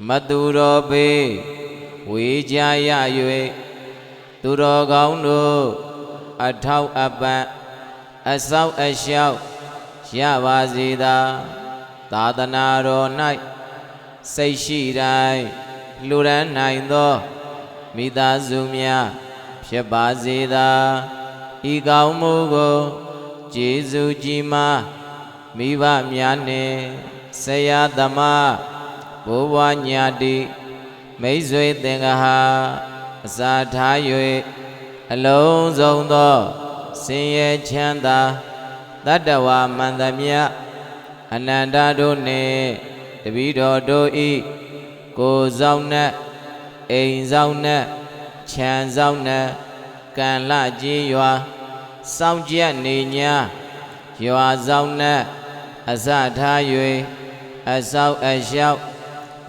မတူတော်ပေဝေကြရ၍သူတော်ကောင်းတို့အထောက်အပံ့အဆောက်အရှောက်ရပါစေသာသာသနာတော်၌စိတ်ရှိတိုင်းလှူဒန်းနိုင်သောမိသားစုများဖြစ်ပါစေသာဤကောင်းမှုကိုကျေးဇူးကြီးမားမိဘများနှင့်ဆရာသမားဘိုးဘွားညာတိမိတ်ဆွေသင်္ဃဟာအစာထား၍အလုံးစုံသောဆင်းရဲချမ်းသာတတ္တဝါမန္တမြတ်အနန္တတို့နှင့်တပည့်တော်တို့ဤကိုယ်ဆောင်နှင့်အိမ်ဆောင်နှင့်ခြံဆောင်နှင့်ကံလကြီးရွာစောင့်ကြက်နေညာရွာဆောင်နှင့်အစထား၍အဆောက်အရှောက်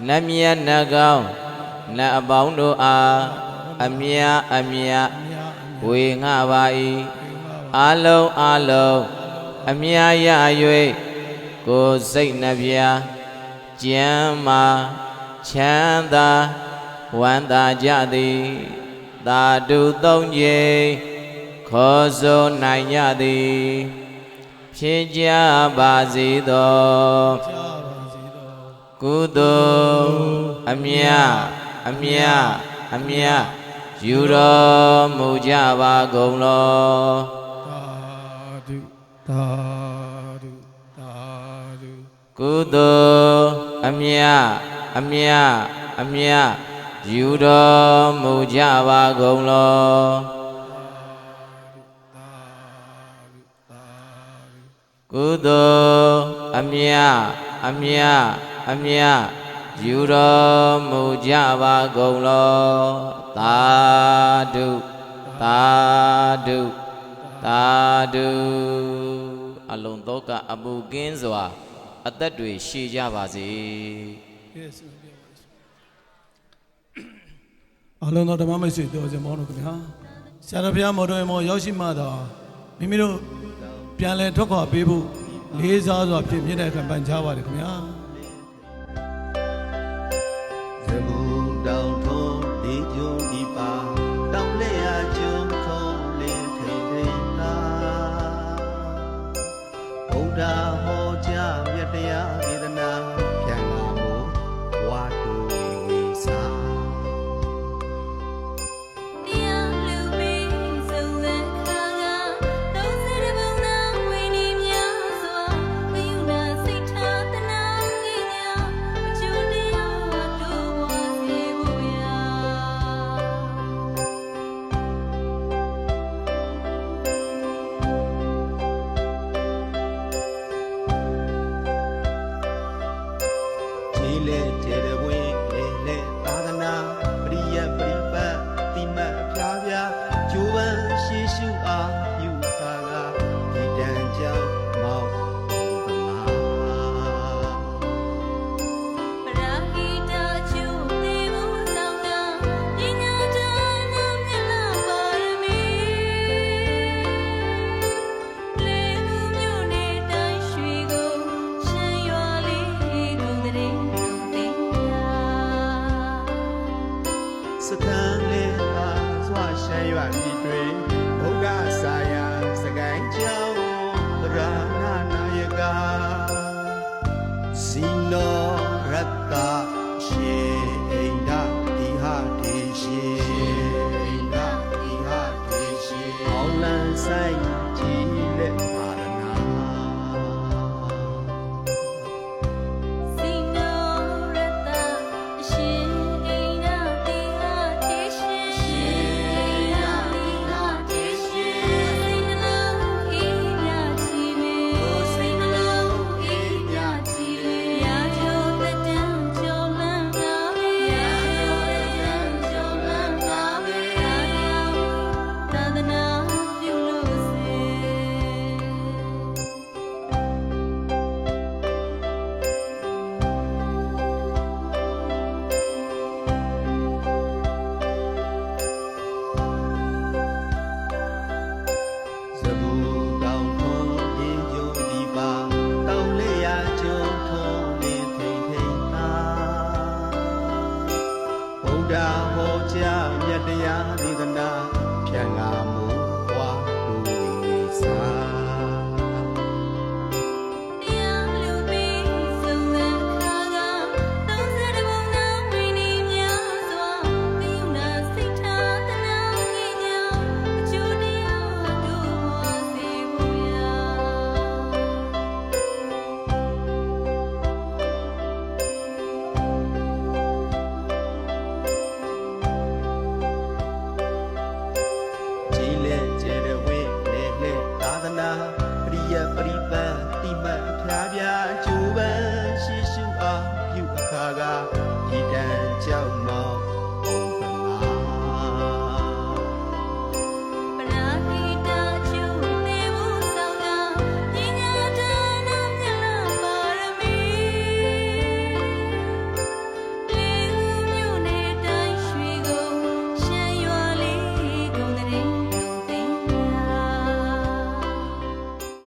နတ်မြတ်နတ်ကောင်းနတ်အပေါင်းတို့အားအမြတ်အမြတ်ဝေငှပါ၏အလုံးအမြတ်ရ၍ကိုယ်စိတ်နှပြကျမ်းမာ ချမ်းသာဝန္တာကြသည်သာဓုသုံးကြိမ်ခေါ်ဆိုနိုင်ကြသည်ဖြစ်ကြပါစေသော
ကြာပါစေသော
ကုသိုလ်အမြတ်အမြတ်အမြတ်ယူတော်မူကြပါကုန်လော
သာဓုသာဓု
ကုသိုလ်အမြတ်အမြတ်အမြတ်ယူတော်မူကြပါကုန်လော ကုသိုလ်အမြတ်အမြတ်အမြတ်ယူတော်မူကြပါကုန်လောသာဓုသာဓုသာဓုအလုံးသောကအမှုကင်းစွာအသက်တွေရှည်ကြပါစေ
Yes အလုံးတော်ဓမ္မမိတ်ဆွေတို့စမောင်းတို့ခင်ဗျာဆရာတော်ဘုရားမော်တော်မောရောက်ရှိမှတော့မိမိတို့ပြန်လဲထွက်ခွာပေးဖို့လေးစားစွာဖြစ်မြင့်တဲ့ခံပန်ချပါတယ်ခင်ဗျာ
ဇဘူတောင်ထုံးဒီကျုံဒီပါတောင်လက်ရကျုံထုံးလင်းထိန်ထိန်သာဘုရားဟောကြားမြတ်တရားဒေသနာပြန်လာမှုဝါတူဝိစာ
တရားလူပြီးစုံစမ်းခါကသုံးစရဘုံနာဝိနည်းများစွာမယုနာစိတ်ထားတနာကြီးများအကျိုးတရားတို့ဝါစေဖို့ရာ
ခြေလဲကျဲတဲ့ဝင်းလဲလဲသာသနာပရိယပရိပတ်တိမတ်ဖျားဖျားကျိုးပန်းရှေးရှုအားပြုခါကဒီတန်ကြောင့်မောက်ဘုသမာ
ပရာဟိတကျိုးတေဘုဆောင်ကပညာဒါနမြတ်လာပါရမီလေမှုမြို့နေတိုင်းရွှေကိုရှမ်းရွာလေးကုန်တဲ့တုံတင်ရာ
စတန်လေးသာစွာရှမ်းရွာပြည်တွင်ဘုရားဆာယာစကိုင်းကျောင်းသရဏနာယကဇီနောရတ္တရှေအိန္ဒတိဟတေရှေအိန္ဒတိဟတေရှေအောင်လန်းဆိုင်ကြည်လက်ပါရနာ
စီနောရတအရှင်အိနာတိဟာတေရှင်ရှင်အိနာတိဟာတေရှင်စိတ်နှလုံးအေးမြချီလေစိတ်နှလုံးအေးမြချီလေရာချိုတတန်ကျော်လန်းလာပဲရာချိုတတန်ကျော်လန်းလာပဲရာသာသနာပြုလို့စေ
ဇဘူတောင်ထုံးဒီကျုံဒီပါတောင်လေးရကျုံထုံးလင်းထိန်ထိန်သာဘုရားဟောကြားမြတ်တရားဒေ